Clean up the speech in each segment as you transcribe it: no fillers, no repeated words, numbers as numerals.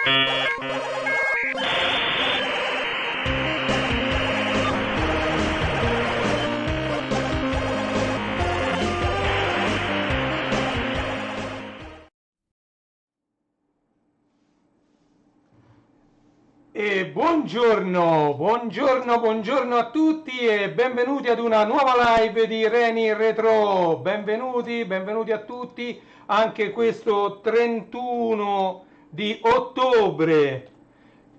E buongiorno a tutti e benvenuti ad una nuova live di Reni Retro. Benvenuti a tutti anche questo 31 di ottobre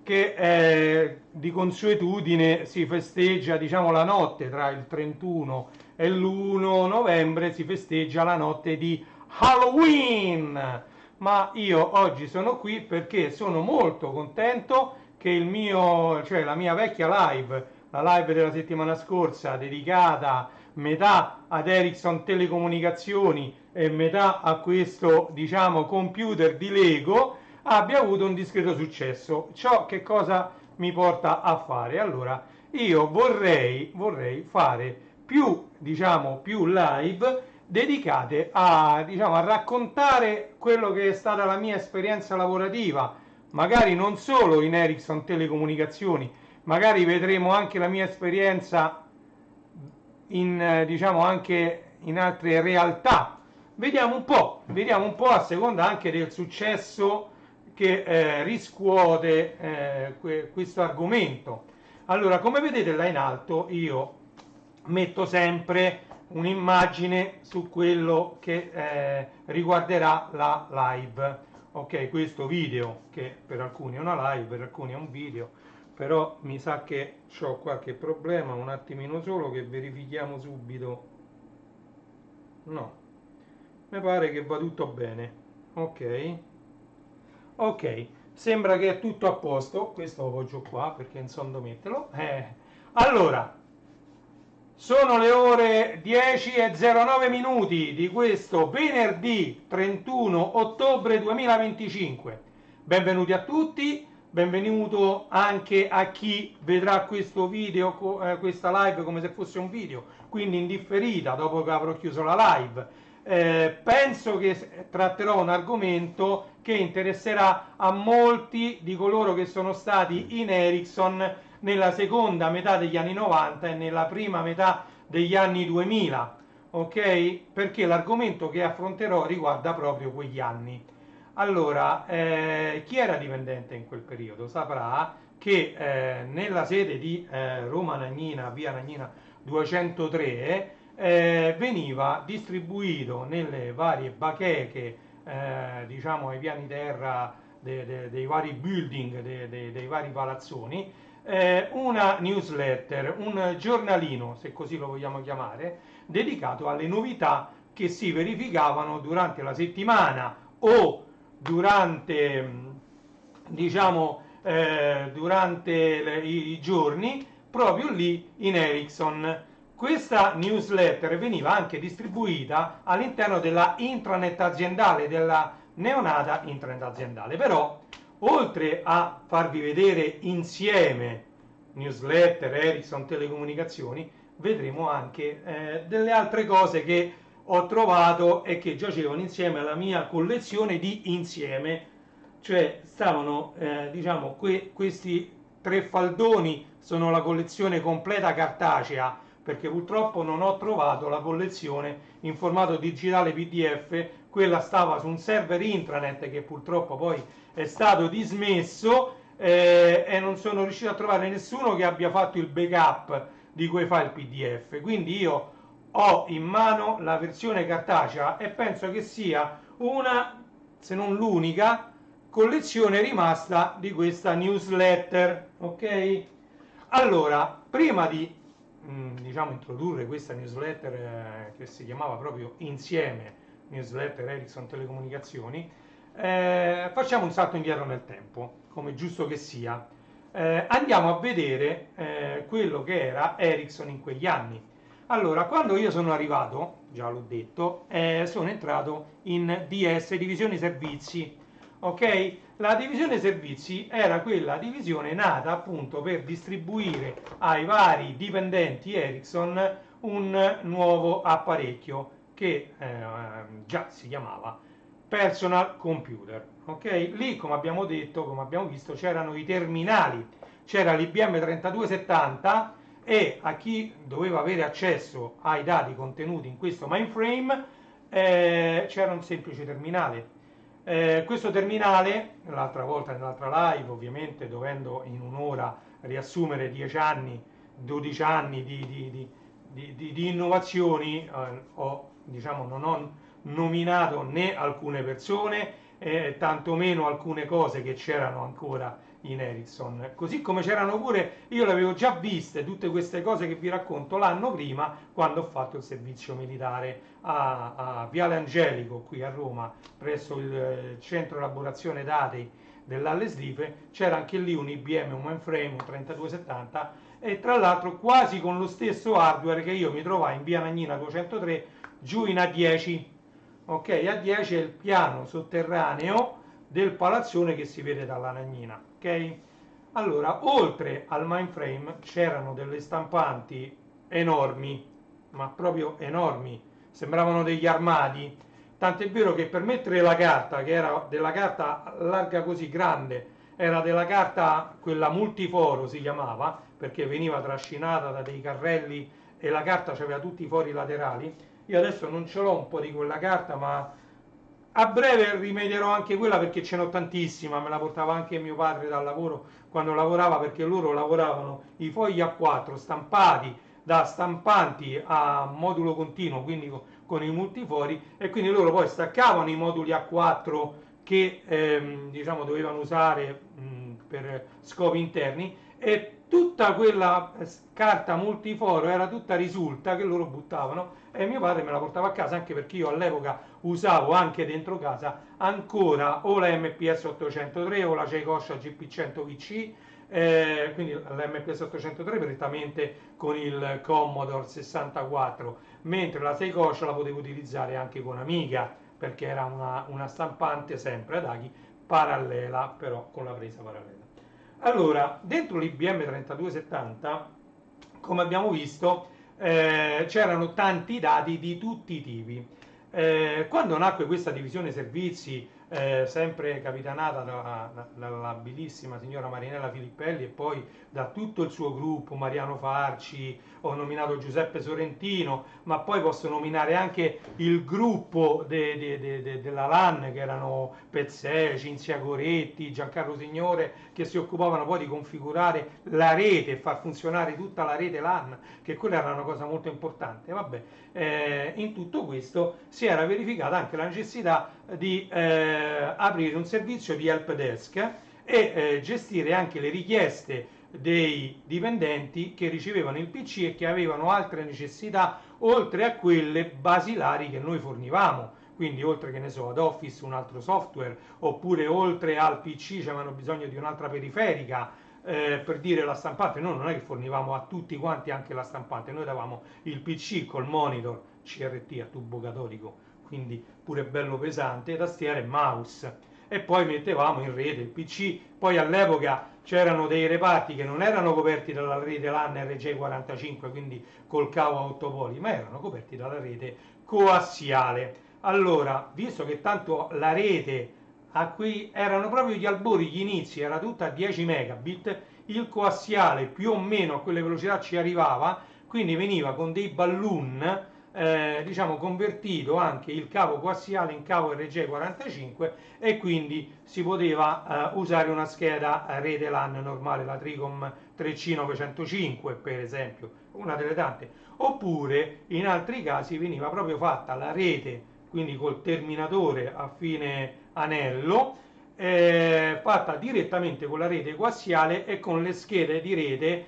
che di consuetudine si festeggia, diciamo, la notte tra il 31 e l'1 novembre si festeggia la notte di Halloween. Ma io oggi sono qui perché sono molto contento che cioè la mia vecchia live, la live della settimana scorsa dedicata metà ad Ericsson Telecomunicazioni e metà a questo, diciamo, computer di Lego, abbia avuto un discreto successo. Ciò che cosa mi porta a fare? Allora, io vorrei fare più live dedicate a, diciamo, a raccontare quello che è stata la mia esperienza lavorativa, magari non solo in Ericsson Telecomunicazioni, magari vedremo anche la mia esperienza in, diciamo, anche in altre realtà. Vediamo un po' a seconda anche del successo che riscuote questo argomento. Allora, come vedete là in alto, io metto sempre un'immagine su quello che riguarderà la live. Ok, questo video, che per alcuni è una live, per alcuni è un video, però mi sa che ho qualche problema, un attimino solo che verifichiamo subito. No, mi pare che va tutto bene. Ok, ok, sembra che è tutto a posto. Questo lo poggio qua perché non so dove metterlo. Allora, sono le ore 10:09 minuti di questo venerdì 31 ottobre 2025. Benvenuti a tutti, benvenuto anche a chi vedrà questo video, questa live come se fosse un video, quindi in differita dopo che avrò chiuso la live. Penso che tratterò un argomento che interesserà a molti di coloro che sono stati in Ericsson nella seconda metà degli anni 90 e nella prima metà degli anni 2000, ok? Perché l'argomento che affronterò riguarda proprio quegli anni. Allora, chi era dipendente in quel periodo saprà che nella sede di Roma Nagnina, via Nagnina 203, veniva distribuito nelle varie bacheche, diciamo ai piani terra dei vari building, dei vari palazzoni, una newsletter, un giornalino, se così lo vogliamo chiamare, dedicato alle novità che si verificavano durante la settimana o durante, diciamo, durante i giorni proprio lì in Ericsson. Questa newsletter veniva anche distribuita all'interno della intranet aziendale, della neonata intranet aziendale, però oltre a farvi vedere insieme newsletter, Ericsson Telecomunicazioni, vedremo anche delle altre cose che ho trovato e che giacevano insieme alla mia collezione di insieme, cioè stavano, diciamo, questi tre faldoni sono la collezione completa cartacea, perché purtroppo non ho trovato la collezione in formato digitale PDF, quella stava su un server intranet che purtroppo poi è stato dismesso, e non sono riuscito a trovare nessuno che abbia fatto il backup di quei file PDF, quindi io ho in mano la versione cartacea e penso che sia una, se non l'unica, collezione rimasta di questa newsletter. Ok? Allora, prima di diciamo introdurre questa newsletter che si chiamava proprio Insieme newsletter Ericsson Telecomunicazioni, facciamo un salto indietro nel tempo, come giusto che sia. Andiamo a vedere quello che era Ericsson in quegli anni. Allora, quando io sono arrivato, già l'ho detto, sono entrato in DS, Divisione Servizi. Ok? La divisione servizi era quella divisione nata appunto per distribuire ai vari dipendenti Ericsson un nuovo apparecchio che già si chiamava personal computer. ok? Lì, come abbiamo detto, come abbiamo visto, c'erano i terminali, c'era l'IBM 3270 e a chi doveva avere accesso ai dati contenuti in questo mainframe c'era un semplice terminale. Questo terminale, l'altra volta nell'altra live, ovviamente dovendo in un'ora riassumere 10 anni, 12 anni di innovazioni, diciamo, non ho nominato né alcune persone, tantomeno alcune cose che c'erano ancora in Ericsson, così come c'erano pure, io le avevo già viste tutte queste cose che vi racconto l'anno prima quando ho fatto il servizio militare a Viale Angelico qui a Roma presso il centro elaborazione dati dell'Alleslife. C'era anche lì un IBM, un mainframe, un 3270 e tra l'altro quasi con lo stesso hardware che io mi trovai in via Nagnina 203 giù in A10. Ok, A10 è il piano sotterraneo del palazzone che si vede dalla Nagnina. Ok? Allora, oltre al mainframe c'erano delle stampanti enormi, ma proprio enormi, sembravano degli armadi. Tant'è vero che per mettere la carta, che era della carta larga così grande, era della carta quella multiforo si chiamava, perché veniva trascinata da dei carrelli e la carta aveva tutti i fori laterali. Io adesso non ce l'ho un po' di quella carta, ma a breve rimedierò anche quella perché ce n'ho tantissima, me la portava anche mio padre dal lavoro quando lavorava, perché loro lavoravano i fogli A4 stampati da stampanti a modulo continuo, quindi con i multifori, e quindi loro poi staccavano i moduli A4 che diciamo dovevano usare per scopi interni, e tutta quella carta multiforo era tutta risulta che loro buttavano e mio padre me la portava a casa, anche perché io all'epoca usavo anche dentro casa ancora o la MPS 803 o la Ceicoscia GP100 VC, quindi la MPS 803 prettamente con il Commodore 64, mentre la Seikosha la potevo utilizzare anche con Amiga perché era una stampante sempre ad aghi parallela, però con la presa parallela. Allora, dentro l'IBM 3270, come abbiamo visto, c'erano tanti dati di tutti i tipi. Quando nacque questa divisione servizi, sempre capitanata dalla abilissima signora Marinella Filippelli e poi da tutto il suo gruppo, Mariano Farci, ho nominato Giuseppe Sorrentino, ma poi posso nominare anche il gruppo della LAN, che erano Pezzè, Cinzia Coretti, Giancarlo Signore, che si occupavano poi di configurare la rete e far funzionare tutta la rete LAN, che quella era una cosa molto importante. Vabbè, in tutto questo si era verificata anche la necessità di aprire un servizio di help desk e gestire anche le richieste dei dipendenti che ricevevano il PC e che avevano altre necessità oltre a quelle basilari che noi fornivamo. Quindi oltre, che ne so, ad Office un altro software, oppure oltre al PC c'avevano bisogno di un'altra periferica, per dire la stampante. Noi non è che fornivamo a tutti quanti anche la stampante, noi davamo il PC col monitor CRT a tubo catodico, quindi pure bello pesante, tastiera e mouse, e poi mettevamo in rete il PC. Poi all'epoca c'erano dei reparti che non erano coperti dalla rete LAN RJ45, quindi col cavo a 8 poli, ma erano coperti dalla rete coassiale. Allora, visto che tanto la rete a cui erano proprio gli albori, gli inizi, era tutta a 10 megabit, il coassiale più o meno a quelle velocità ci arrivava, quindi veniva con dei balloon, diciamo, convertito anche il cavo coassiale in cavo RJ45 e quindi si poteva usare una scheda rete LAN normale, la Tricom 3C905 per esempio, una delle tante, oppure in altri casi veniva proprio fatta la rete, quindi col terminatore a fine anello, fatta direttamente con la rete coassiale e con le schede di rete,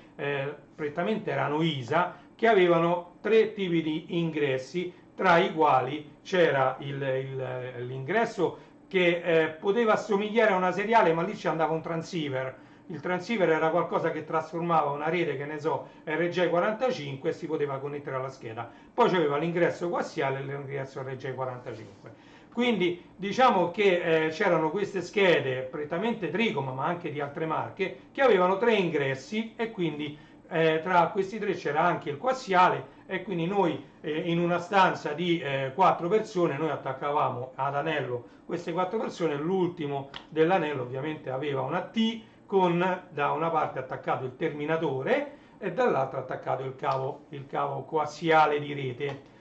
prettamente erano ISA, che avevano tre tipi di ingressi, tra i quali c'era l'ingresso che poteva assomigliare a una seriale, ma lì ci andava un transceiver. Il transceiver era qualcosa che trasformava una rete, che ne so, RJ45, e si poteva connettere alla scheda. Poi c'aveva l'ingresso coassiale e l'ingresso RJ45. Quindi diciamo che c'erano queste schede prettamente Tricom, ma anche di altre marche, che avevano tre ingressi e quindi tra questi tre c'era anche il coassiale e quindi noi in una stanza di 4 persone noi attaccavamo ad anello queste 4 persone, l'ultimo dell'anello ovviamente aveva una T con da una parte attaccato il terminatore e dall'altra attaccato il cavo coassiale di rete.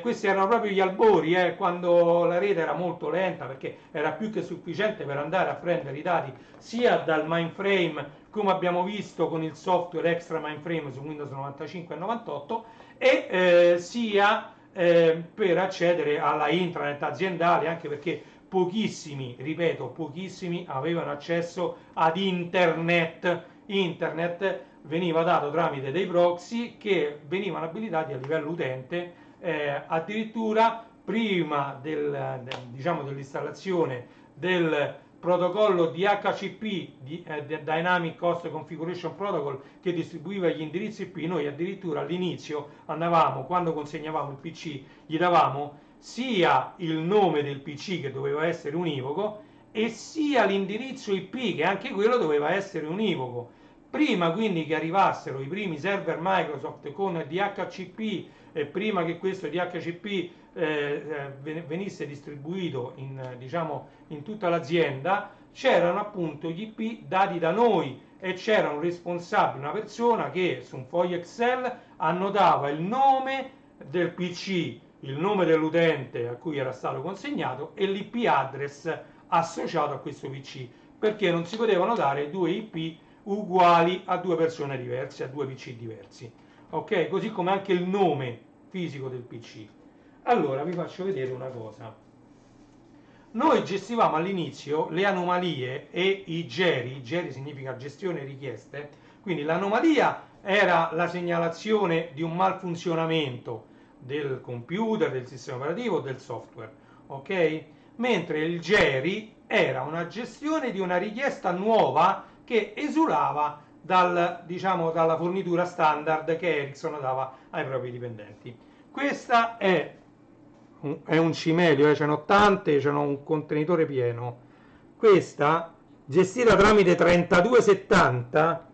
Questi erano proprio gli albori, quando la rete era molto lenta perché era più che sufficiente per andare a prendere i dati sia dal mainframe, come abbiamo visto con il software Extra Mainframe su Windows 95 e 98, e sia per accedere alla intranet aziendale, anche perché pochissimi, ripeto, pochissimi avevano accesso ad internet. Internet veniva dato tramite dei proxy che venivano abilitati a livello utente, addirittura prima diciamo, dell'installazione del protocollo DHCP, Dynamic Host Configuration Protocol, che distribuiva gli indirizzi IP. Noi addirittura all'inizio andavamo, quando consegnavamo il PC, gli davamo sia il nome del PC che doveva essere univoco e sia l'indirizzo IP che anche quello doveva essere univoco. Prima quindi che arrivassero i primi server Microsoft con DHCP e prima che questo DHCP venisse distribuito diciamo, in tutta l'azienda, c'erano appunto gli IP dati da noi e c'era un responsabile, una persona che su un foglio Excel annotava il nome del PC, il nome dell'utente a cui era stato consegnato e l'IP address associato a questo PC, perché non si potevano dare due IP uguali a due persone diverse, a due PC diversi. Ok? Così come anche il nome fisico del PC. Allora vi faccio vedere una cosa. Noi gestivamo all'inizio le anomalie e i GERI, GERI significa gestione richieste, quindi l'anomalia era la segnalazione di un malfunzionamento del computer, del sistema operativo, del software, ok? Mentre il GERI era una gestione di una richiesta nuova che esulava diciamo, dalla fornitura standard che Ericsson dava ai propri dipendenti. Questa è un cimelio, ce n'ho tante, ce n'ho un contenitore pieno. Questa, gestita tramite 3270,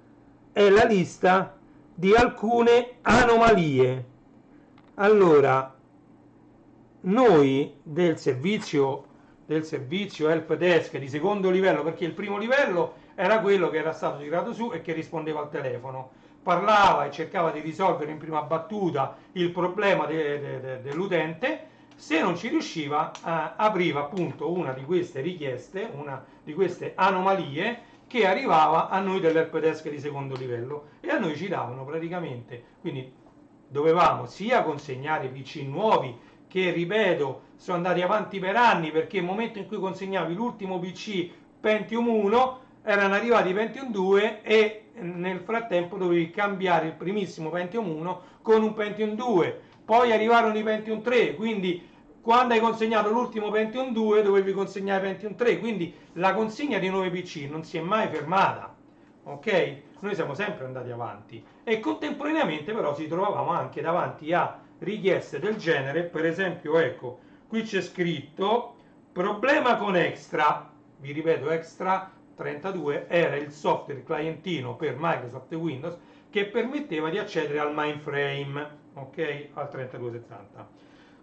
è la lista di alcune anomalie. Allora, noi del servizio help desk di secondo livello, perché il primo livello era quello che era stato tirato su e che rispondeva al telefono, parlava e cercava di risolvere in prima battuta il problema dell'utente. Se non ci riusciva, apriva appunto una di queste richieste, una di queste anomalie che arrivava a noi dell'help desk di secondo livello e a noi ci davano praticamente, quindi dovevamo sia consegnare PC nuovi che, ripeto, sono andati avanti per anni, perché nel momento in cui consegnavi l'ultimo PC Pentium 1 erano arrivati i Pentium 2 e nel frattempo dovevi cambiare il primissimo Pentium 1 con un Pentium 2, poi arrivarono i Pentium 3, quindi quando hai consegnato l'ultimo Pentium 2 dovevi consegnare Pentium 3, quindi la consegna di nuovi PC non si è mai fermata, ok? Noi siamo sempre andati avanti e contemporaneamente però ci trovavamo anche davanti a richieste del genere. Per esempio, ecco, qui c'è scritto problema con Extra, vi ripeto, Extra 32 era il software clientino per Microsoft e Windows che permetteva di accedere al mainframe, ok, al 3270.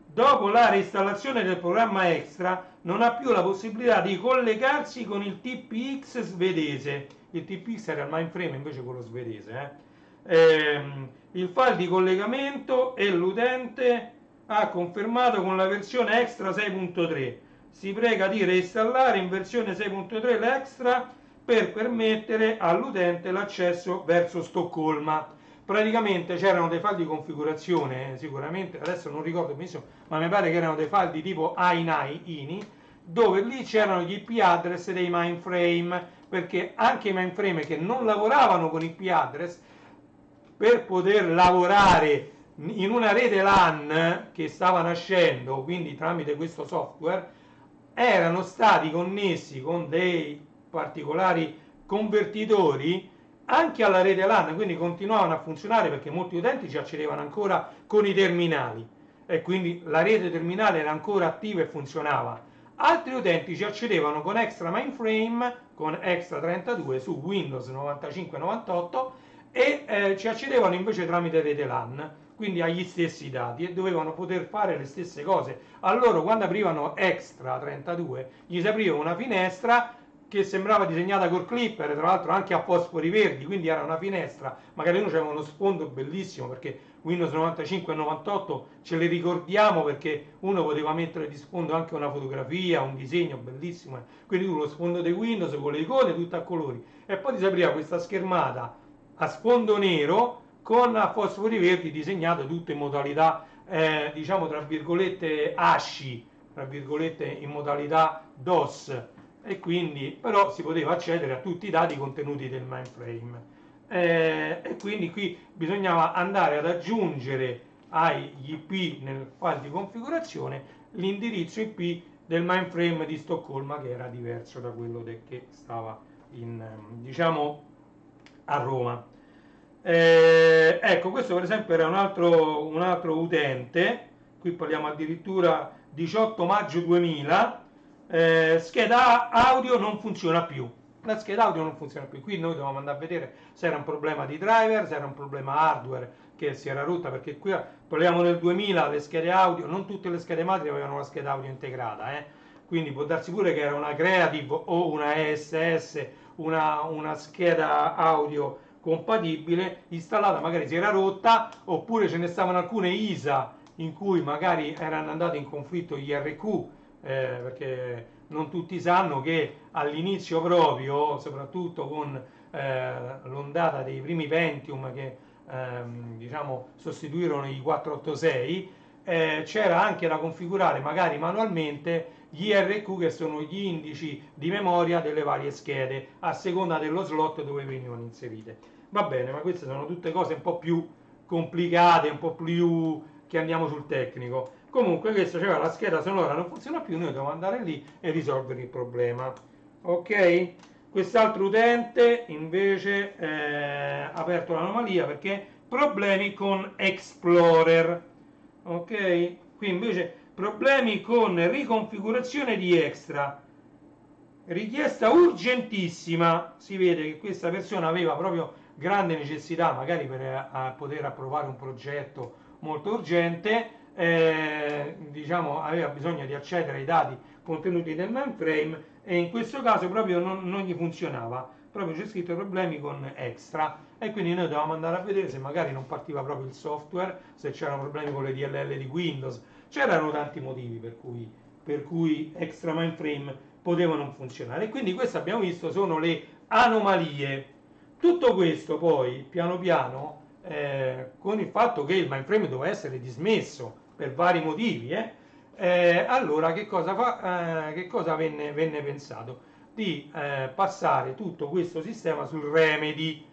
Dopo la reinstallazione del programma Extra non ha più la possibilità di collegarsi con il TPX svedese. Il TPX era il mainframe, invece quello svedese. Il file di collegamento e l'utente ha confermato con la versione Extra 6.3. Si prega di reinstallare in versione 6.3 l'Extra per permettere all'utente l'accesso verso Stoccolma. Praticamente c'erano dei file di configurazione, sicuramente, adesso non ricordo benissimo, ma mi pare che erano dei file di tipo INI, dove lì c'erano gli IP address dei mainframe, perché anche i mainframe che non lavoravano con IP address, per poter lavorare in una rete LAN che stava nascendo, quindi tramite questo software, erano stati connessi con dei particolari convertitori anche alla rete LAN, quindi continuavano a funzionare perché molti utenti ci accedevano ancora con i terminali e quindi la rete terminale era ancora attiva e funzionava. Altri utenti ci accedevano con Extra Mainframe, con Extra 32 su Windows 95-98 e ci accedevano invece tramite rete LAN, quindi agli stessi dati, e dovevano poter fare le stesse cose. Allora, quando aprivano Extra 32, gli si apriva una finestra che sembrava disegnata col clipper, tra l'altro anche a fosfori verdi, quindi era una finestra, magari uno c'era uno sfondo bellissimo, perché Windows 95 e 98 ce le ricordiamo perché uno poteva mettere di sfondo anche una fotografia, un disegno bellissimo, quindi tu lo sfondo di Windows con le icone tutte a colori, e poi ti si apriva questa schermata a sfondo nero con a fosfori verdi disegnato tutto in modalità diciamo tra virgolette ASCII, tra virgolette in modalità DOS, e quindi però si poteva accedere a tutti i dati contenuti del mainframe. E quindi qui bisognava andare ad aggiungere agli IP nel file di configurazione l'indirizzo IP del mainframe di Stoccolma, che era diverso da quello che stava in, diciamo, a Roma. Ecco, questo per esempio era un altro utente, qui parliamo addirittura 18 maggio 2000, scheda audio non funziona più. La scheda audio non funziona più, qui noi dovevamo andare a vedere se era un problema di driver, se era un problema hardware che si era rotta, perché qui parliamo del 2000, le schede audio, non tutte le schede madri avevano la scheda audio integrata, quindi può darsi pure che era una Creative o una ESS, una scheda audio compatibile installata, magari si era rotta, oppure ce ne stavano alcune ISA in cui magari erano andate in conflitto gli RQ, perché non tutti sanno che all'inizio proprio, soprattutto con l'ondata dei primi Pentium che diciamo sostituirono i 486, c'era anche da configurare magari manualmente gli IRQ, che sono gli indici di memoria delle varie schede a seconda dello slot dove venivano inserite. Va bene, ma queste sono tutte cose un po' più complicate, un po' più che andiamo sul tecnico. Comunque questo c'era la scheda sonora, non funziona più, noi dobbiamo andare lì e risolvere il problema. Ok? Quest'altro utente invece ha aperto l'anomalia perché problemi con Explorer. Ok? Qui invece problemi con riconfigurazione di Extra. Richiesta urgentissima. Si vede che questa persona aveva proprio grande necessità, magari per poter approvare un progetto molto urgente, diciamo aveva bisogno di accedere ai dati contenuti nel mainframe, e in questo caso proprio non gli funzionava, proprio c'è scritto problemi con Extra, e quindi noi dovevamo andare a vedere se magari non partiva proprio il software, se c'erano problemi con le DLL di Windows. C'erano tanti motivi per cui Extra Mainframe poteva non funzionare, e quindi questo abbiamo visto sono le anomalie. Tutto questo poi piano piano, con il fatto che il mainframe doveva essere dismesso per vari motivi, allora che cosa venne pensato? Di passare tutto questo sistema sul Remedy,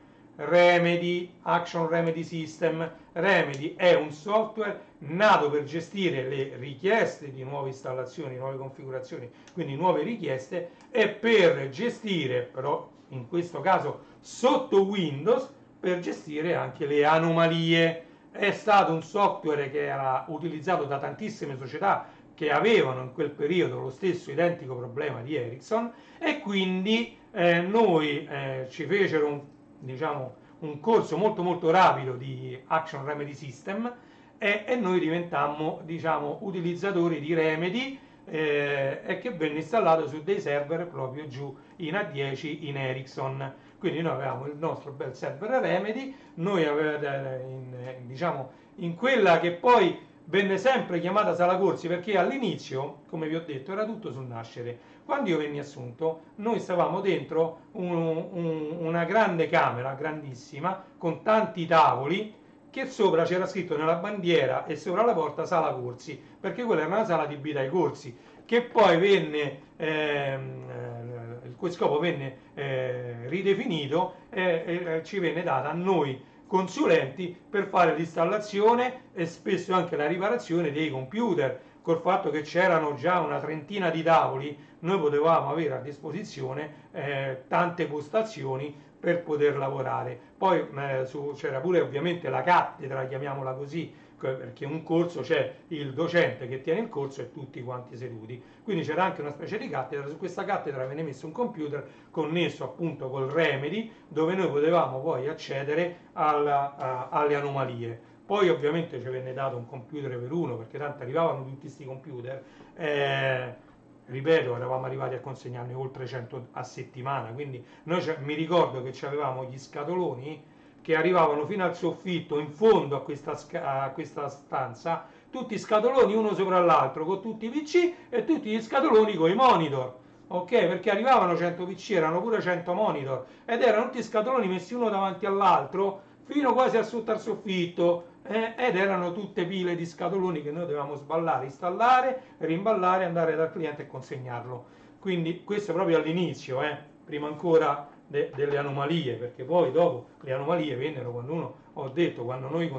Action Remedy System. Remedy è un software nato per gestire le richieste di nuove installazioni, nuove configurazioni, quindi nuove richieste, e per gestire, però in questo caso sotto Windows, per gestire anche le anomalie. È stato un software che era utilizzato da tantissime società che avevano in quel periodo lo stesso identico problema di Ericsson, e quindi noi ci fecero diciamo, un corso molto molto rapido di Action Remedy System, e noi diventammo diciamo, utilizzatori di Remedy, e che venne installato su dei server proprio giù in A10 in Ericsson. Quindi noi avevamo il nostro bel server Remedy, noi diciamo, in quella che poi venne sempre chiamata sala corsi, perché all'inizio, come vi ho detto, era tutto sul nascere. Quando io venni assunto, noi stavamo dentro una grande camera, grandissima, con tanti tavoli, che sopra c'era scritto nella bandiera e sopra la porta sala corsi, perché quella era una sala adibita ai corsi, che poi venne, il cui scopo venne ridefinito, e ci venne data a noi consulenti per fare l'installazione e spesso anche la riparazione dei computer. Col fatto che c'erano già una trentina di tavoli, noi potevamo avere a disposizione tante postazioni per poter lavorare. Poi c'era pure ovviamente la cattedra, chiamiamola così, perché un corso c'è il docente che tiene il corso e tutti quanti seduti, quindi c'era anche una specie di cattedra. Su questa cattedra venne messo un computer connesso appunto col Remedy, dove noi potevamo poi accedere alle anomalie. Poi ovviamente ci venne dato un computer per uno, perché tanto arrivavano tutti questi computer, ripeto, eravamo arrivati a consegnarne oltre 100 a settimana, quindi noi mi ricordo che avevamo gli scatoloni che arrivavano fino al soffitto, in fondo a questa stanza, tutti scatoloni uno sopra l'altro, con tutti i PC e tutti gli scatoloni con i monitor. Ok, perché arrivavano 100 PC, erano pure 100 monitor ed erano tutti scatoloni messi uno davanti all'altro fino quasi a sotto al soffitto, ed erano tutte pile di scatoloni che noi dovevamo sballare, installare, rimballare, andare dal cliente e consegnarlo. Quindi questo proprio all'inizio, prima ancora delle anomalie, perché poi dopo le anomalie vennero quando ho detto, quando noi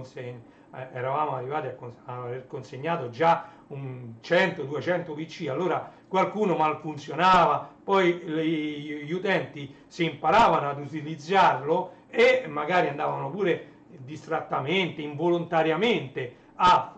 eravamo arrivati a aver consegnato già un 100-200 PC, allora qualcuno malfunzionava, poi gli utenti si imparavano ad utilizzarlo e magari andavano pure distrattamente, involontariamente a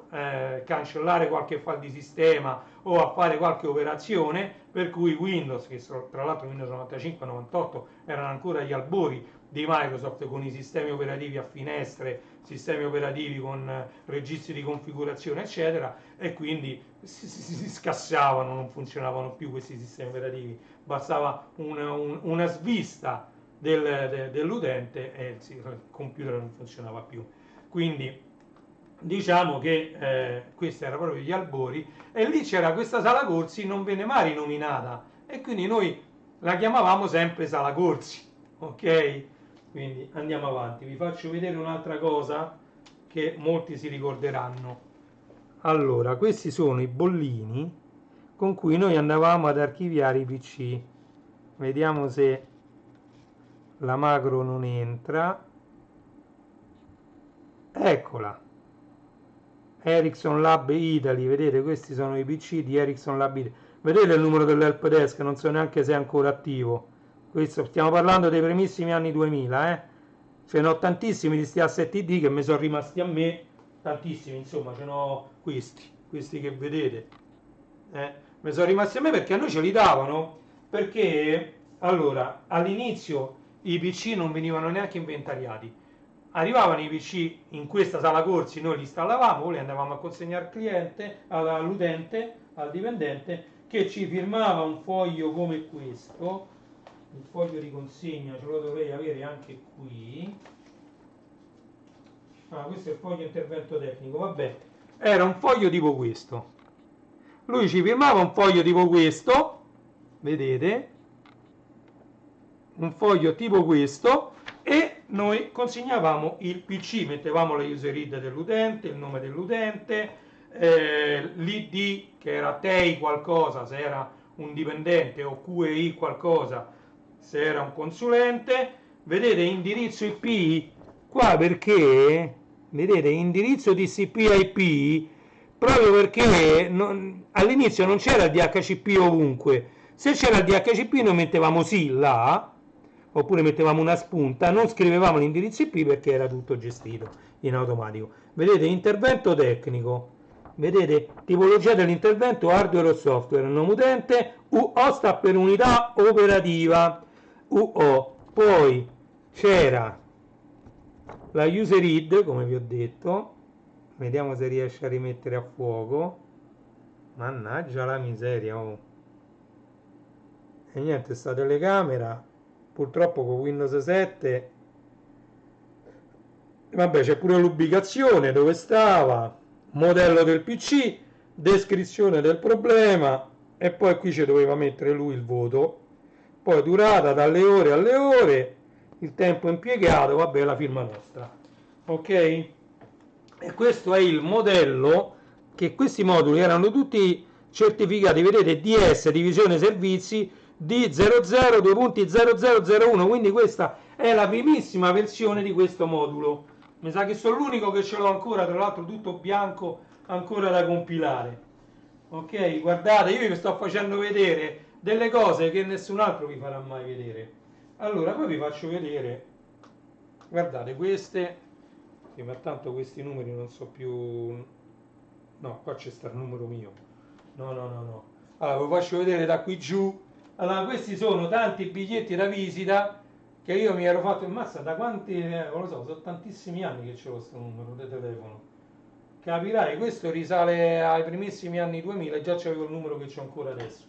cancellare qualche file di sistema o a fare qualche operazione, per cui Windows, che tra l'altro Windows 95 e 98 erano ancora gli albori di Microsoft, con i sistemi operativi a finestre, sistemi operativi con registri di configurazione eccetera, e quindi si scassavano, non funzionavano più questi sistemi operativi, bastava una svista dell'utente e il computer non funzionava più. Quindi diciamo che questi erano proprio gli albori, e lì c'era questa sala corsi, non venne mai rinominata e quindi noi la chiamavamo sempre sala corsi. Ok, quindi andiamo avanti, vi faccio vedere un'altra cosa che molti si ricorderanno. Allora, questi sono i bollini con cui noi andavamo ad archiviare i PC. Vediamo se la macro non entra. Eccola, Ericsson Lab Italy, vedete, questi sono i PC di Ericsson Lab Italy. Vedete il numero dell'help desk, non so neanche se è ancora attivo. Questo, stiamo parlando dei primissimi anni 2000, Ce ne ho tantissimi di sti asset ID che mi sono rimasti a me, tantissimi, insomma, ce ne ho questi che vedete. Mi sono rimasti a me perché a noi ce li davano, perché allora all'inizio i PC non venivano neanche inventariati. Arrivavano i PC in questa sala corsi, noi li installavamo, li andavamo a consegnare al cliente, all'utente, al dipendente, che ci firmava un foglio come questo, il foglio di consegna ce lo dovrei avere anche qui. Questo è il foglio intervento tecnico, vabbè, era un foglio tipo questo. Lui ci firmava un foglio tipo questo, vedete, un foglio tipo questo, e noi consegnavamo il PC, mettevamo la user ID dell'utente, il nome dell'utente, l'ID che era TEI qualcosa se era un dipendente, o QEI qualcosa se era un consulente. Vedete indirizzo IP qua, perché vedete indirizzo TCP IP, proprio perché all'inizio non c'era il DHCP ovunque. Se c'era il DHCP noi mettevamo sì là, oppure mettevamo una spunta, non scrivevamo l'indirizzo IP perché era tutto gestito in automatico. Vedete intervento tecnico, vedete tipologia dell'intervento, hardware o software, nome utente, UO sta per unità operativa, UO. Poi c'era la user ID, come vi ho detto, vediamo se riesce a rimettere a fuoco. Mannaggia la miseria, oh. E niente, sta telecamera purtroppo con Windows 7, vabbè, c'è pure l'ubicazione dove stava, modello del PC, descrizione del problema, e poi qui ci doveva mettere lui il voto, poi durata dalle ore alle ore, il tempo impiegato, vabbè, la firma nostra. Ok, e questo è il modello, che questi moduli erano tutti certificati, vedete, DS divisione servizi D00.0001, quindi questa è la primissima versione di questo modulo. Mi sa che sono l'unico che ce l'ho ancora, tra l'altro tutto bianco, ancora da compilare. Ok, guardate, io vi sto facendo vedere delle cose che nessun altro vi farà mai vedere. Allora, poi vi faccio vedere, guardate, queste Sì, ma tanto questi numeri non so più. No, qua c'è sta il numero mio. No, no, no, no. Allora, ve lo faccio vedere da qui giù. Allora, questi sono tanti biglietti da visita che io mi ero fatto in massa da quanti, non lo so, sono tantissimi anni che c'è questo numero di telefono. Capirai, questo risale ai primissimi anni 2000 e già c'avevo il numero che c'ho ancora adesso.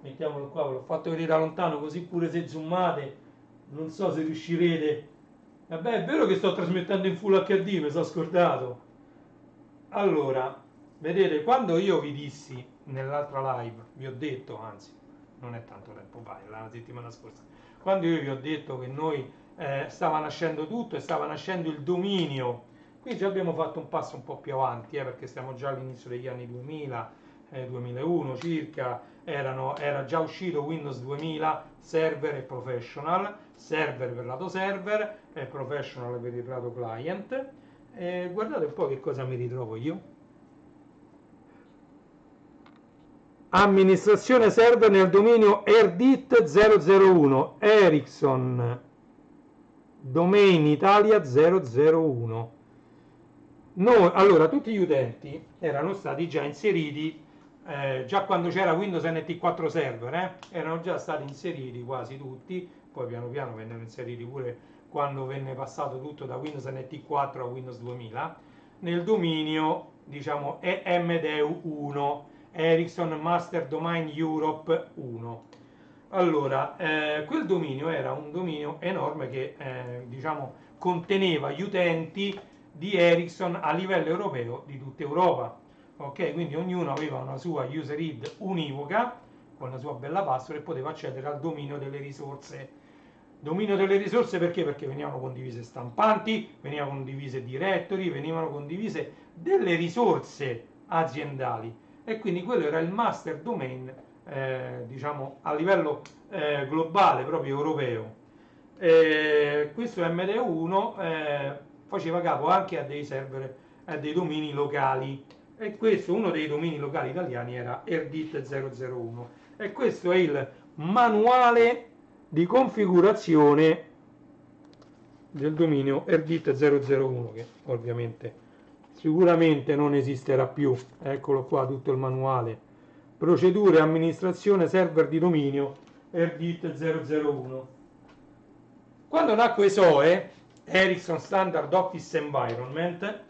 Mettiamolo qua, ve l'ho fatto vedere da lontano, così pure se zoomate, non so se riuscirete. Vabbè, è vero che sto trasmettendo in Full HD, mi sono scordato. Allora, vedete, quando io vi dissi nell'altra live, vi ho detto, anzi, non è tanto tempo fa, è la settimana scorsa, quando io vi ho detto che noi stava nascendo tutto e stava nascendo il dominio, qui già abbiamo fatto un passo un po' più avanti, perché stiamo già all'inizio degli anni 2000, 2001 circa, era già uscito Windows 2000 Server e Professional, Server per lato server e Professional per il lato client. Guardate un po' che cosa mi ritrovo io. Amministrazione server nel dominio erdit 001 Ericsson Domain Italia 001. Noi, allora, tutti gli utenti erano stati già inseriti già quando c'era Windows NT4 Server, erano già stati inseriti quasi tutti, poi piano piano vennero inseriti pure quando venne passato tutto da Windows NT4 a Windows 2000, nel dominio, diciamo, EMDEU 1, Ericsson Master Domain Europe 1. Allora, quel dominio era un dominio enorme che, diciamo, conteneva gli utenti di Ericsson a livello europeo di tutta Europa. Ok, quindi ognuno aveva una sua user ID univoca con la sua bella password e poteva accedere al dominio delle risorse. Dominio delle risorse perché? Perché venivano condivise stampanti, venivano condivise directory, venivano condivise delle risorse aziendali e quindi quello era il master domain, diciamo a livello globale, proprio europeo. Questo MD1 faceva capo anche a dei server, a dei domini locali e questo, uno dei domini locali italiani era Erdit 001 e questo è il manuale di configurazione del dominio Erdit 001 che ovviamente sicuramente non esisterà più. Eccolo qua tutto il manuale. Procedure, amministrazione, server di dominio Erdit 001. Quando nacque SOE, Ericsson Standard Office Environment,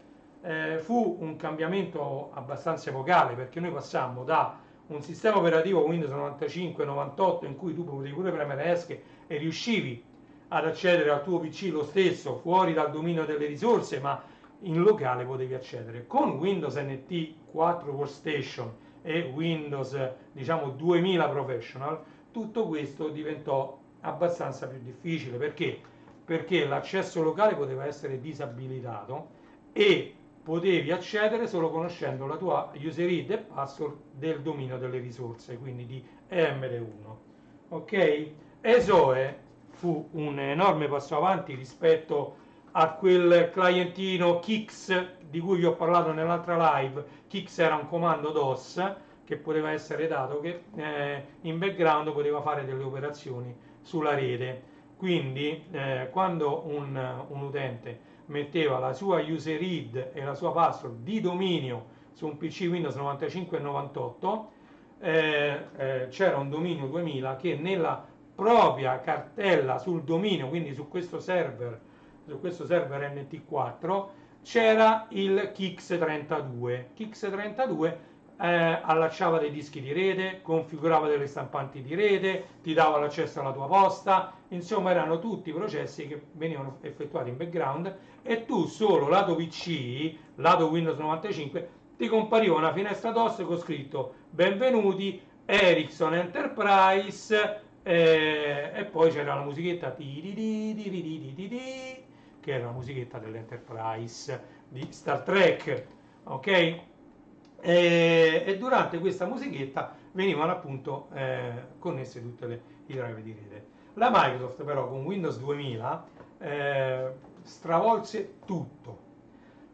fu un cambiamento abbastanza epocale perché noi passammo da un sistema operativo Windows 95-98 in cui tu potevi pure premere ESC e riuscivi ad accedere al tuo PC lo stesso fuori dal dominio delle risorse, ma in locale potevi accedere. Con Windows NT 4 Workstation e Windows diciamo 2000 Professional, tutto questo diventò abbastanza più difficile perché? Perché l'accesso locale poteva essere disabilitato e potevi accedere solo conoscendo la tua user ID e password del dominio delle risorse, quindi di EMD1. Ok? ESOE fu un enorme passo avanti rispetto a quel clientino Kix di cui vi ho parlato nell'altra live. Kix era un comando DOS che poteva essere dato che in background poteva fare delle operazioni sulla rete. Quindi quando un utente metteva la sua user ID e la sua password di dominio su un PC Windows 95 e 98, c'era un dominio 2000 che nella propria cartella sul dominio, quindi su questo server NT4, c'era il Kix32. Kix32 allacciava dei dischi di rete, configurava delle stampanti di rete, ti dava l'accesso alla tua posta, insomma erano tutti processi che venivano effettuati in background e tu solo lato PC, lato Windows 95, ti compariva una finestra DOS con scritto benvenuti Ericsson Enterprise e poi c'era la musichetta che era la musichetta dell'Enterprise di Star Trek, ok? E durante questa musichetta venivano appunto connesse tutte i drive di rete. La Microsoft però con Windows 2000 stravolse tutto.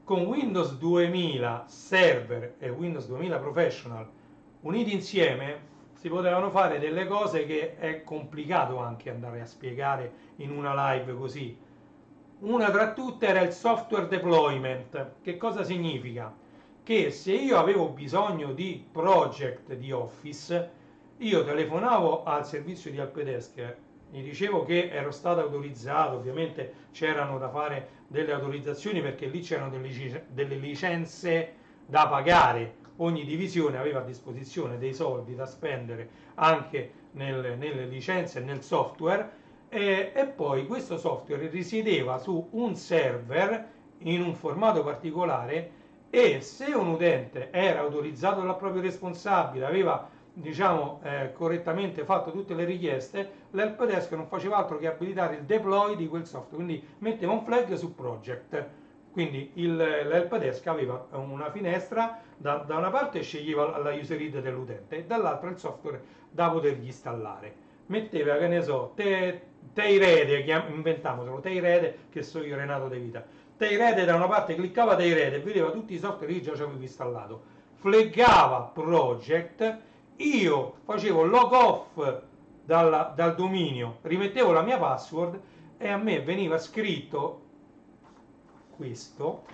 Con Windows 2000 Server e Windows 2000 Professional uniti insieme si potevano fare delle cose che è complicato anche andare a spiegare in una live così. Una tra tutte era il software deployment. Che cosa significa? Che se io avevo bisogno di project di Office, io telefonavo al servizio di Helpdesk, gli dicevo che ero stato autorizzato, ovviamente c'erano da fare delle autorizzazioni perché lì c'erano delle licenze da pagare, ogni divisione aveva a disposizione dei soldi da spendere anche nelle licenze e nel software, e poi questo software risiedeva su un server in un formato particolare, e se un utente era autorizzato dal proprio responsabile, aveva diciamo correttamente fatto tutte le richieste, l'helpdesk non faceva altro che abilitare il deploy di quel software, quindi metteva un flag su project. Quindi l'helpdesk aveva una finestra, da una parte sceglieva la user ID dell'utente e dall'altra il software da potergli installare. Metteva, che ne so, Teirede, inventiamoselo, Teirede, che so io, Renato De Vita. Teirede da una parte cliccava Teirede e vedeva tutti i software che già avevo installato, flaggava project, io facevo log off dal dominio, rimettevo la mia password e a me veniva scritto questo: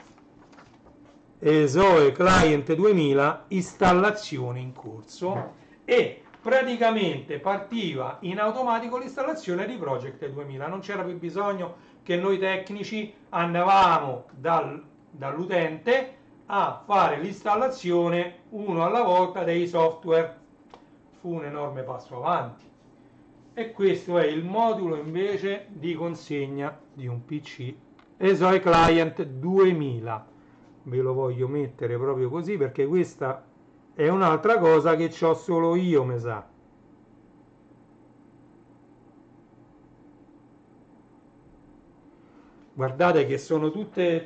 ESOE Client 2000 installazione in corso, e praticamente partiva in automatico l'installazione di Project 2000. Non c'era più bisogno che noi tecnici andavamo dall'utente a fare l'installazione uno alla volta dei software. Fu un enorme passo avanti. E questo è il modulo invece di consegna di un PC ESOE Client 2000. Ve lo voglio mettere proprio così perché questa è un'altra cosa che ho solo io, mi sa. Guardate che sono tutte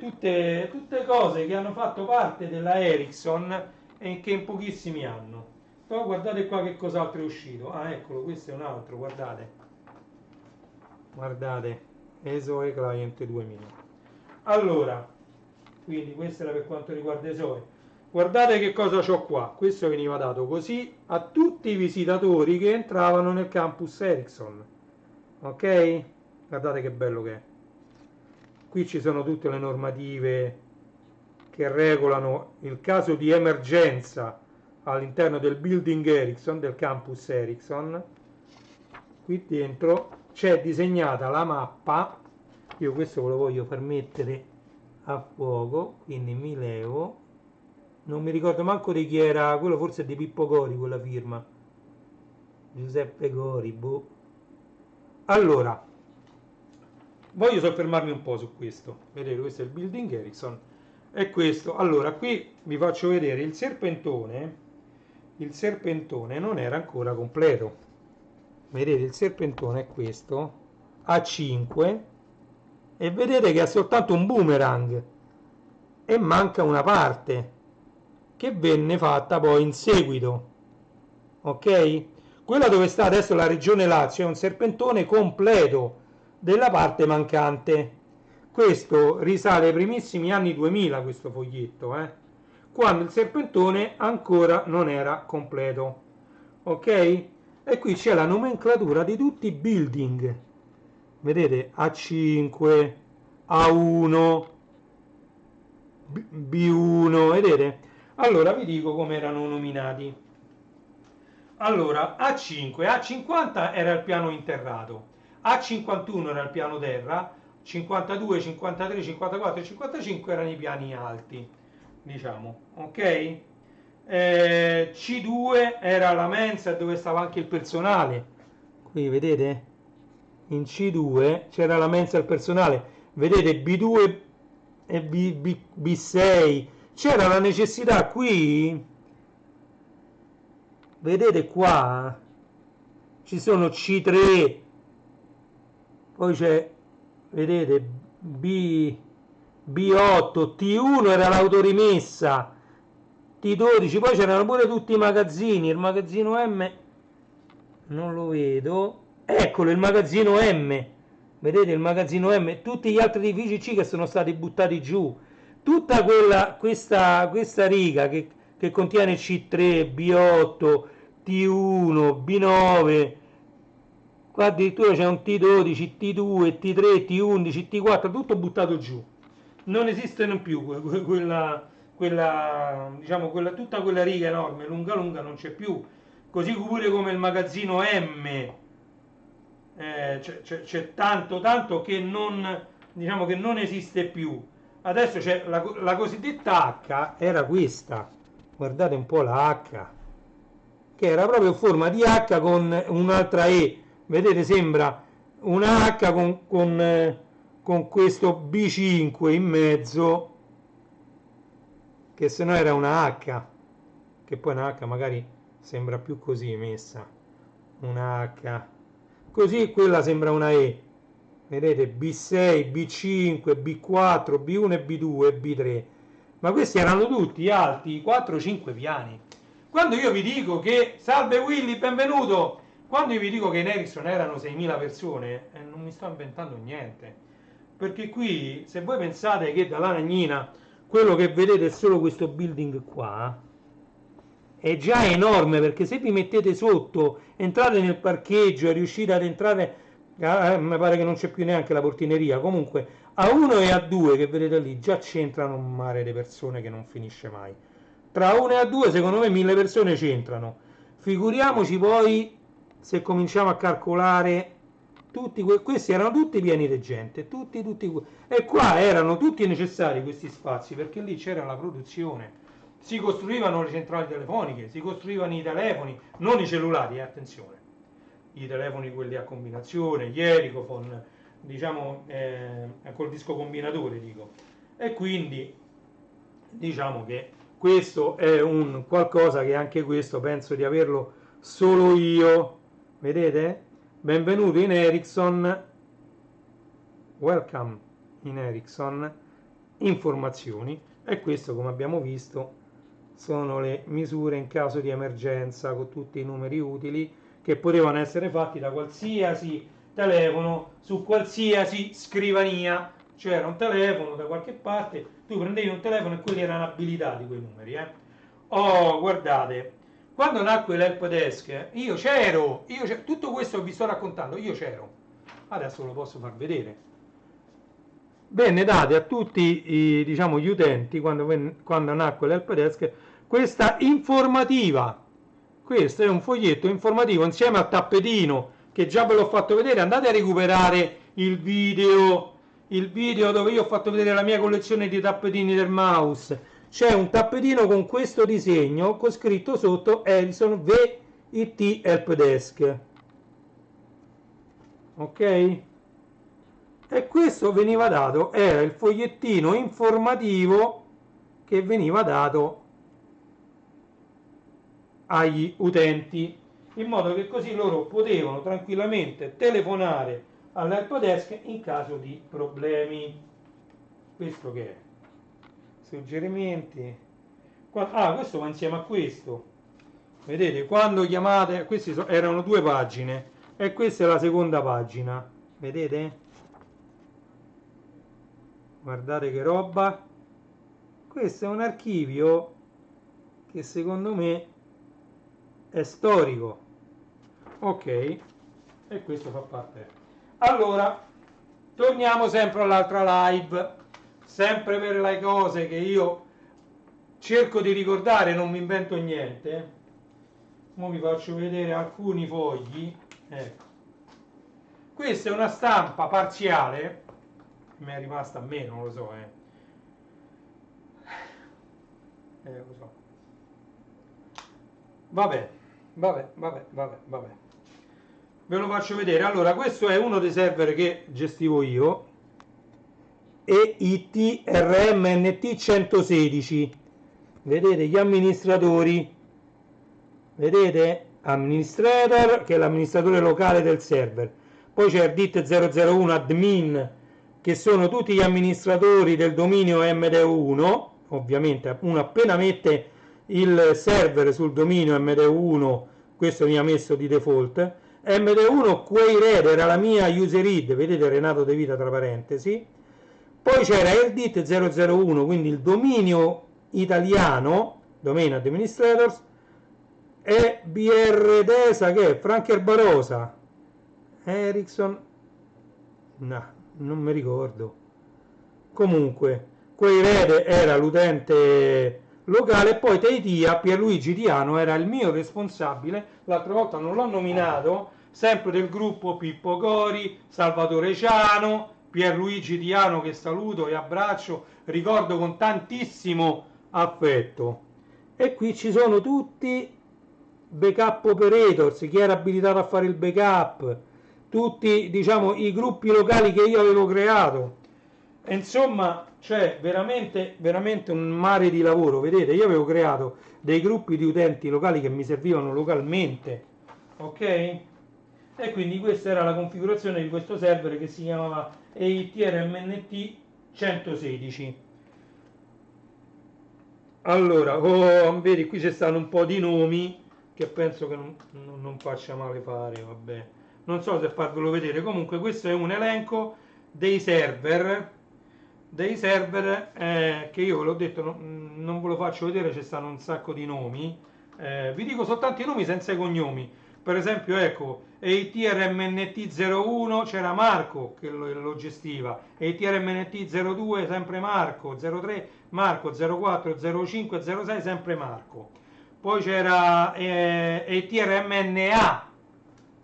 cose che hanno fatto parte della Ericsson e che in pochissimi anno. Poi guardate qua che cos'altro è uscito. Ah, eccolo, questo è un altro, guardate. Guardate, ESOE Client 2000. Allora, quindi questo era per quanto riguarda ESOE. Guardate che cosa c'ho qua. Questo veniva dato così a tutti i visitatori che entravano nel campus Ericsson. Ok? Guardate che bello che è. Qui ci sono tutte le normative che regolano il caso di emergenza all'interno del building Ericsson, del campus Ericsson. Qui dentro c'è disegnata la mappa. Io questo ve lo voglio far mettere a fuoco, quindi mi levo. Non mi ricordo manco di chi era, quello forse è di Pippo Gori, quella firma. Giuseppe Gori, boh. Allora, voglio soffermarmi un po' su questo. Vedete, questo è il building Ericsson. E questo, allora, qui vi faccio vedere il serpentone. Il serpentone non era ancora completo. Vedete, il serpentone è questo, A5, e vedete che ha soltanto un boomerang e manca una parte che venne fatta poi in seguito. Ok? Quella dove sta adesso la regione Lazio è un serpentone completo della parte mancante. Questo risale ai primissimi anni 2000, questo foglietto, quando il serpentone ancora non era completo. Ok? E qui c'è la nomenclatura di tutti i building. Vedete? A5, A1, B1, vedete? Allora vi dico come erano nominati. Allora, A5, A50 era il piano interrato, A51 era il piano terra, 52, 53, 54 e 55 erano i piani alti, diciamo, ok? C2 era la mensa dove stava anche il personale. Qui vedete? In C2 c'era la mensa del personale. Vedete B2 e B6. C'era la necessità qui. Vedete qua? Ci sono C3. Poi c'è, vedete, B8, T1 era l'autorimessa, T12, poi c'erano pure tutti i magazzini. Il magazzino M non lo vedo, eccolo il magazzino M, vedete il magazzino M, tutti gli altri edifici C che sono stati buttati giù, tutta questa riga che contiene C3, B8, T1, B9, Qua addirittura c'è un T12, T2, T3, T11, T4, tutto buttato giù. Non esistono più diciamo, tutta quella riga enorme, lunga lunga, non c'è più. Così pure come il magazzino M, c'è tanto tanto che non, diciamo, che non esiste più. Adesso c'è la cosiddetta H, era questa, guardate un po' la H, che era proprio in forma di H con un'altra E, vedete, sembra una H con questo B5 in mezzo, che se no era una H, che poi una H magari sembra più così messa, una H, così quella sembra una E, vedete, B6, B5, B4, B1 e B2 e B3, ma questi erano tutti alti 4-5 piani. Quando io vi dico che, salve Willy, benvenuto, quando io vi dico che in Ericsson erano 6.000 persone, non mi sto inventando niente, perché qui, se voi pensate che dalla Lagnina quello che vedete è solo questo building qua, è già enorme, perché se vi mettete sotto, entrate nel parcheggio e riuscite ad entrare, mi pare che non c'è più neanche la portineria, comunque a 1 e a 2 che vedete lì già c'entrano un mare di persone che non finisce mai. Tra 1 e a 2 secondo me 1.000 persone c'entrano, figuriamoci poi se cominciamo a calcolare tutti questi erano tutti pieni di gente, tutti, e qua erano tutti necessari questi spazi perché lì c'era la produzione, si costruivano le centrali telefoniche, si costruivano i telefoni, non i cellulari, attenzione, i telefoni quelli a combinazione, gli Ericofon, diciamo, col disco combinatore dico, e quindi diciamo che questo è un qualcosa che anche questo penso di averlo solo io, vedete? Benvenuto in Ericsson, welcome in Ericsson, informazioni, e questo, come abbiamo visto, sono le misure in caso di emergenza con tutti i numeri utili che potevano essere fatti da qualsiasi telefono su qualsiasi scrivania. C'era un telefono da qualche parte, tu prendevi un telefono e quelli erano abilitati quei numeri. Oh, guardate, quando nacque l'help desk, io c'ero, tutto questo che vi sto raccontando, io c'ero. Adesso lo posso far vedere. Venne date a tutti diciamo, gli utenti, quando nacque l'help desk, questa informativa. Questo è un foglietto informativo insieme al tappetino, che già ve l'ho fatto vedere. Andate a recuperare il video dove io ho fatto vedere la mia collezione di tappetini del mouse. C'è un tappetino con questo disegno con scritto sotto Ericsson VIT Help Desk, ok? E questo veniva dato, era il fogliettino informativo che veniva dato agli utenti, in modo che così loro potevano tranquillamente telefonare all'help desk in caso di problemi. Questo che è? Suggerimenti. Questo va insieme a questo, vedete, quando chiamate, questi erano 2 pagine e questa è la seconda pagina, vedete, guardate che roba, questo è un archivio che secondo me è storico, ok, e questo fa parte. Allora torniamo sempre all'altra live, sempre per le cose che io cerco di ricordare, non mi invento niente. Ora vi faccio vedere alcuni fogli. Ecco, questa è una stampa parziale, mi è rimasta a me, non lo so, lo so. Vabbè. Ve lo faccio vedere. Allora, questo è uno dei server che gestivo io, EIT RMNT 116. Vedete gli amministratori, vedete administrator, che è l'amministratore locale del server, poi c'è il DIT 001 admin, che sono tutti gli amministratori del dominio MD1. Ovviamente uno appena mette il server sul dominio MD1, questo mi ha messo di default. MD1 Quayred era la mia user id, vedete Renato De Vita tra parentesi. Poi c'era il DIT 001, quindi il dominio italiano, domain administrators, e BRDESA, che è Franker Barosa, Ericsson, no, non mi ricordo. Comunque, Quairede era l'utente locale e poi Teitia, Pierluigi Diano era il mio responsabile, l'altra volta non l'ho nominato, sempre del gruppo Pippo Gori, Salvatore Ciano, Pierluigi Diano che saluto e abbraccio, ricordo con tantissimo affetto. E qui ci sono tutti backup operators, chi era abilitato a fare il backup, tutti diciamo i gruppi locali che io avevo creato. E insomma c'è veramente un mare di lavoro. Vedete, io avevo creato dei gruppi di utenti locali che mi servivano localmente, ok? E quindi questa era la configurazione di questo server che si chiamava EITRMNT 116. Allora, vedi, qui ci stanno un po' di nomi che penso che non faccia male fare, vabbè. Non so se farvelo vedere, comunque questo è un elenco dei server che io ve l'ho detto, non ve lo faccio vedere, ci stanno un sacco di nomi. Vi dico soltanto i nomi senza i cognomi. Per esempio, ecco, EITRMNT01 c'era Marco che lo gestiva, EITRMNT02 sempre Marco, 03 Marco, 04, 05, 06 sempre Marco. Poi c'era EITRMNA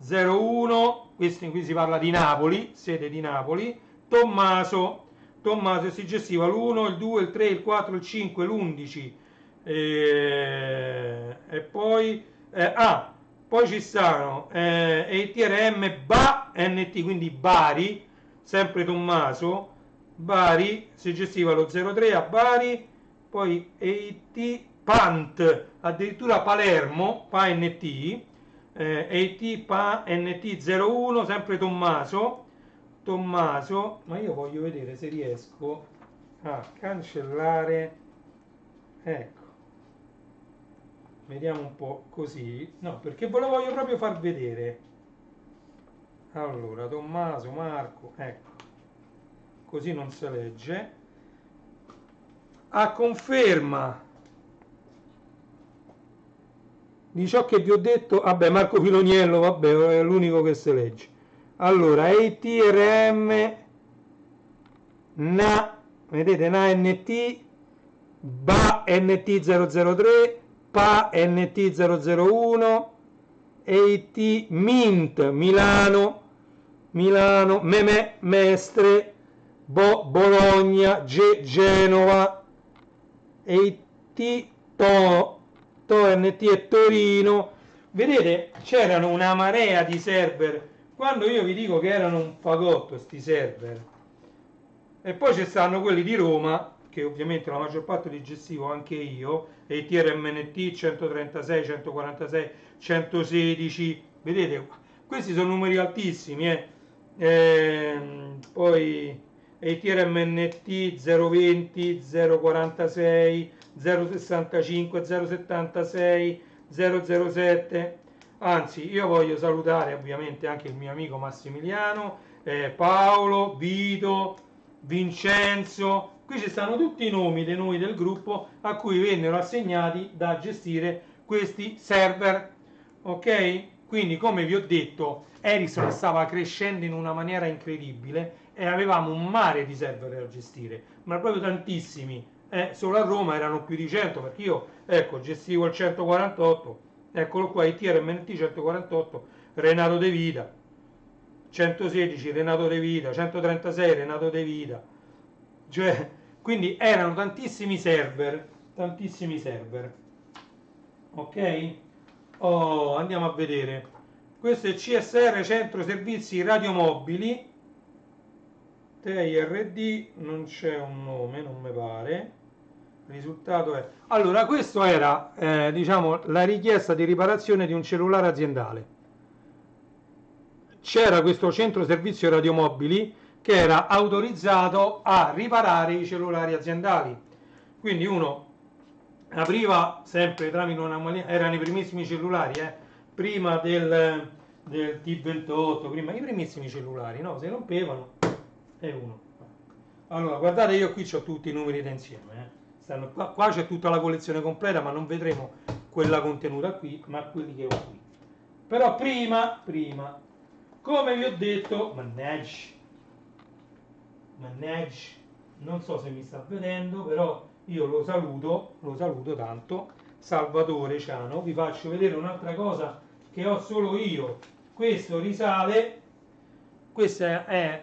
01, questo qui si parla di Napoli, sede di Napoli, Tommaso si gestiva l'1, il 2, il 3, il 4, il 5, l'11 e poi poi ci stanno ETRM BA NT, quindi Bari, sempre Tommaso, Bari si gestiva lo 03 a Bari, poi EIT Pant, addirittura Palermo, PANT, EIT PANT01, sempre Tommaso, ma io voglio vedere se riesco a cancellare, ecco, vediamo un po' così, no, perché ve lo voglio proprio far vedere. Allora, Tommaso, Marco, ecco, così non si legge. A conferma di ciò che vi ho detto, vabbè, Marco Filoniello, vabbè, è l'unico che si legge. Allora, ETRM vedete, NA NT, BA NT003, PA NT001, EIT Mint Milano, Mestre, Bologna, Genova, EIT NT e Torino. Vedete, c'erano una marea di server. Quando io vi dico che erano un fagotto sti server, e poi ci stanno quelli di Roma, che ovviamente la maggior parte li gestivo anche io, e i TRMNT 136, 146, 116, vedete, questi sono numeri altissimi, poi i TRMNT 020, 046, 065, 076, 007. Anzi, io voglio salutare ovviamente anche il mio amico Massimiliano, Paolo, Vito, Vincenzo. Qui ci stanno tutti i nomi dei nomi del gruppo a cui vennero assegnati da gestire questi server, ok? Quindi, come vi ho detto, Ericsson stava crescendo in una maniera incredibile e avevamo un mare di server da gestire, ma proprio tantissimi. Solo a Roma erano più di 100, perché io, ecco, gestivo il 148, eccolo qua, ITRMNT 148, Renato De Vita, 116 Renato De Vita, 136 Renato De Vita, cioè, quindi erano tantissimi server, ok? Andiamo a vedere. Questo è CSR, Centro Servizi Radiomobili, TIRD, non c'è un nome, non mi pare. Il risultato è... Allora, questo era, diciamo, la richiesta di riparazione di un cellulare aziendale. C'era questo centro servizio radiomobili che era autorizzato a riparare i cellulari aziendali. Quindi uno apriva sempre tramite una maglietta, erano i primissimi cellulari, prima del T28, prima i primissimi cellulari, no? Se rompevano e uno. Allora, guardate, io qui ho tutti i numeri da insieme, Stanno qua c'è tutta la collezione completa, ma non vedremo quella contenuta qui, ma quelli che ho qui. Però prima come vi ho detto, mannaggia, non so se mi sta vedendo, però io lo saluto tanto, Salvatore Ciano. Vi faccio vedere un'altra cosa che ho solo io. Questo risale,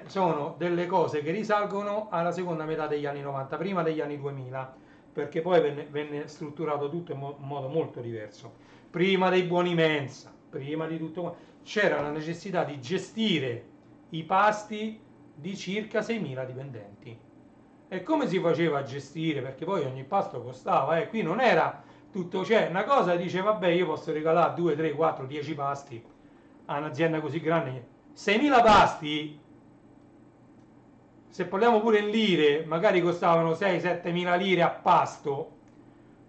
sono delle cose che risalgono alla seconda metà degli anni 90, prima degli anni 2000, perché poi venne strutturato tutto in modo molto diverso. Prima dei buoni mensa, prima di tutto, c'era la necessità di gestire i pasti di circa 6.000 dipendenti. E come si faceva a gestire? Perché poi ogni pasto costava, qui non era tutto, cioè una cosa dice vabbè io posso regalare 2, 3, 4, 10 pasti a un'azienda così grande, 6.000 pasti, se parliamo pure in lire, magari costavano 6-7 mila lire a pasto,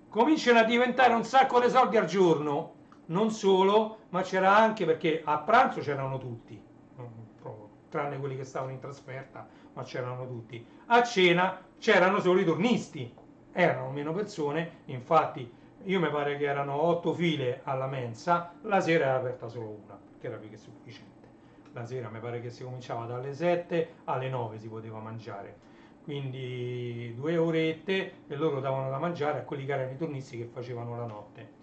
cominciano a diventare un sacco di soldi al giorno. Non solo, ma c'era anche, perché a pranzo c'erano tutti, tranne quelli che stavano in trasferta, ma c'erano tutti. A cena c'erano solo i turnisti, erano meno persone, infatti io mi pare che erano 8 file alla mensa, la sera era aperta solo una, che era più che sufficiente. La sera mi pare che si cominciava dalle 7 alle 9 si poteva mangiare, quindi 2 orette e loro davano da mangiare a quelli che erano i turnisti che facevano la notte.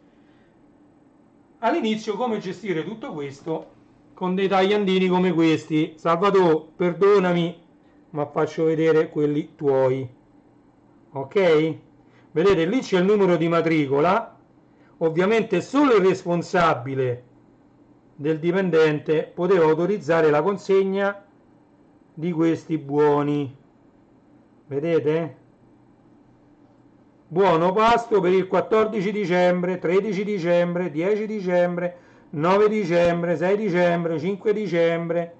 All'inizio come gestire tutto questo? Con dei tagliandini come questi. Salvatore, perdonami, ma faccio vedere quelli tuoi. Ok? Vedete, lì c'è il numero di matricola. Ovviamente solo il responsabile del dipendente poteva autorizzare la consegna di questi buoni. Vedete? Buono pasto per il 14 dicembre, 13 dicembre, 10 dicembre, 9 dicembre, 6 dicembre, 5 dicembre.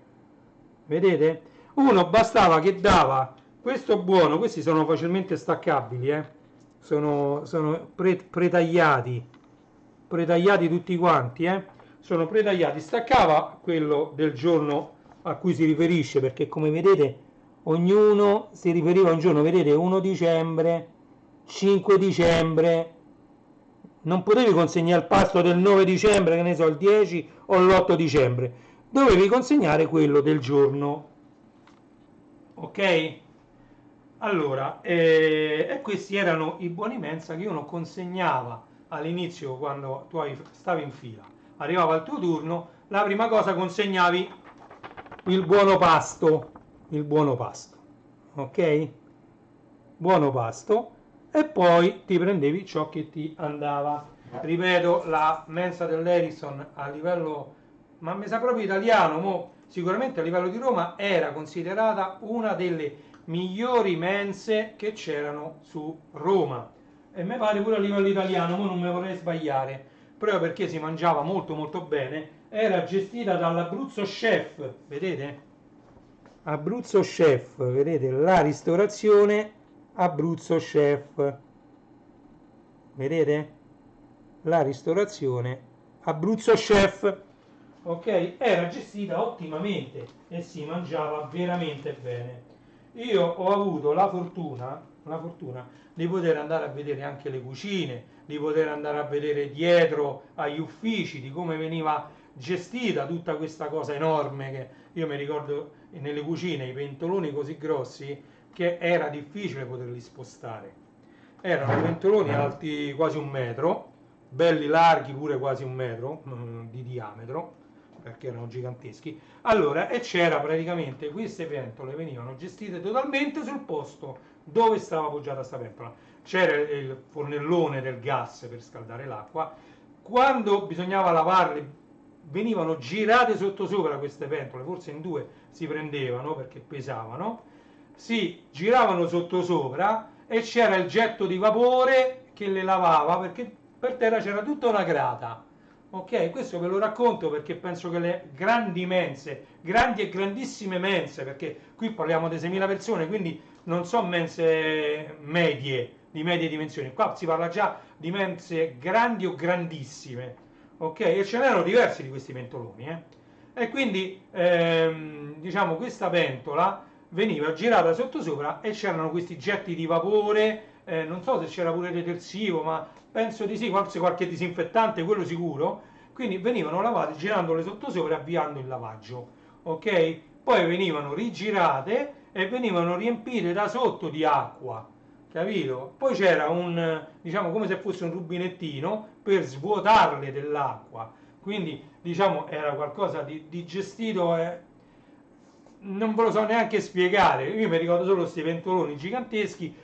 Vedete? Uno bastava che dava questo buono, questi sono facilmente staccabili, sono pretagliati tutti quanti, sono pretagliati, staccava quello del giorno a cui si riferisce, perché come vedete ognuno si riferiva a un giorno, vedete 1 dicembre, 5 dicembre, non potevi consegnare il pasto del 9 dicembre, che ne so, il 10 o l'8 dicembre, dovevi consegnare quello del giorno, ok? Allora, e questi erano i buoni mensa che uno consegnava all'inizio quando tu stavi in fila, arrivava il tuo turno, la prima cosa consegnavi il buono pasto, ok? Buono pasto, e poi ti prendevi ciò che ti andava. Ripeto, la mensa dell'Erison a livello, ma mi sa proprio italiano, sicuramente a livello di Roma era considerata una delle migliori mense che c'erano su Roma, e mi pare pure a livello italiano, non mi vorrei sbagliare, proprio perché si mangiava molto molto bene. Era gestita dall'Abruzzo Chef, vedete? Abruzzo Chef, vedete la ristorazione Abruzzo Chef, vedete? La ristorazione Abruzzo Chef, ok? Era gestita ottimamente e si mangiava veramente bene. Io ho avuto la fortuna di poter andare a vedere anche le cucine, di poter andare a vedere dietro agli uffici, di come veniva gestita tutta questa cosa enorme, che io mi ricordo nelle cucine i pentoloni così grossi che era difficile poterli spostare. Erano pentoloni alti quasi 1 metro, belli larghi pure quasi 1 metro di diametro, perché erano giganteschi. Allora, e c'era praticamente, queste pentole venivano gestite totalmente sul posto dove stava appoggiata questa pentola. C'era il fornellone del gas per scaldare l'acqua. Quando bisognava lavarle, venivano girate sottosopra queste pentole, forse in 2 si prendevano perché pesavano, si giravano sottosopra e c'era il getto di vapore che le lavava, perché per terra c'era tutta una grata. Ok, questo ve lo racconto perché penso che le grandi mense, grandi e grandissime mense, perché qui parliamo di 6.000 persone, quindi non sono mense medie, di medie dimensioni, qua si parla già di mense grandi o grandissime, ok? E ce n'erano diversi di questi pentoloni, E quindi, diciamo, questa pentola veniva girata sottosopra e c'erano questi getti di vapore, non so se c'era pure detersivo, ma penso di sì, forse qualche disinfettante, quello sicuro. Quindi venivano lavate girandole sottosopra e avviando il lavaggio. ok? Poi venivano rigirate e venivano riempite da sotto di acqua, capito? Poi c'era un, diciamo, come se fosse un rubinettino per svuotarle dell'acqua, quindi diciamo era qualcosa di gestito, non ve lo so neanche spiegare. Io mi ricordo solo questi pentoloni giganteschi,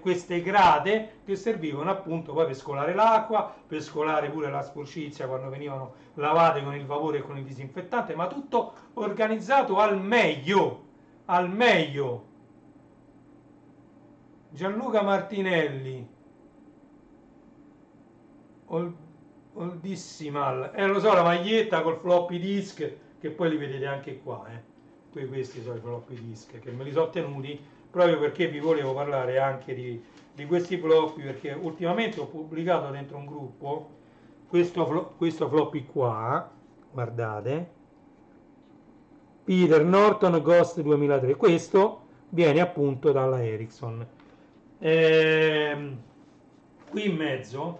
queste grate che servivano appunto poi per scolare l'acqua, per scolare pure la sporcizia quando venivano lavate con il vapore e con il disinfettante, ma tutto organizzato al meglio, al meglio. Gianluca Martinelli, Ol- Oldissimal, lo so, la maglietta col floppy disk, che poi li vedete anche qua, questi sono i floppy disk, che me li sono tenuti proprio perché vi volevo parlare anche di questi floppy, perché ultimamente ho pubblicato dentro un gruppo questo floppy qua, guardate, Peter Norton Ghost 2003, questo viene appunto dalla Ericsson. Ehm, Qui in mezzo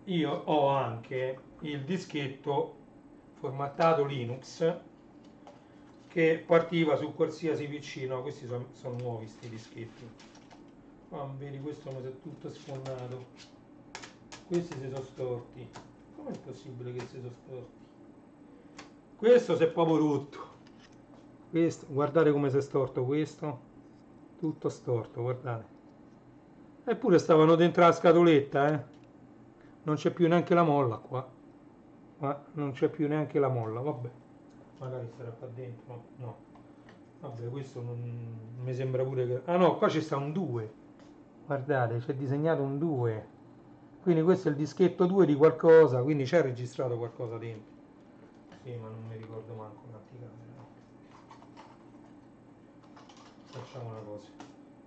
io ho anche il dischetto formattato Linux che partiva su qualsiasi PC. No, questi sono nuovi sti dischetti. Ah, vedi, questo mi si è tutto sfondato, questi si sono storti. Com'è possibile che si sono storti? Questo si è proprio rotto, questo, guardate come si è storto questo, tutto storto, guardate. Eppure stavano dentro la scatoletta, non c'è più neanche la molla qua. Ma non c'è più neanche la molla, vabbè. Magari sarà qua dentro. No. Vabbè, questo non mi sembra pure che... Ah no, qua ci sta un 2. Guardate, c'è disegnato un 2. Quindi questo è il dischetto 2 di qualcosa, quindi c'è registrato qualcosa dentro. Sì, ma non mi ricordo manco l'anticamera. No. Facciamo una cosa.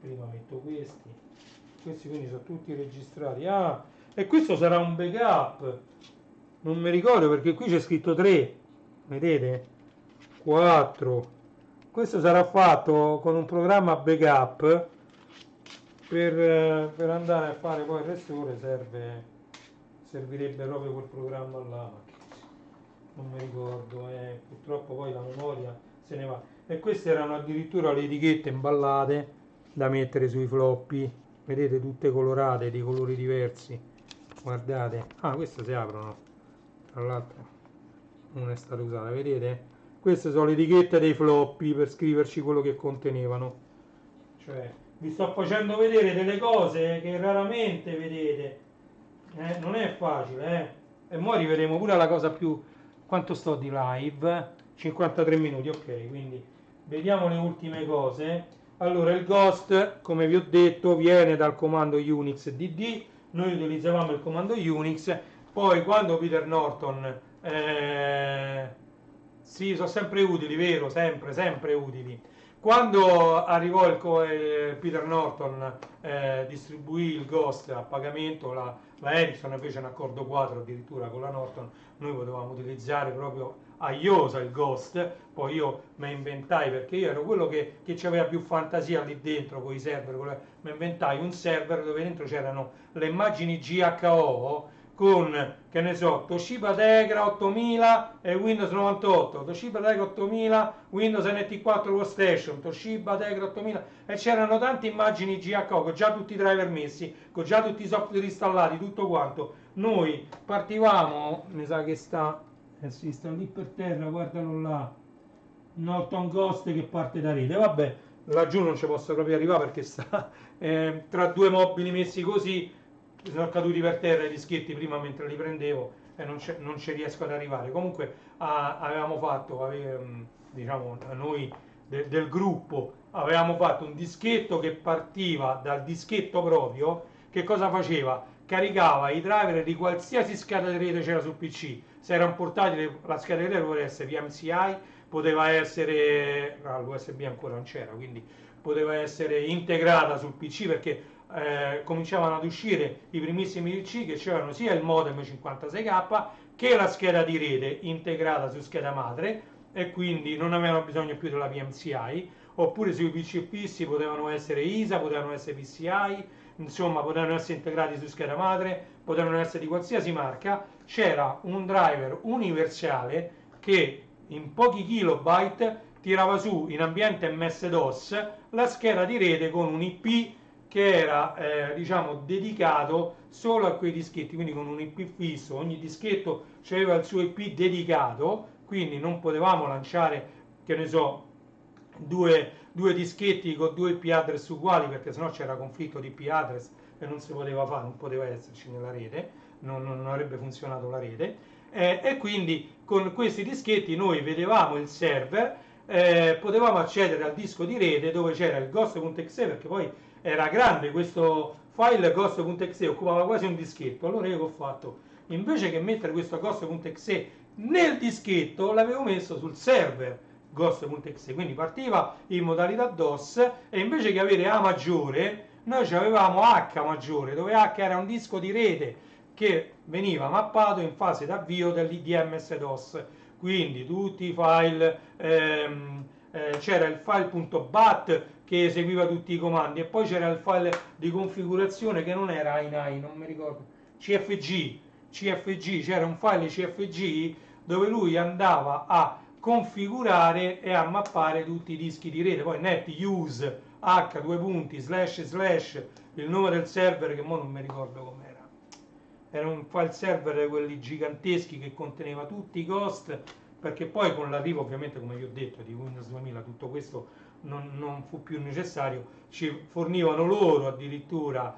Prima metto questi. Questi quindi sono tutti registrati. Ah, e questo sarà un backup. Non mi ricordo perché qui c'è scritto 3. Vedete? 4. Questo sarà fatto con un programma backup per andare a fare poi il restore servirebbe proprio quel programma là, ma non mi ricordo, purtroppo poi la memoria se ne va. E queste erano addirittura le etichette imballate da mettere sui floppy, vedete, tutte colorate di colori diversi. Guardate, ah, queste si aprono, tra l'altro non è stata usata, vedete? Queste sono le etichette dei floppy per scriverci quello che contenevano. Cioè, vi sto facendo vedere delle cose che raramente vedete. Non è facile, E ora rivedremo pure la cosa più... Quanto sto di live? 53 minuti, ok, quindi vediamo le ultime cose. Allora, il Ghost, come vi ho detto, viene dal comando Unix dd. Noi utilizzavamo il comando Unix. Poi, quando Peter Norton... sì, sono sempre utili, vero? Sempre, sempre utili. Quando arrivò Peter Norton, distribuì il Ghost a pagamento, la Ericsson fece un accordo quadro addirittura con la Norton, noi potevamo utilizzare proprio a iosa il Ghost, poi io mi inventai, perché io ero quello che aveva più fantasia lì dentro con i server, mi inventai un server dove dentro c'erano le immagini GHO con, che ne so, Toshiba Tegra 8000 e Windows 98, Toshiba Tegra 8000, Windows NT4 Workstation, Toshiba Tegra 8000, e c'erano tante immagini GHO con già tutti i driver messi, con già tutti i software installati, tutto quanto. Noi partivamo, mi sa che sta, sì, sta lì per terra, guardalo là, Norton Ghost che parte da rete, vabbè, laggiù non ci posso proprio arrivare perché sta tra due mobili messi così, sono caduti per terra i dischetti prima mentre li prendevo e non ci riesco ad arrivare. Comunque avevamo fatto, diciamo, noi del gruppo avevamo fatto un dischetto che partiva dal dischetto proprio, che cosa faceva? Caricava i driver di qualsiasi scheda di rete c'era sul PC. Se era un portatile, la scheda di rete poteva essere PMCI, poteva essere, l'USB ancora non c'era, quindi poteva essere integrata sul PC, perché cominciavano ad uscire i primissimi PC che c'erano sia il modem 56K che la scheda di rete integrata su scheda madre, e quindi non avevano bisogno più della PMCI, oppure sui PC fissi potevano essere ISA, potevano essere PCI, insomma potevano essere integrati su scheda madre, potevano essere di qualsiasi marca. C'era un driver universale che in pochi kilobyte tirava su in ambiente MS-DOS la scheda di rete con un IP che era diciamo dedicato solo a quei dischetti, quindi con un IP fisso. Ogni dischetto aveva il suo IP dedicato, quindi non potevamo lanciare, che ne so, due dischetti con due IP address uguali, perché sennò c'era conflitto di IP address e non si poteva fare, non poteva esserci nella rete, non avrebbe funzionato la rete. E quindi con questi dischetti noi vedevamo il server, potevamo accedere al disco di rete dove c'era il ghost.exe, perché poi era grande questo file, ghost.exe occupava quasi un dischetto. Allora io che ho fatto? Invece che mettere questo ghost.exe nel dischetto, l'avevo messo sul server ghost.exe, quindi partiva in modalità DOS, e invece che avere A maggiore noi avevamo H maggiore, dove H era un disco di rete che veniva mappato in fase d'avvio dell'IDMS DOS, quindi tutti i file, c'era il file.bat che eseguiva tutti i comandi, e poi c'era il file di configurazione che non era INI, non mi ricordo, CFG, c'era un file CFG dove lui andava a configurare e a mappare tutti i dischi di rete, poi net use h due punti slash slash il nome del server, che mo non mi ricordo com'era, era un file server quelli giganteschi che conteneva tutti i ghost, perché poi con l'arrivo ovviamente, come vi ho detto, di Windows 2000 tutto questo non fu più necessario, ci fornivano loro addirittura,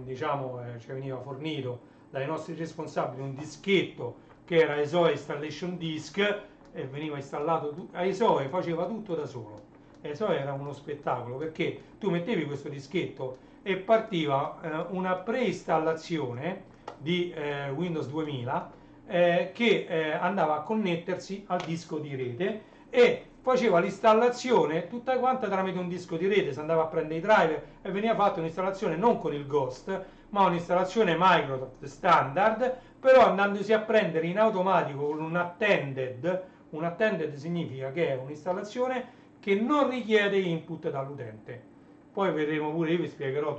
diciamo, ci veniva fornito dai nostri responsabili un dischetto che era ESOE Installation Disk, e veniva installato, ESOE faceva tutto da solo. ESOE era uno spettacolo, perché tu mettevi questo dischetto e partiva una preinstallazione di Windows 2000 che andava a connettersi al disco di rete e faceva l'installazione tutta quanta tramite un disco di rete. Si andava a prendere i driver e veniva fatta un'installazione non con il Ghost, ma un'installazione Microsoft standard, però andandosi a prendere in automatico con un attended. Un attended significa che è un'installazione che non richiede input dall'utente. Poi vedremo pure, io vi spiegherò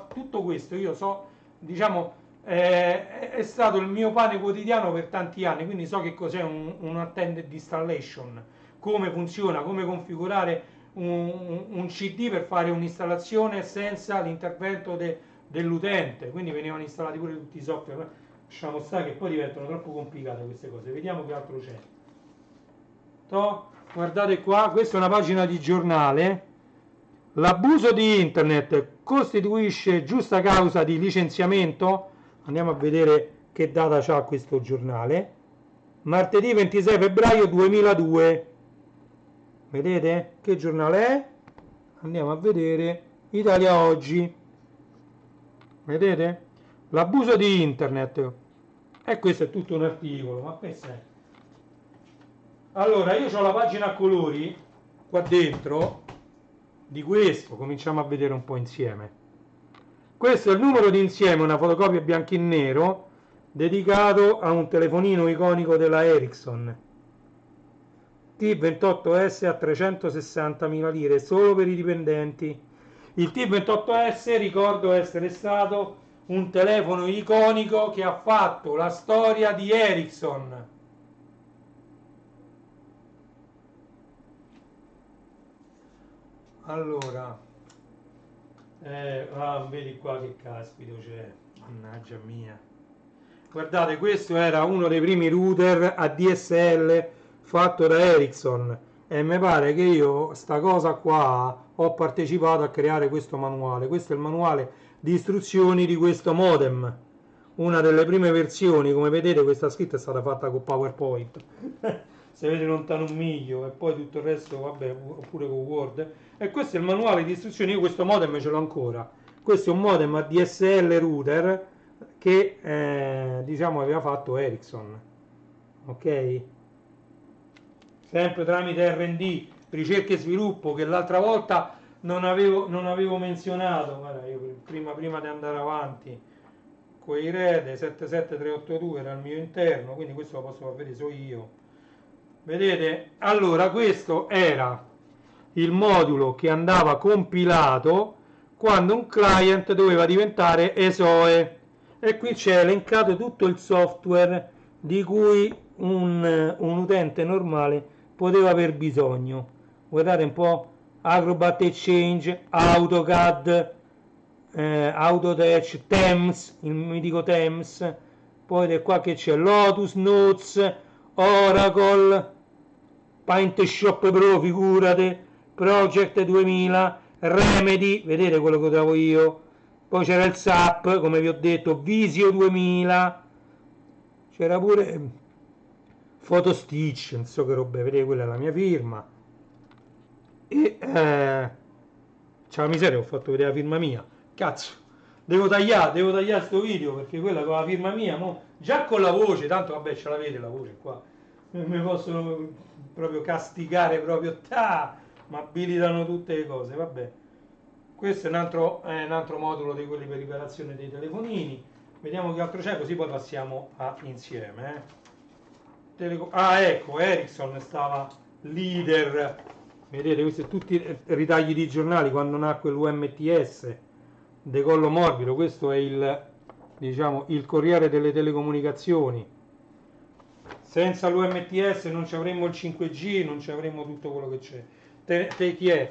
tutto questo. Io so, diciamo, è stato il mio pane quotidiano per tanti anni, quindi so che cos'è un attended installation, come funziona, come configurare un CD per fare un'installazione senza l'intervento dell'utente. Quindi venivano installati pure tutti i software. Lasciamo stare che poi diventano troppo complicate queste cose. Vediamo che altro c'è. Guardate qua, questa è una pagina di giornale. L'abuso di internet costituisce giusta causa di licenziamento? Andiamo a vedere che data c'ha questo giornale. Martedì 26 febbraio 2002. Vedete che giornale è? Andiamo a vedere Italia Oggi. Vedete? L'abuso di internet. E questo è tutto un articolo, ma questo è. Allora, io ho la pagina a colori qua dentro di questo, cominciamo a vedere un po' insieme. Questo è il numero di insieme, una fotocopia bianco e nero dedicato a un telefonino iconico della Ericsson T28S a 360.000 lire solo per i dipendenti. Il T28S ricordo essere stato un telefono iconico che ha fatto la storia di Ericsson. Allora, vedi qua che caspito c'è, mannaggia mia. Guardate, questo era uno dei primi router ADSL fatto da Ericsson, e mi pare che io sta cosa qua ho partecipato a creare questo manuale. Questo è il manuale di istruzioni di questo modem, una delle prime versioni. Come vedete, questa scritta è stata fatta con PowerPoint se vede lontano un miglio, e poi tutto il resto vabbè, oppure con Word. E questo è il manuale di istruzioni. Io questo modem ce l'ho ancora. Questo è un modem ADSL router che diciamo aveva fatto Ericsson, ok, sempre tramite R&D, ricerca e sviluppo, che l'altra volta non avevo menzionato. Guarda, io prima di andare avanti, quei rete 77382 era il mio interno, quindi questo lo posso far vedere, so io. Vedete? Allora, questo era il modulo che andava compilato quando un client doveva diventare ESOE, e qui c'è elencato tutto il software di cui un utente normale poteva aver bisogno. Guardate un po', Acrobat Exchange, AutoCAD, Autodesk, Thames, il mitico Thames, poi da qua che c'è Lotus Notes, Oracle, PaintShop Pro, figurate, Project 2000, Remedy, vedete quello che usavo io, poi c'era il SAP, come vi ho detto, Visio 2000, c'era pure Photostitch, non so che roba, vedete, quella è la mia firma, e c'è la miseria, ho fatto vedere la firma mia, cazzo, devo tagliare sto video, perché quella con la firma mia, già con la voce, tanto vabbè ce l'avete la voce qua, mi possono proprio castigare, proprio, ma abilitano tutte le cose, vabbè. Questo è un altro modulo di quelli per riparazione dei telefonini. Vediamo che altro c'è, così poi passiamo insieme. Ecco, Ericsson stava leader. Vedete, questi sono tutti ritagli di giornali quando nacque l'UMTS, decollo morbido. Questo è il Corriere delle Telecomunicazioni. Senza l'UMTS non ci avremmo il 5G, non ci avremmo tutto quello che c'è. Chi è?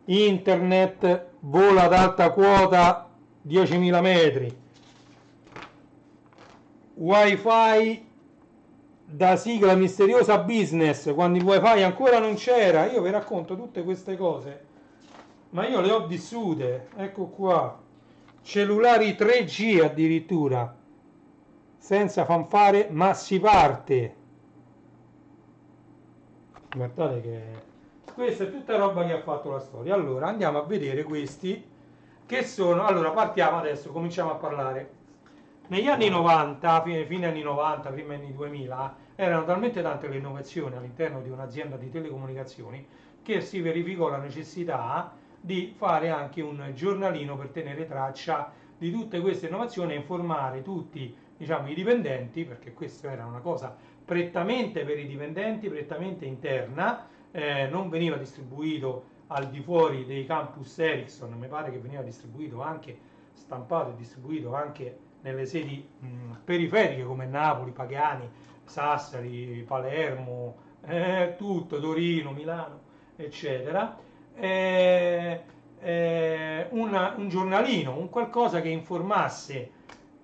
Internet vola ad alta quota 10.000 metri, wifi da sigla misteriosa business, quando il wifi ancora non c'era. Io vi racconto tutte queste cose, ma io le ho vissute. Ecco qua, cellulari 3G addirittura, senza fanfare, ma si parte. Guardate che questa è tutta roba che ha fatto la storia. Allora andiamo a vedere questi che sono. Allora partiamo adesso, cominciamo a parlare. Negli anni 90, fine anni 90, primi anni 2000, erano talmente tante le innovazioni all'interno di un'azienda di telecomunicazioni che si verificò la necessità di fare anche un giornalino per tenere traccia di tutte queste innovazioni e informare tutti, diciamo, i dipendenti, perché questa era una cosa prettamente per i dipendenti, prettamente interna, non veniva distribuito al di fuori dei campus Ericsson, mi pare che veniva distribuito anche, stampato e distribuito anche nelle sedi periferiche come Napoli, Pagani, Sassari, Palermo, tutto, Torino, Milano, eccetera. Un giornalino, un qualcosa che informasse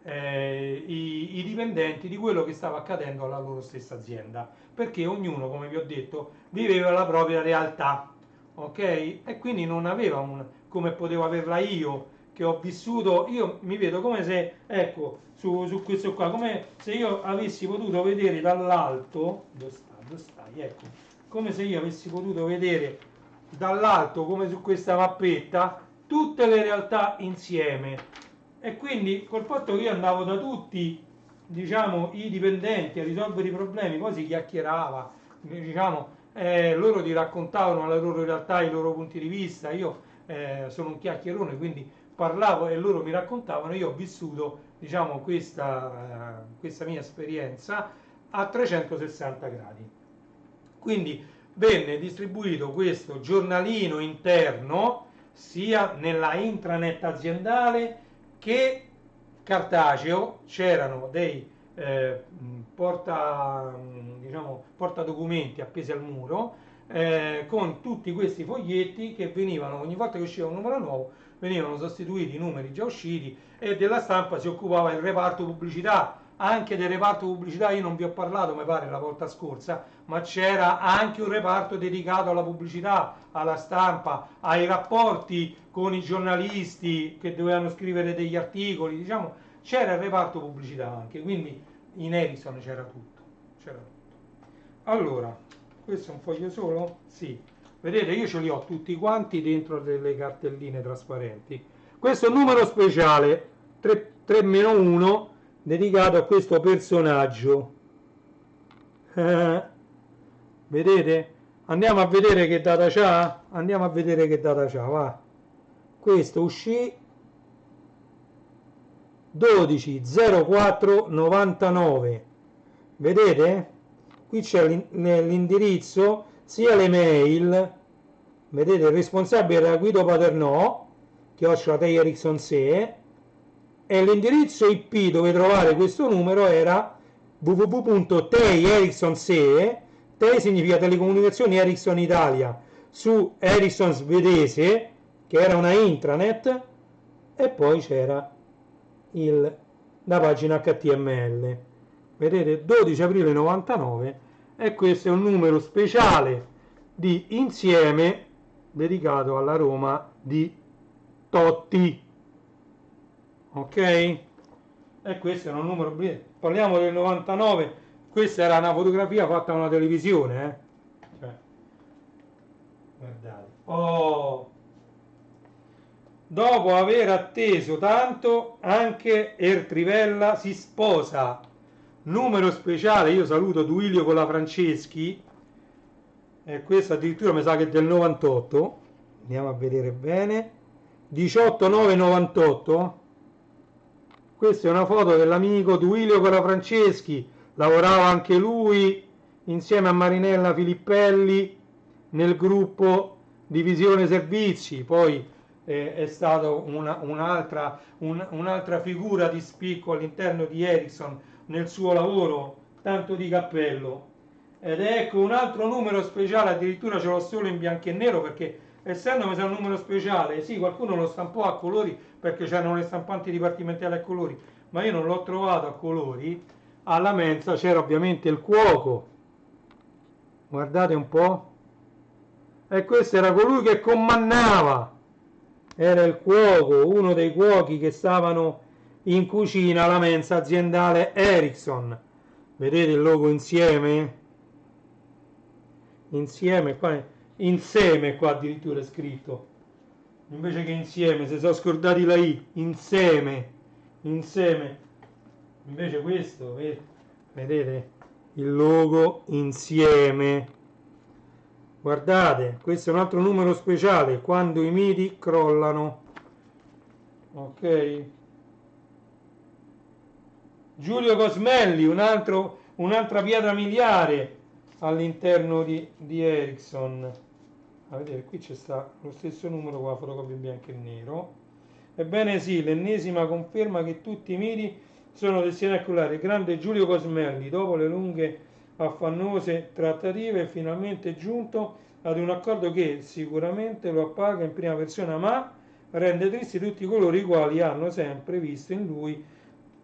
i dipendenti di quello che stava accadendo alla loro stessa azienda, perché ognuno, come vi ho detto, viveva la propria realtà, ok? E quindi non aveva come potevo averla io, che ho vissuto. Io mi vedo come se, ecco, su questo qua, come se io avessi potuto vedere dall'alto, dove stai? Ecco, come se io avessi potuto vedere dall'alto, come su questa mappetta, tutte le realtà insieme. E quindi col fatto che io andavo da tutti, diciamo, i dipendenti a risolvere i problemi, poi si chiacchierava, diciamo, loro ti raccontavano la loro realtà, i loro punti di vista. Io sono un chiacchierone, quindi parlavo e loro mi raccontavano. Io ho vissuto, diciamo, questa mia esperienza a 360 gradi. Quindi venne distribuito questo giornalino interno sia nella intranet aziendale che cartaceo. C'erano dei portadocumenti appesi al muro con tutti questi foglietti che venivano, ogni volta che usciva un numero nuovo, venivano sostituiti i numeri già usciti, e della stampa si occupava il reparto pubblicità. Anche del reparto pubblicità io non vi ho parlato, mi pare, la volta scorsa, ma c'era anche un reparto dedicato alla pubblicità, alla stampa, ai rapporti con i giornalisti che dovevano scrivere degli articoli, diciamo, c'era il reparto pubblicità anche, quindi in Ericsson c'era tutto, c'era tutto. Allora, questo è un foglio solo? Sì. Vedete, io ce li ho tutti quanti dentro delle cartelline trasparenti. Questo è un numero speciale, 3-1, dedicato a questo personaggio. Vedete? Andiamo a vedere che data c'ha? Andiamo a vedere che data c'ha, va. Questo uscì 12/04/99. Vedete? Qui c'è l'indirizzo, sia le mail. Vedete, il responsabile era Guido Paternò, @Ericsson Se, e l'indirizzo IP dove trovare questo numero era www.TEI Ericsson SE. TEI significa Telecomunicazioni Ericsson Italia, su Ericsson svedese, che era una intranet, e poi c'era la pagina HTML. Vedete, 12 aprile 99, e questo è un numero speciale di Insieme dedicato alla Roma di Totti. Ok? E questo era un numero. Parliamo del 99. Questa era una fotografia fatta a una televisione, cioè, guardate. Oh, dopo aver atteso tanto, anche Ertrivella si sposa. Numero speciale. Io saluto Duilio con la Franceschi, e questo addirittura mi sa che è del 98. Andiamo a vedere bene. 18/9/98. Questa è una foto dell'amico Duilio con la Franceschi. Lavorava anche lui insieme a Marinella Filippelli nel gruppo Divisione Servizi. Poi è stato un'altra figura di spicco all'interno di Ericsson nel suo lavoro, tanto di cappello. Ed ecco un altro numero speciale, addirittura ce l'ho solo in bianco e nero, perché essendomi un numero speciale, sì, qualcuno lo stampò a colori perché c'erano le stampanti dipartimentali a colori, ma io non l'ho trovato a colori. Alla mensa c'era ovviamente il cuoco, guardate un po', e questo era colui che comandava, era il cuoco, uno dei cuochi che stavano in cucina alla mensa aziendale Ericsson. Vedete il logo Insieme? Insieme qua, insieme qua addirittura è scritto, invece che insieme, si sono scordati la I, insieme, invece questo, vedete il logo Insieme. Guardate, questo è un altro numero speciale, quando i miti crollano. Ok, Giulio Cosmelli, un'altra pietra miliare all'interno di Ericsson. A vedere, qui c'è sta lo stesso numero con la fotocopia in bianco e nero. Ebbene sì, l'ennesima conferma che tutti i miti sono destinati a cullare. Il grande Giulio Cosmelli, dopo le lunghe affannose trattative, è finalmente giunto ad un accordo che sicuramente lo appaga in prima persona, ma rende tristi tutti coloro i quali hanno sempre visto in lui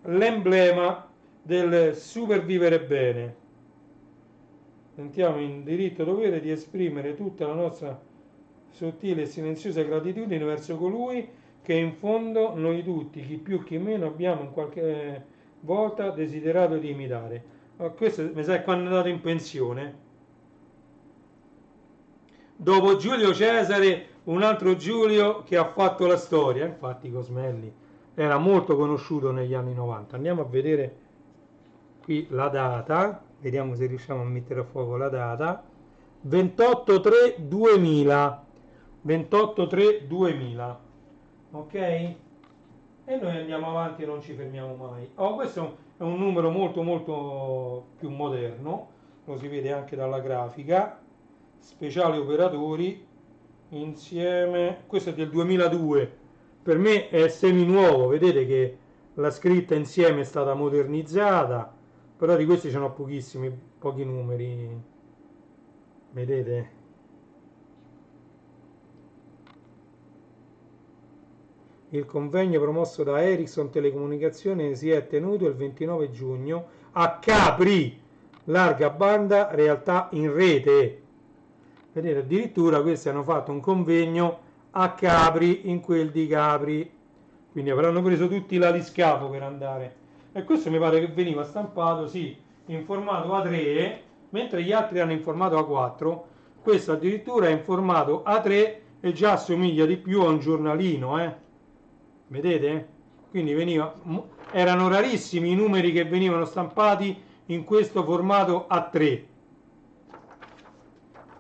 l'emblema del supervivere bene. Sentiamo in diritto dovere di esprimere tutta la nostra sottile e silenziosa gratitudine verso colui che in fondo noi tutti, chi più chi meno, abbiamo in qualche volta desiderato di imitare. Questo mi sa quando è andato in pensione. Dopo Giulio Cesare, un altro Giulio che ha fatto la storia. Infatti Cosmelli era molto conosciuto negli anni 90. Andiamo a vedere qui la data, vediamo se riusciamo a mettere a fuoco la data. 28/3/2000, 28/3/2000, ok? E noi andiamo avanti e non ci fermiamo mai. Questo è un numero molto molto più moderno, lo si vede anche dalla grafica. Speciali operatori Insieme, questo è del 2002, per me è semi nuovo, vedete che la scritta Insieme è stata modernizzata, però di questi ce n'ho pochissimi, pochi numeri, vedete? Il convegno promosso da Ericsson Telecomunicazioni si è tenuto il 29 giugno a Capri, larga banda realtà in rete. Vedete, addirittura questi hanno fatto un convegno a Capri, in quel di Capri, quindi avranno preso tutti l'aliscafo per andare. E questo mi pare che veniva stampato, sì, in formato A3, mentre gli altri hanno in formato A4. Questo addirittura è in formato A3 e già assomiglia di più a un giornalino, vedete? Quindi erano rarissimi i numeri che venivano stampati in questo formato A3.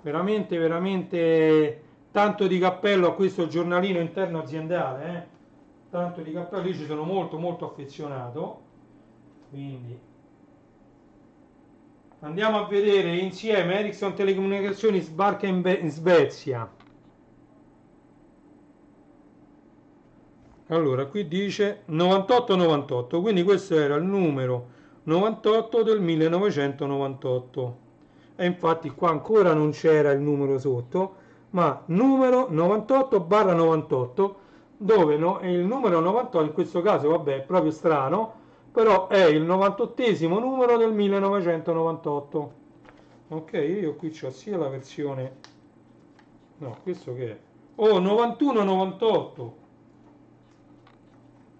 Veramente, veramente tanto di cappello a questo giornalino interno aziendale, tanto di cappello, io ci sono molto molto affezionato. Quindi andiamo a vedere insieme. Ericsson Telecomunicazioni sbarca in Svezia. Allora qui dice 98/98, quindi questo era il numero 98 del 1998. E infatti qua ancora non c'era il numero sotto, ma numero 98/98, dove no, il numero 98 in questo caso vabbè è proprio strano, però è il 98esimo numero del 1998. Ok, io qui ho sia la versione, no, questo che è? Oh, 91-98,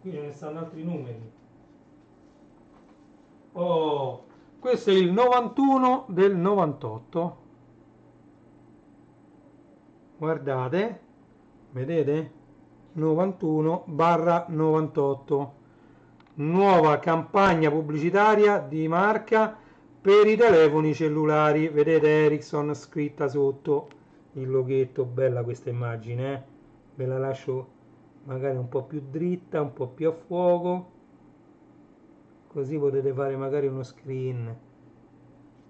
qui ne stanno altri numeri. Oh, questo è il 91 del 98. Guardate, vedete? 91/98. Nuova campagna pubblicitaria di marca per i telefoni cellulari. Vedete Ericsson scritta sotto il loghetto. Bella questa immagine, eh? Ve la lascio magari un po' più dritta, un po' più a fuoco, così potete fare magari uno screen.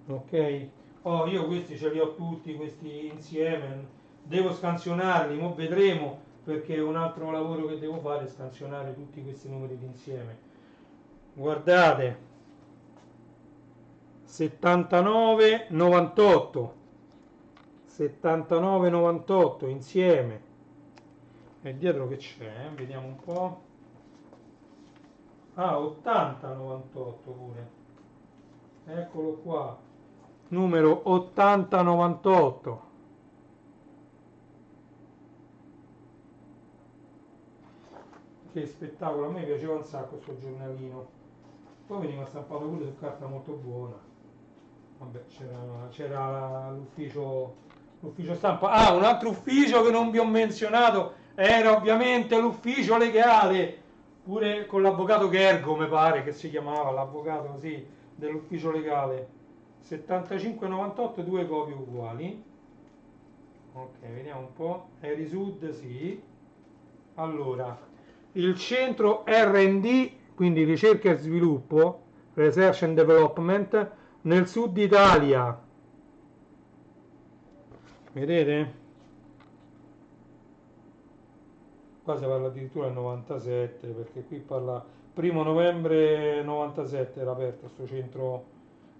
Ok? Oh, io questi ce li ho tutti, questi insieme. Devo scansionarli, mo vedremo, perché un altro lavoro che devo fare è scansionare tutti questi numeri insieme. Guardate, 79-98, 79-98 insieme. E dietro che c'è? Vediamo un po'. Ah, 80-98 pure. Eccolo qua. Numero 80-98. Che spettacolo, a me piaceva un sacco questo giornalino. Poi veniva stampato pure su carta molto buona. Vabbè, c'era l'ufficio stampa. Ah, un altro ufficio che non vi ho menzionato era ovviamente l'ufficio legale, pure con l'avvocato Gergo, mi pare che si chiamava, l'avvocato così dell'ufficio legale. 75-98, due copie uguali. Ok, vediamo un po'. Erisud, sì. Allora, il centro R&D, quindi ricerca e sviluppo, Research and Development, nel sud Italia. Vedete? Qua si parla addirittura del 97, perché qui parla 1° novembre 97 era aperto questo centro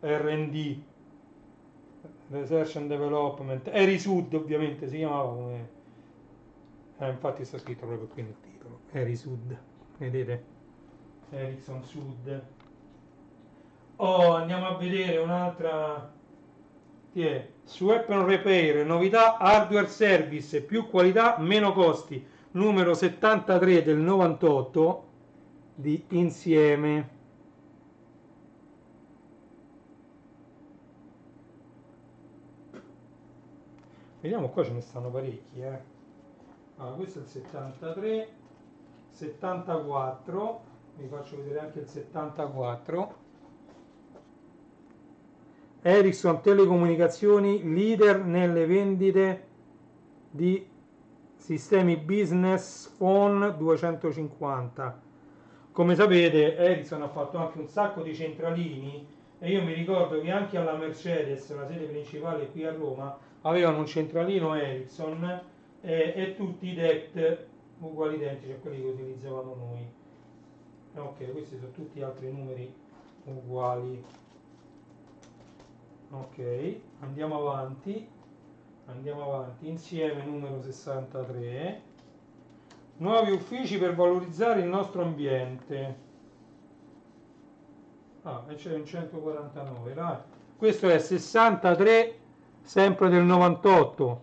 R&D, Research and Development. Erisud ovviamente si chiamava come... infatti sta scritto proprio qui nel titolo, Erisud, vedete? Ericsson Sud. Oh, andiamo a vedere un'altra. Su Apple Repair, novità hardware service, più qualità, meno costi. Numero 73 del 98 di Insieme. Vediamo, qua ce ne stanno parecchi, eh. Allora, questo è il 73, 74, vi faccio vedere anche il 74. Ericsson Telecomunicazioni, leader nelle vendite di sistemi business phone 250. Come sapete, Ericsson ha fatto anche un sacco di centralini e io mi ricordo che anche alla Mercedes, la sede principale qui a Roma, avevano un centralino Ericsson e tutti i DECT uguali identici a quelli che utilizzavamo noi. Ok, questi sono tutti altri numeri uguali. Ok, andiamo avanti, insieme numero 63, nuovi uffici per valorizzare il nostro ambiente. Ah, e c'è un 149, dai. Questo è 63, sempre del 98,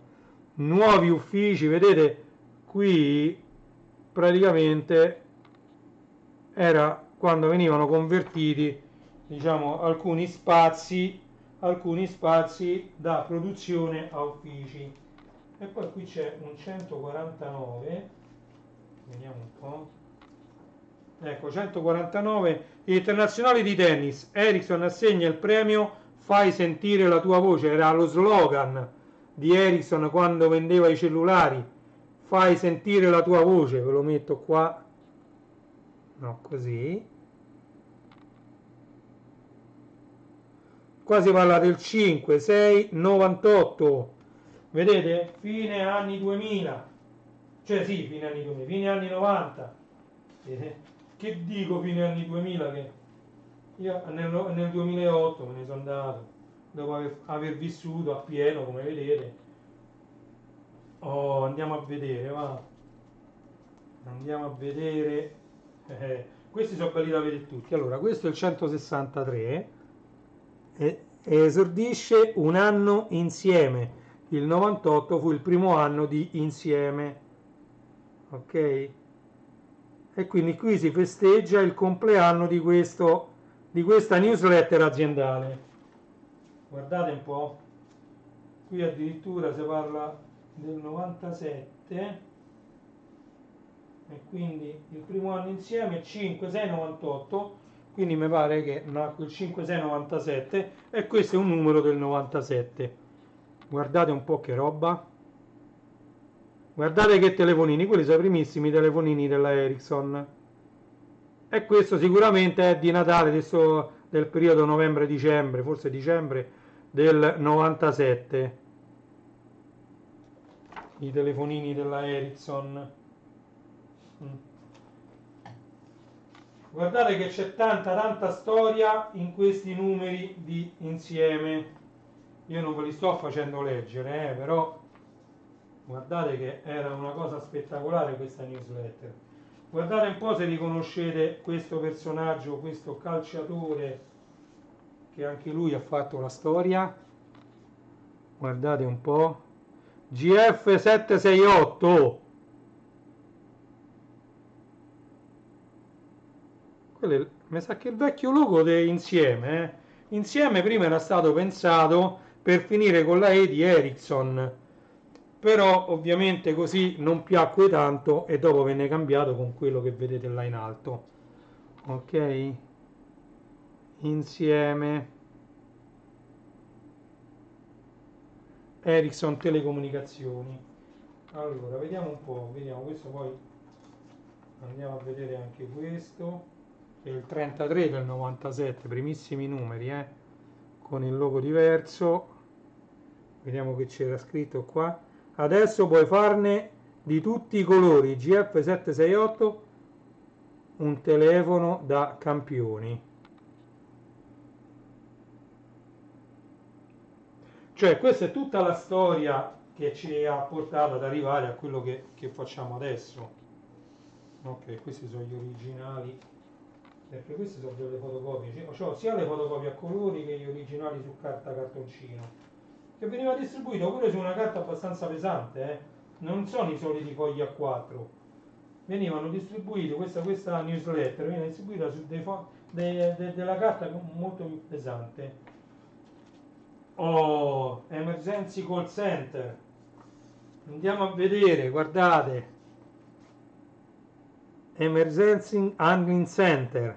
nuovi uffici, vedete qui praticamente era quando venivano convertiti, diciamo, alcuni spazi da produzione a uffici. E poi qui c'è un 149, vediamo un po'. Ecco, 149, internazionali di tennis. Ericsson assegna il premio Fai sentire la tua voce, era lo slogan di Ericsson quando vendeva i cellulari. Fai sentire la tua voce, ve lo metto qua. No, così. Qua si parla del 5, 6, 98. Vedete? Fine anni 2000. Cioè sì, fine anni 2000, fine anni 90. Che dico fine anni 2000 che Io nel 2008 me ne sono andato, dopo aver vissuto a pieno, come vedete. Oh, andiamo a vedere, va. Andiamo a vedere. Questi sono belli da vedere tutti. Allora, questo è il 163 e esordisce un anno insieme. Il 98 fu il primo anno di insieme. Ok? E quindi qui si festeggia il compleanno di questa newsletter aziendale. Guardate un po'. Qui addirittura si parla del 97 e quindi il primo anno insieme 5, 6, 98, quindi mi pare che nacque il 5, 6, 97 e questo è un numero del 97. Guardate un po' che roba. Guardate che telefonini, quelli sono i primissimi telefonini della Ericsson. E questo sicuramente è di Natale, adesso del periodo novembre-dicembre, forse dicembre del 97. I telefonini della Ericsson. Guardate che c'è tanta storia in questi numeri di insieme. Io non ve li sto facendo leggere, però guardate che era una cosa spettacolare questa newsletter. Guardate un po' se riconoscete questo personaggio, questo calciatore che anche lui ha fatto la storia. Guardate un po'. GF768. Mi sa che il vecchio logo di Insieme, Insieme prima era stato pensato per finire con la E di Ericsson, però ovviamente così non piacque tanto e dopo venne cambiato con quello che vedete là in alto. Ok? Insieme. Ericsson Telecomunicazioni. Allora, vediamo un po', vediamo questo, poi andiamo a vedere anche questo. Il 33 del 97, primissimi numeri, con il logo diverso. Vediamo che c'era scritto qua. Adesso puoi farne di tutti i colori. GF768, un telefono da campioni. Cioè, questa è tutta la storia che ci ha portato ad arrivare a quello che facciamo adesso. Ok, questi sono gli originali, perché queste sono delle fotocopie, ho sia le fotocopie a colori che gli originali su carta cartoncino, che veniva distribuito pure su una carta abbastanza pesante, non sono i soliti fogli a 4, venivano distribuiti, questa newsletter viene distribuita su della carta molto più pesante. Oh, Emergency Call Center, andiamo a vedere, guardate, Emergency Handling Center,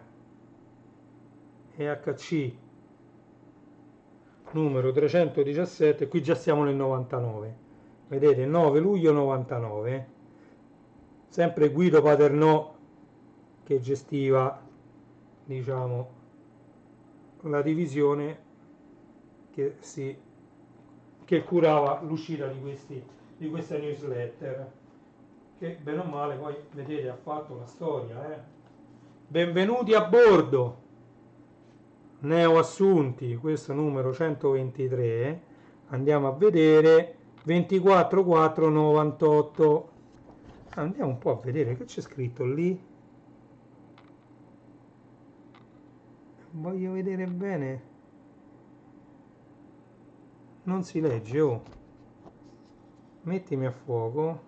EHC, numero 317, qui già siamo nel 99, vedete, 9 luglio 99, sempre Guido Paternò che gestiva, diciamo, la divisione che curava l'uscita di questa newsletter, che bene o male poi vedete ha fatto la storia. Benvenuti a bordo, neoassunti, questo numero 123, andiamo a vedere 24498, andiamo un po' a vedere che c'è scritto lì, voglio vedere bene, non si legge, oh, mettimi a fuoco.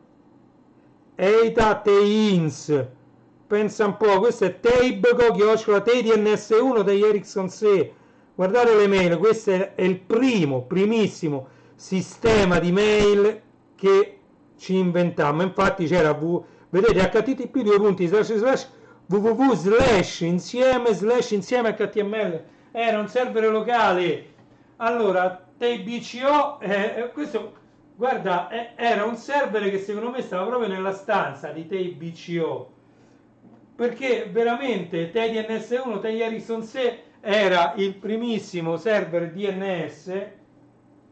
Eita Teins, pensa un po', questo è Teibeco chiocciola TDNS1 degli Ericsson SE. Guardate le mail, questo è il primissimo sistema di mail che ci inventammo. Infatti c'era vedete http www/insieme html, era un server locale. Allora TBCO, questo guarda, era un server che secondo me stava proprio nella stanza di TBCO, perché veramente TDNS1, Teddy Ericsson SE, era il primissimo server DNS.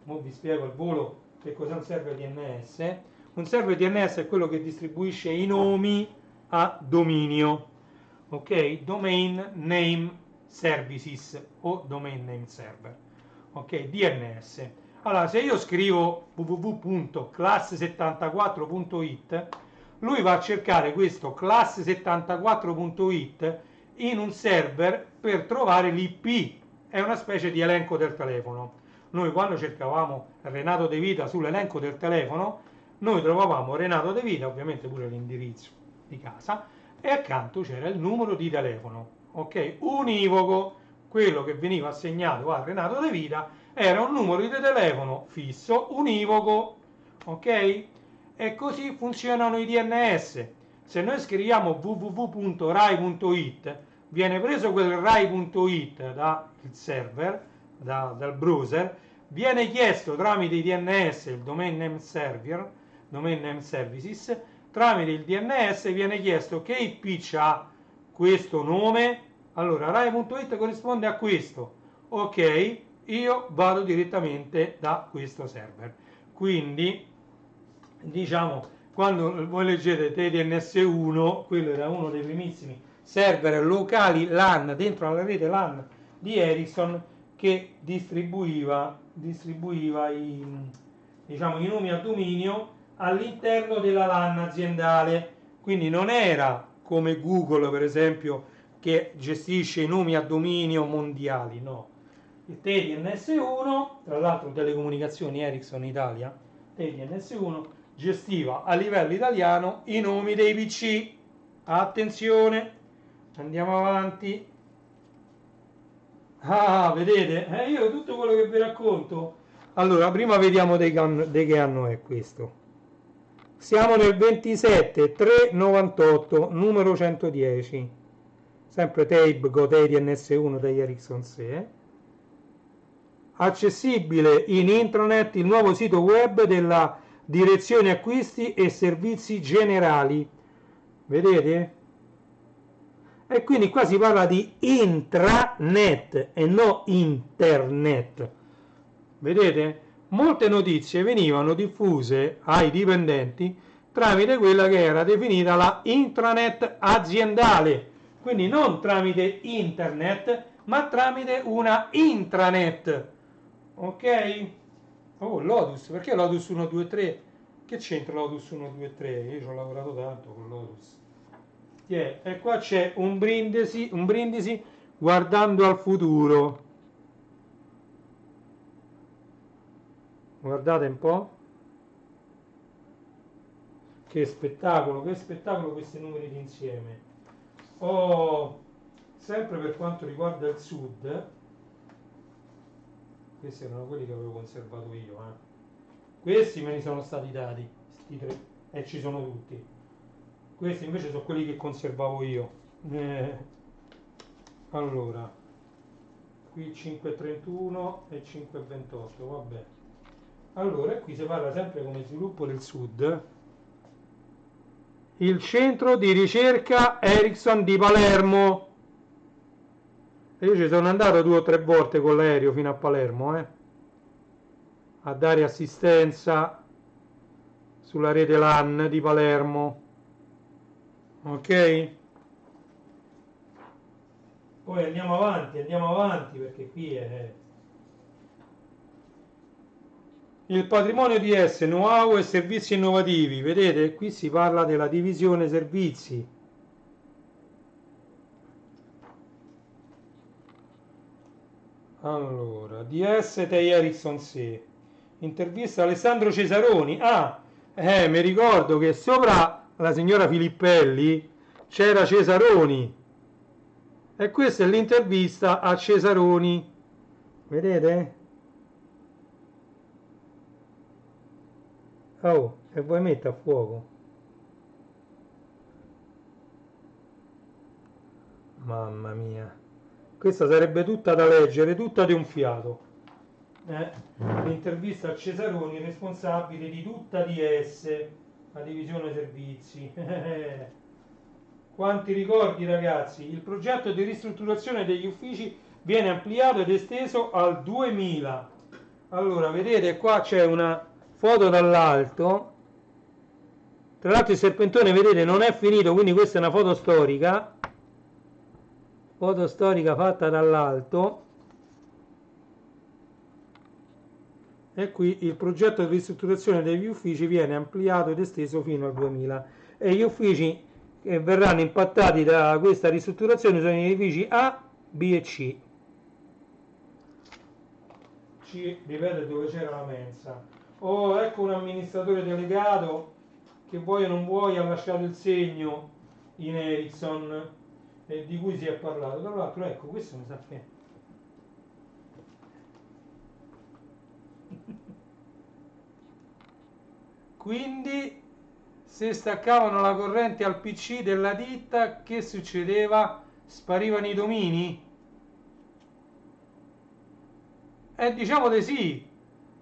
Ora vi spiego al volo che cos'è un server DNS. Un server DNS è quello che distribuisce i nomi a dominio, ok? Domain Name services o domain name server, ok, DNS. Allora, se io scrivo www.class74.it, lui va a cercare questo class74.it in un server per trovare l'IP, è una specie di elenco del telefono. Noi quando cercavamo Renato De Vita sull'elenco del telefono, noi trovavamo Renato De Vita, ovviamente pure l'indirizzo di casa, e accanto c'era il numero di telefono, ok, univoco. Quello che veniva assegnato a Renato De Vita era un numero di telefono fisso univoco, ok? E così funzionano i DNS. Se noi scriviamo www.rai.it, viene preso quel rai.it dal server, dal browser, viene chiesto tramite i DNS, il domain name server, domain name services, tramite il DNS viene chiesto che IP ha questo nome. Allora rai.it corrisponde a questo, ok, io vado direttamente da questo server. Quindi diciamo, quando voi leggete TDNS1, quello era uno dei primissimi server locali LAN dentro alla rete LAN di Ericsson, che distribuiva i, diciamo, i nomi a dominio all'interno della LAN aziendale. Quindi non era come Google, per esempio, che gestisce i nomi a dominio mondiali, no. Il TDNS1, tra l'altro telecomunicazioni Ericsson Italia, TDNS1 gestiva a livello italiano i nomi dei PC. Attenzione, andiamo avanti. Ah, vedete? Io tutto quello che vi racconto. Allora, prima vediamo di che anno è questo. Siamo nel 27 398, numero 110. Sempre Tape Go TDNS1 degli Ericsson 6. Accessibile in intranet il nuovo sito web della direzione acquisti e servizi generali. Vedete? E quindi qua si parla di intranet e non internet. Vedete? Molte notizie venivano diffuse ai dipendenti tramite quella che era definita la intranet aziendale, quindi non tramite internet, ma tramite una intranet. Ok? Oh, Lotus, perché Lotus 123? Che c'entra Lotus 123? Io ci ho lavorato tanto con Lotus. Yeah. E qua c'è un brindisi guardando al futuro. Guardate un po'. Che spettacolo questi numeri d'insieme. Oh, sempre per quanto riguarda il sud, questi erano quelli che avevo conservato io, questi me ne sono stati dati, questi tre, e ci sono tutti. Questi invece sono quelli che conservavo io. Allora, qui 5,31 e 5,28, vabbè. Allora, qui si parla sempre come sviluppo del sud. Il centro di ricerca Ericsson di Palermo. E io ci sono andato 2 o 3 volte con l'aereo fino a Palermo, a dare assistenza sulla rete LAN di Palermo. Ok? Poi andiamo avanti perché qui è il patrimonio DS, know-how e servizi innovativi. Vedete? Qui si parla della divisione servizi. Allora, DS Tei Ericsson 6. Intervista Alessandro Cesaroni. Mi ricordo che sopra la signora Filippelli c'era Cesaroni. E questa è l'intervista a Cesaroni. Vedete? Oh, e vuoi mettere a fuoco? Mamma mia. Questa sarebbe tutta da leggere, tutta di un fiato. L'intervista a Cesaroni, responsabile di tutta DS, la divisione servizi. Quanti ricordi, ragazzi? Il progetto di ristrutturazione degli uffici viene ampliato ed esteso al 2000. Allora, vedete, qua c'è una foto dall'alto. Tra l'altro il serpentone, vedete, non è finito, quindi questa è una foto storica. foto storica fatta dall'alto. E qui il progetto di ristrutturazione degli uffici viene ampliato ed esteso fino al 2000 e gli uffici che verranno impattati da questa ristrutturazione sono gli edifici A, B e C. C, ripeto, dove c'era la mensa. Oh, ecco un amministratore delegato che vuoi o non vuoi ha lasciato il segno in Ericsson di cui si è parlato. Tra l'altro, ecco, questo mi sa che... Quindi, se staccavano la corrente al PC della ditta, che succedeva? Sparivano i domini? Diciamo di sì.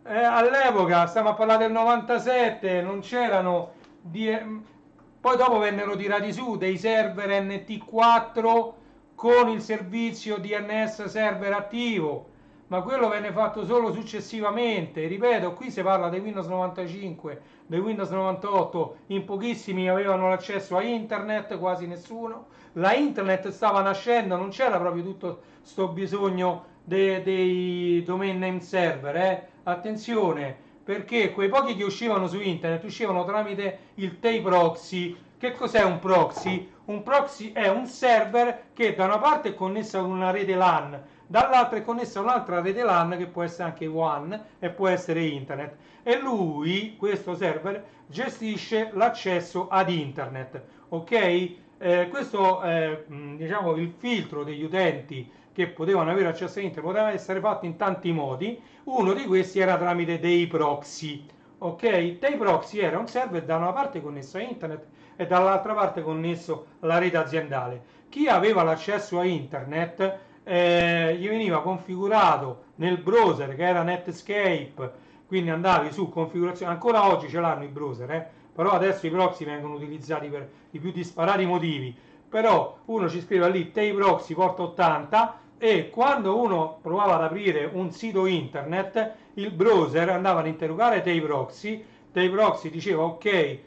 All'epoca, stiamo a parlare del 97, non c'erano... Poi dopo vennero tirati su dei server NT4 con il servizio DNS server attivo, ma quello venne fatto solo successivamente. Ripeto, qui si parla dei Windows 95, dei Windows 98, in pochissimi avevano l'accesso a internet, quasi nessuno. La internet stava nascendo, non c'era proprio tutto sto bisogno dei domain name server, attenzione, perché quei pochi che uscivano su internet uscivano tramite il TEI proxy. Che cos'è un proxy? Un proxy è un server che da una parte è connesso ad una rete LAN, dall'altra è connesso a un'altra rete LAN che può essere anche WAN e può essere internet. E lui, questo server, gestisce l'accesso ad internet. Ok? Questo è diciamo il filtro degli utenti che potevano avere accesso a internet, poteva essere fatto in tanti modi. Uno di questi era tramite dei proxy. Ok? Dei proxy era un server da una parte connesso a internet e dall'altra parte connesso alla rete aziendale. Chi aveva l'accesso a internet gli veniva configurato nel browser che era Netscape, quindi andavi su configurazione, ancora oggi ce l'hanno i browser, però adesso i proxy vengono utilizzati per i più disparati motivi. Però uno ci scrive lì TEI proxy porta 80 e quando uno provava ad aprire un sito internet il browser andava ad interrogare TEI proxy diceva ok,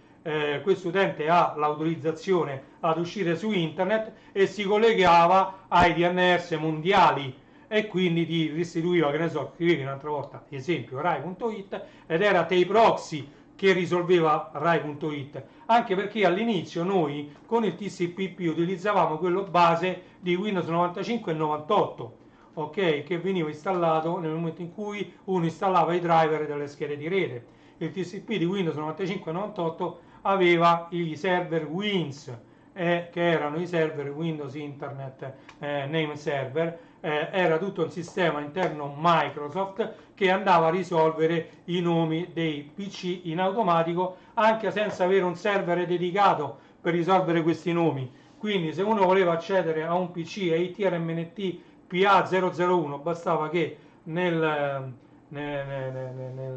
questo utente ha l'autorizzazione ad uscire su internet e si collegava ai DNS mondiali e quindi ti restituiva, che ne so, scrivevi un'altra volta, esempio, rai.it ed era TEI proxy che risolveva rai.it, anche perché all'inizio noi con il TCP/IP utilizzavamo quello base di Windows 95 e 98, ok, che veniva installato nel momento in cui uno installava i driver delle schede di rete. Il TCP di Windows 95 e 98 aveva i server WINS, che erano i server Windows Internet Name Server, era tutto un sistema interno Microsoft che andava a risolvere i nomi dei PC in automatico anche senza avere un server dedicato per risolvere questi nomi. Quindi se uno voleva accedere a un PC ATRMNT PA001 bastava che nel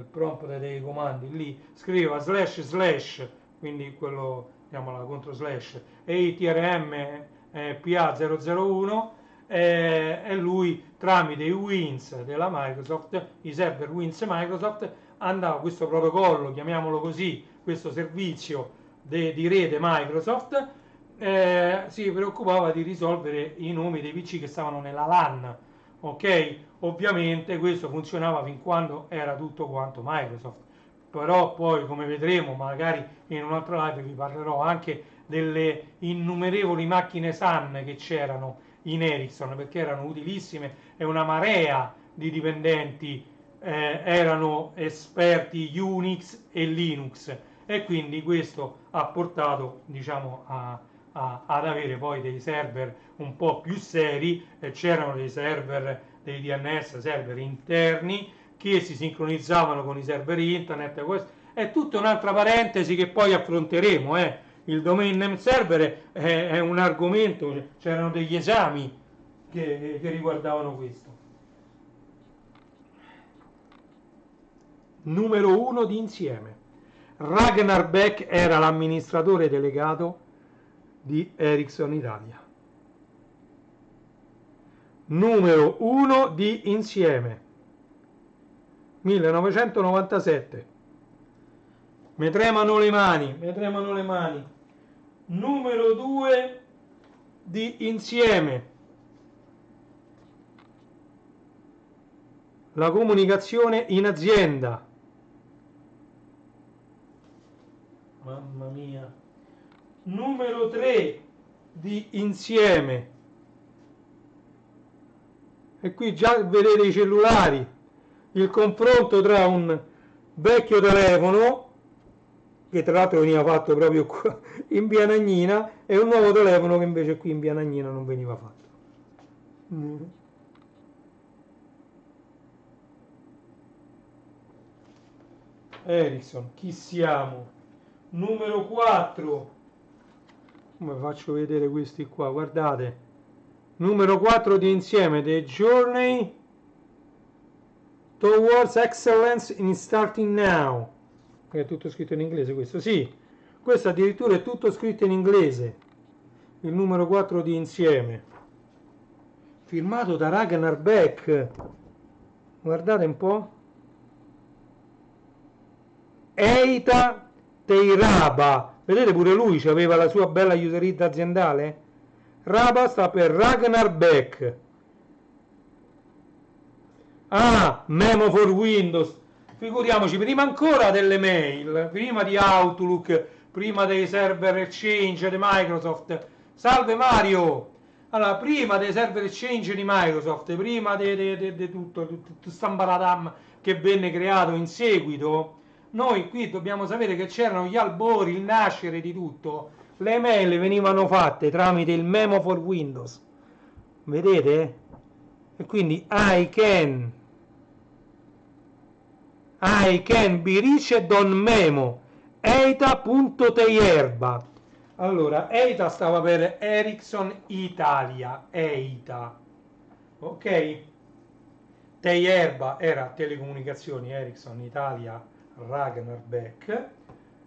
prompt dei comandi lì scriveva // quindi quello chiamiamola contro slash ATRM PA001 e lui tramite i WINS della Microsoft, i server WINS Microsoft, andava questo protocollo, chiamiamolo così, questo servizio di rete Microsoft, si preoccupava di risolvere i nomi dei PC che stavano nella LAN. Ok? Ovviamente questo funzionava fin quando era tutto quanto Microsoft, però poi come vedremo magari in un'altra live vi parlerò anche delle innumerevoli macchine SAN che c'erano in Ericsson perché erano utilissime e una marea di dipendenti erano esperti Unix e Linux e quindi questo ha portato diciamo ad avere poi dei server un po' più seri e c'erano dei server dei DNS server interni che si sincronizzavano con i server internet. È tutta un'altra parentesi che poi affronteremo. Il domain name server è un argomento, c'erano degli esami che riguardavano questo. Numero 1 di insieme. Ragnar Beck era l'amministratore delegato di Ericsson Italia. Numero 1 di insieme. 1997. Mi tremano le mani, mi tremano le mani. Numero 2 di insieme. la comunicazione in azienda. Mamma mia. Numero 3 di insieme. E qui già vedete i cellulari, il confronto tra un vecchio telefono, che tra l'altro veniva fatto proprio qua in via Nagnina, e un nuovo telefono che invece qui in via Nagnina non veniva fatto. Ericsson, chi siamo? Numero 4. Come faccio vedere questi qua? Guardate. Numero 4 di insieme, The Journey Towards Excellence in Starting Now. È tutto scritto in inglese questo? Sì, questo addirittura è tutto scritto in inglese. Il numero 4 di insieme. Firmato da Ragnar Beck. Guardate un po'. Eita Teiraba. Vedete pure lui aveva la sua bella user ID aziendale? Raba sta per Ragnar Beck. Ah, Memo for Windows. Figuriamoci, prima ancora delle mail, prima di Outlook, prima dei server Exchange di Microsoft. Salve Mario! Allora, prima dei server Exchange di Microsoft, prima di tutto Stambaradam che venne creato in seguito, noi qui dobbiamo sapere che c'erano gli albori, il nascere di tutto. Le mail venivano fatte tramite il Memo for Windows. Vedete? E quindi I can be reached on Memo eita.teierba. Allora, EITA stava per Ericsson Italia, EITA, ok? Teierba era telecomunicazioni, Ericsson Italia, Ragnar Beck.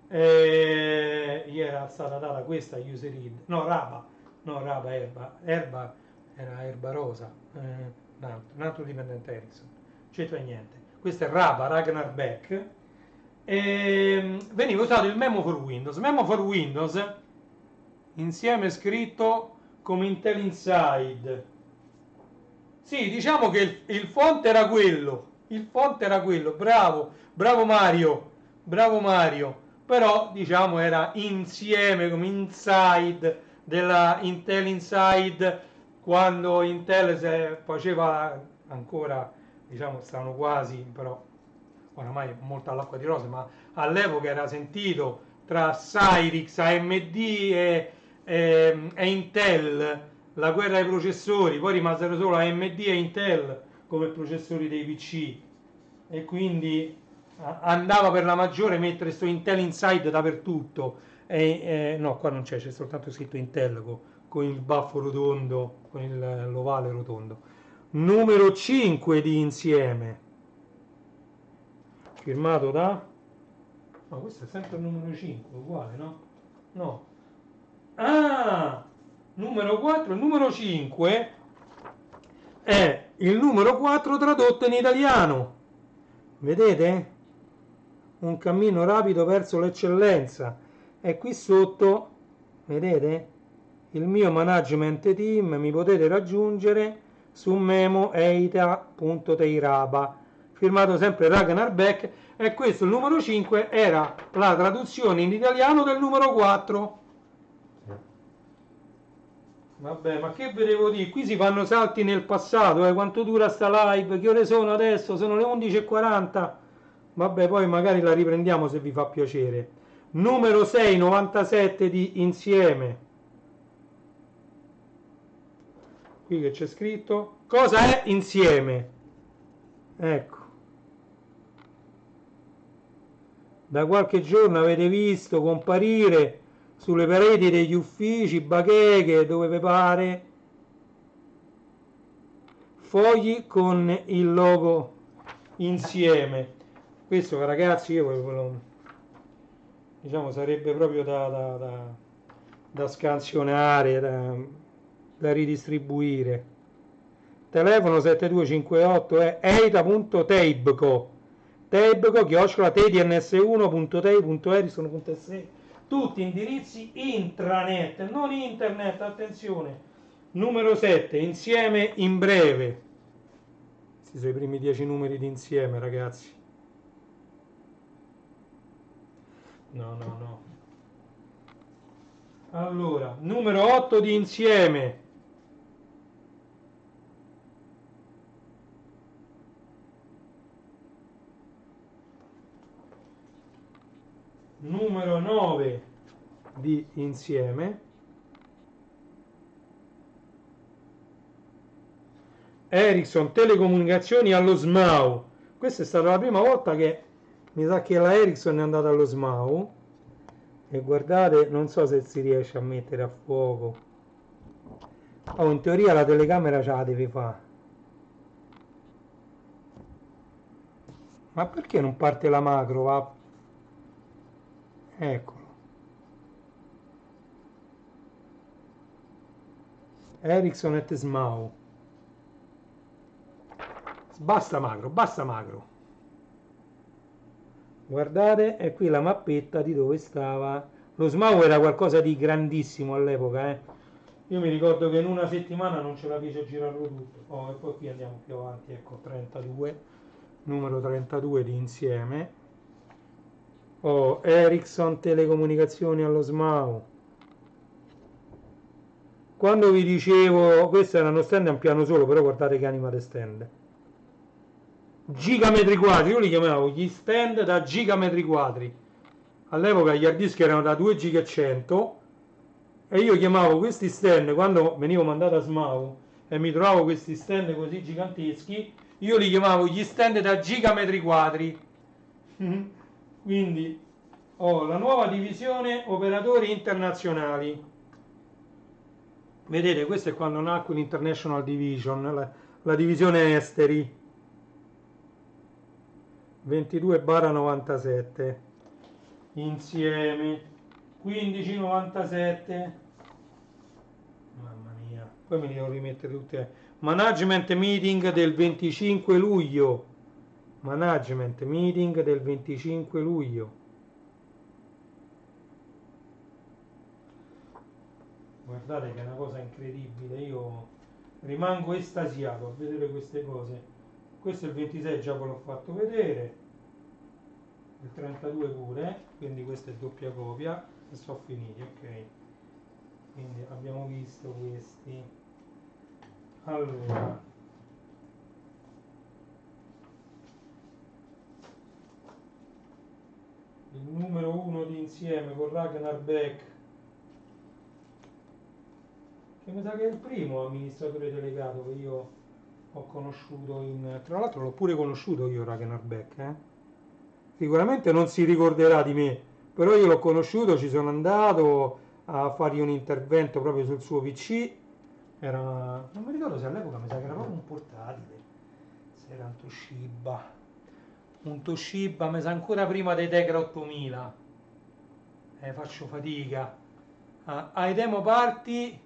Gli era stata data questa user ID, no Raba, Erba era Erba Rosa, un altro dipendente Ericsson, c'entra niente. Questo è Raba, Ragnar Beck. Veniva usato il Memo for Windows. Memo for Windows insieme scritto come Intel Inside. Sì, diciamo che il font era quello. Il font era quello. Bravo, bravo Mario. Bravo Mario. Però diciamo era insieme come Inside della Intel Inside, quando Intel faceva ancora, diciamo, stavano quasi, però oramai molto all'acqua di rose, ma all'epoca era sentito tra Cyrix, AMD e Intel, la guerra ai processori. Poi rimasero solo AMD e Intel come processori dei PC, e quindi andava per la maggiore mettere sto Intel Inside dappertutto. No, qua non c'è soltanto scritto Intel con il baffo rotondo, con l'ovale rotondo. Numero 5 di insieme, firmato da... Ma questo è sempre il numero 5, uguale, no? No. Ah! Numero 4, il numero 5 è il numero 4 tradotto in italiano. Vedete? Un cammino rapido verso l'eccellenza. E qui sotto, vedete? Il mio management team mi potete raggiungere su memo.eita.teiraba, firmato sempre Ragnar Beck. E questo, il numero 5, era la traduzione in italiano del numero 4. Vabbè, ma che vedevo dire? Qui si fanno salti nel passato, quanto dura sta live? Che ore sono adesso? Sono le 11:40. Vabbè, poi magari la riprendiamo se vi fa piacere. Numero 6, 97 di insieme. Qui che c'è scritto. Cosa è insieme? Ecco. Da qualche giorno avete visto comparire sulle pareti degli uffici, bacheche, dove vi pare, fogli con il logo insieme. Questo, ragazzi, io diciamo sarebbe proprio da scansionare, da ridistribuire. Telefono 7258 è eita.teibco, tdns1.tedns1.ericsson.se, tutti indirizzi intranet, non internet, attenzione. Numero 7, insieme in breve. Questi sono i primi 10 numeri di insieme, ragazzi. No, no, no. Allora, numero 8 di insieme. Numero 9 di insieme. Ericsson Telecomunicazioni allo SMAU. Questa è stata la prima volta che mi sa che la Ericsson è andata allo SMAU. E guardate, non so se si riesce a mettere a fuoco. Oh, in teoria la telecamera ce la deve fare. Ma perché non parte la macro? Va? Eccolo. Ericsson et SMAU. Basta macro, basta macro. Guardate, è qui la mappetta di dove stava. Lo SMAU era qualcosa di grandissimo all'epoca, eh. Io mi ricordo che in una settimana non ce la fece a girarlo tutto. Oh, e poi qui andiamo più avanti, ecco, 32, numero 32 di insieme. Oh, Ericsson Telecomunicazioni allo SMAU. Quando vi dicevo, questo era uno stand a un piano solo, però guardate che anima di stand. Gigametri quadri, io li chiamavo gli stand da gigametri quadri. All'epoca gli hard disk erano da 2 giga e 100 e io chiamavo questi stand, quando venivo mandato a SMAU e mi trovavo questi stand così giganteschi, io li chiamavo gli stand da gigametri quadri. Quindi ho la nuova divisione operatori internazionali. Vedete, questo è quando nacque l'International Division, la divisione esteri. 22/97 insieme 1597. Mamma mia, poi me li devo rimettere tutte. Management meeting del 25 luglio. Management meeting del 25 luglio. Guardate che è una cosa incredibile, io rimango estasiato a vedere queste cose. Questo è il 26, già ve l'ho fatto vedere, il 32 pure, quindi questa è doppia copia e sono finiti, ok. Quindi abbiamo visto questi. Allora, il numero 1 di insieme con Ragnar Beck, che mi sa che è il primo amministratore delegato che io ho conosciuto tra l'altro l'ho pure conosciuto io Ragnar Beck, sicuramente non si ricorderà di me, però io l'ho conosciuto, ci sono andato a fargli un intervento proprio sul suo PC, non mi ricordo se all'epoca mi sa che era proprio un portatile, se era un Toshiba, mi sa ancora prima dei Tegra 8000, faccio fatica, ai demo party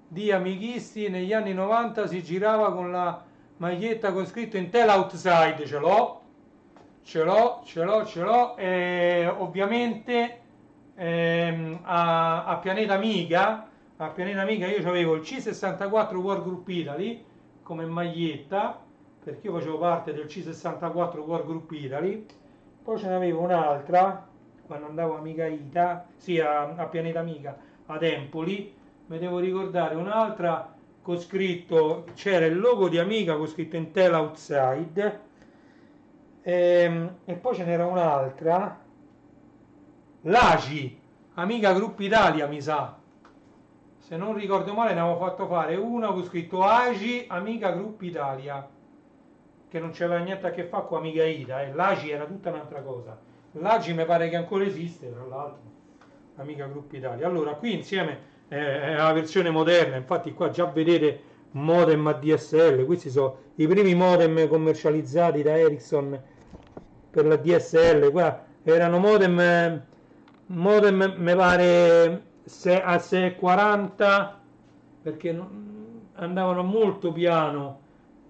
di amichisti negli anni 90 si girava con la maglietta con scritto Intel Outside, ce l'ho, e ovviamente a Pianeta Amiga io avevo il C64 Workgroup Italy come maglietta, perché io facevo parte del C64 Workgroup Italy, poi ce n'avevo un'altra quando andavo a Amiga Ita, sì, a Pianeta Amiga ad Empoli, mi devo ricordare un'altra con scritto, c'era il logo di Amiga con scritto Intel Outside, e poi ce n'era un'altra, l'AGI, Amiga Group Italia mi sa, se non ricordo male ne avevo fatto fare una con scritto AGI Amiga Group Italia, che non c'aveva niente a che fare con Amiga Ita, l'AGI era tutta un'altra cosa, l'AGI mi pare che ancora esiste tra l'altro, Amiga Group Italia. Allora qui insieme è la versione moderna, infatti qua già vedete modem ADSL, questi sono i primi modem commercializzati da Ericsson per la DSL, qua erano modem mi pare a 640 perché andavano molto piano,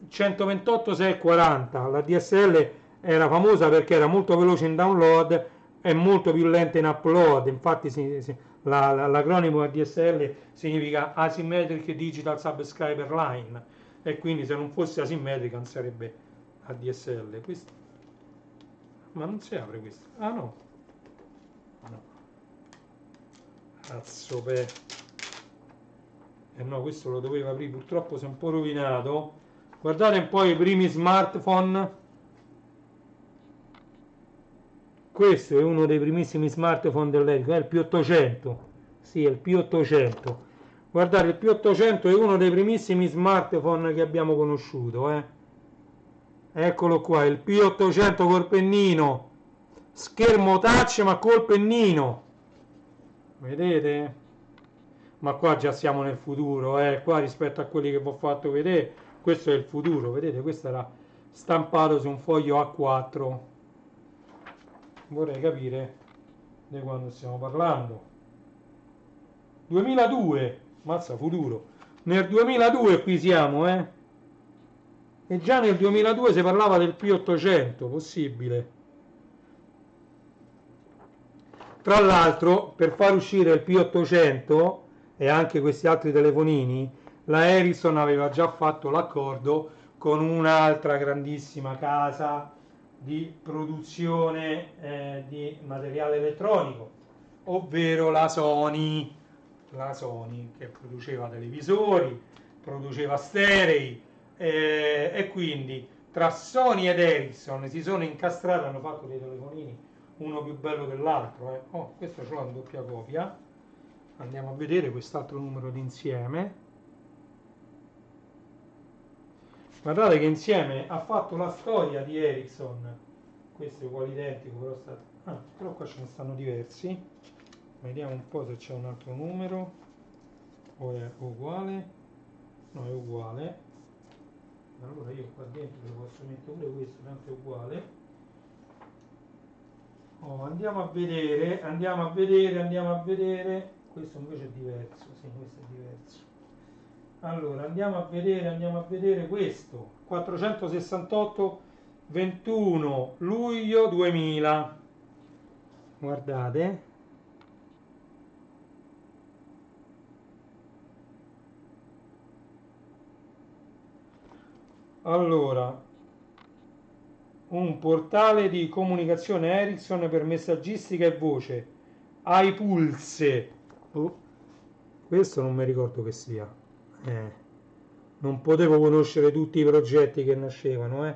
128 640, la DSL era famosa perché era molto veloce in download e molto più lenta in upload, infatti l'acronimo ADSL significa Asymmetric Digital Subscriber Line, e quindi se non fosse asimmetrica non sarebbe ADSL, questo, ma non si apre questo, ah no, no, cazzo no, questo lo doveva aprire, purtroppo si è un po' rovinato. Guardate un po' i primi smartphone, questo è uno dei primissimi smartphone dell'Ericsson, è il P800, sì, è il P800. Guardate, il P800 è uno dei primissimi smartphone che abbiamo conosciuto, Eccolo qua, il P800 col pennino, schermo touch ma col pennino, vedete? Ma qua già siamo nel futuro, qua rispetto a quelli che vi ho fatto vedere, questo è il futuro, vedete? Questo era stampato su un foglio A4. Vorrei capire di quando stiamo parlando. 2002, mazza futuro. Nel 2002 qui siamo, E già nel 2002 si parlava del P800, possibile. Tra l'altro, per far uscire il P800 e anche questi altri telefonini, la Ericsson aveva già fatto l'accordo con un'altra grandissima casa di produzione di materiale elettronico, ovvero la Sony che produceva televisori, produceva sterei, e quindi tra Sony ed Ericsson si sono incastrati, hanno fatto dei telefonini uno più bello dell'altro. Oh, questo ce l'ho in doppia copia, andiamo a vedere quest'altro numero d'insieme. Guardate che insieme ha fatto la storia di Ericsson, questo è uguale identico, però qua ce ne stanno diversi, vediamo un po' se c'è un altro numero o è uguale. No, è uguale. Allora io qua dentro lo posso mettere pure questo, tanto è uguale. Andiamo a vedere, questo invece è diverso, sì, questo è diverso. Allora andiamo a vedere questo, 468 21 luglio 2000, guardate. Allora, un portale di comunicazione Ericsson per messaggistica e voce, iPulse. Questo non mi ricordo che sia. Non potevo conoscere tutti i progetti che nascevano,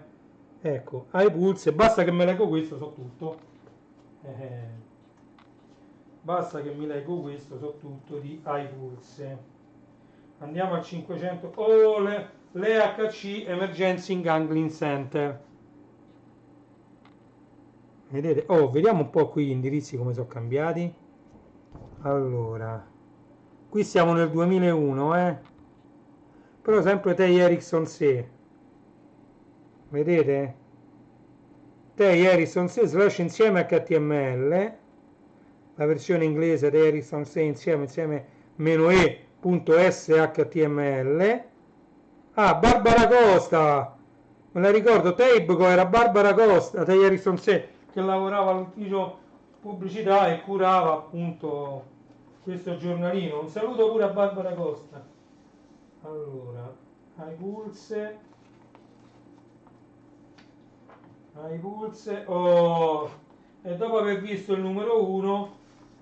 Ecco, iPulse, basta che mi leggo questo, so tutto. Basta che mi leggo questo, so tutto di iPulse. Andiamo al 500. L'EHC Emergency Gangling Center. Vedete? Vediamo un po' qui gli indirizzi come sono cambiati. Allora, qui siamo nel 2001, però sempre TEI Ericsson 6. Vedete? TEI Ericsson 6 / insieme HTML, la versione inglese TEI Ericsson 6 insieme -e.shtml. Barbara Costa, me la ricordo, Teibo era Barbara Costa, TEI Ericsson 6, che lavorava all'ufficio pubblicità e curava appunto questo giornalino. Un saluto pure a Barbara Costa. Allora, iPulse, e dopo aver visto il numero 1,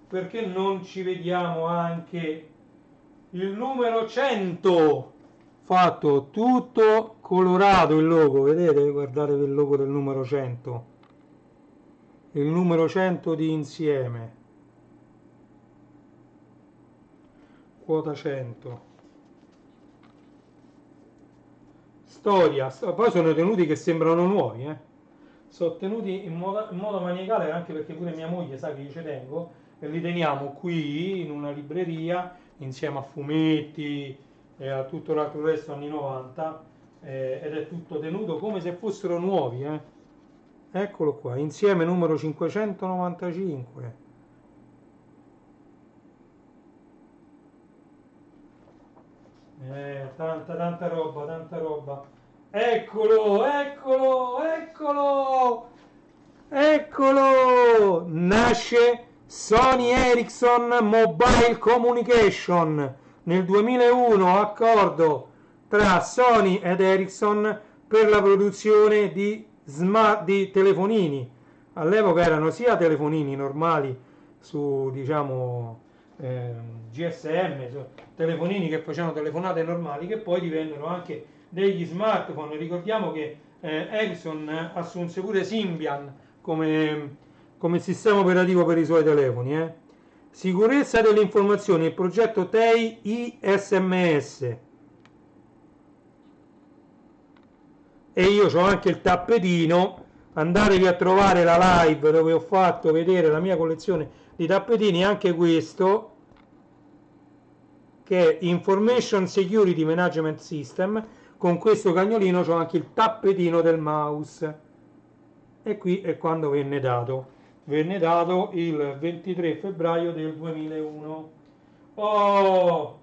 perché non ci vediamo anche il numero 100? Fatto tutto colorato il logo, vedete? Guardate il logo del numero 100, il numero 100 di insieme, quota 100, storia. Poi sono tenuti che sembrano nuovi, sono tenuti in modo maniacale, anche perché pure mia moglie sa che io ci tengo, e li teniamo qui in una libreria insieme a fumetti e a tutto l'altro resto anni 90, ed è tutto tenuto come se fossero nuovi, Eccolo qua, insieme numero 595. Tanta roba. Eccolo! Nasce Sony Ericsson Mobile Communication nel 2001, accordo tra Sony ed Ericsson per la produzione di di telefonini. All'epoca erano sia telefonini normali su, diciamo, GSM, telefonini che facevano telefonate normali, che poi divennero anche degli smartphone. Ricordiamo che Ericsson assunse pure Symbian come sistema operativo per i suoi telefoni. Sicurezza delle informazioni, il progetto TEI ISMS. E io ho anche il tappetino, andatevi a trovare la live dove ho fatto vedere la mia collezione di tappetini, anche questo che è Information Security Management System. Con questo cagnolino ho anche il tappetino del mouse, e qui è quando venne dato il 23 febbraio del 2001. Oh,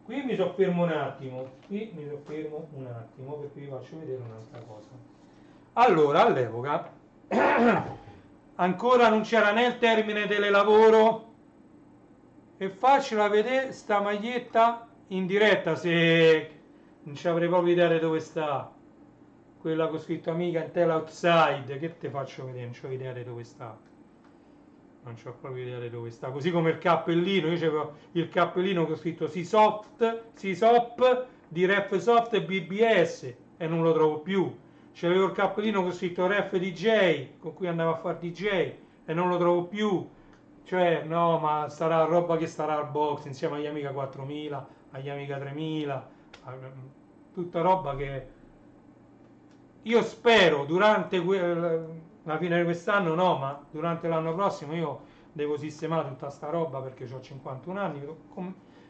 qui mi soffermo un attimo, perché vi faccio vedere un'altra cosa. Allora, all'epoca ancora non c'era né il termine telelavoro, e faccela vedere sta maglietta in diretta, se non ci avrei proprio idea di dove sta, quella con scritto amica Intel Outside. Che te faccio vedere? Non ho idea di dove sta, non ho proprio idea di dove sta. Così come il cappellino, io avevo il cappellino con scritto SISOP di RefSoft e BBS e non lo trovo più. C'avevo il cappellino con scritto Ref DJ, con cui andavo a fare DJ, e non lo trovo più. Cioè, no, ma sarà roba che starà al box insieme agli Amiga 4000, agli Amiga 3000, tutta roba che io spero durante la fine di quest'anno, no, ma durante l'anno prossimo io devo sistemare tutta sta roba, perché ho 51 anni,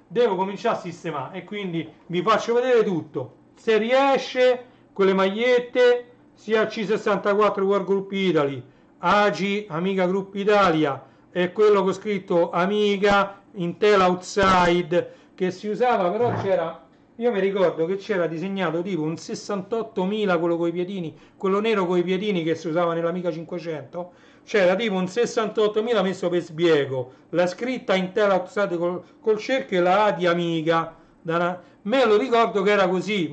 devo cominciare a sistemare, e quindi vi faccio vedere tutto. Se riesce, quelle magliette, sia C64 War Group Italy, AGI, Amiga Group Italia, e quello che ho scritto Amiga Intel Outside, che si usava, però c'era, io mi ricordo che c'era disegnato tipo un 68.000, quello coi piedini, quello nero coi piedini che si usava nell'Amiga 500, c'era tipo un 68.000 messo per sbiego, la scritta Intel Outside col cerchio e la A di Amiga. Me lo ricordo che era così,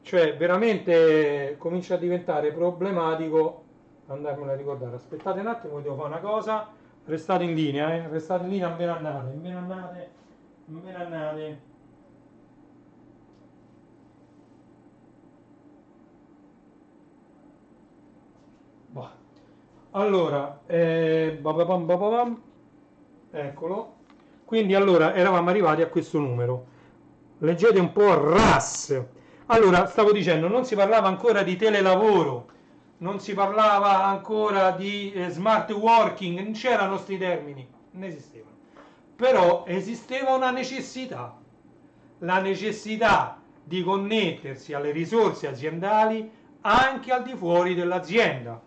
cioè veramente comincia a diventare problematico andarmela a ricordare. Aspettate un attimo, devo fare una cosa. Restate in linea, restate in linea, non ve ne andate. Boh. Allora, eccolo. Quindi allora eravamo arrivati a questo numero. Leggete un po' RAS. Allora, stavo dicendo, non si parlava ancora di telelavoro, non si parlava ancora di smart working, non c'erano questi termini, non esistevano. Però esisteva una necessità, la necessità di connettersi alle risorse aziendali anche al di fuori dell'azienda.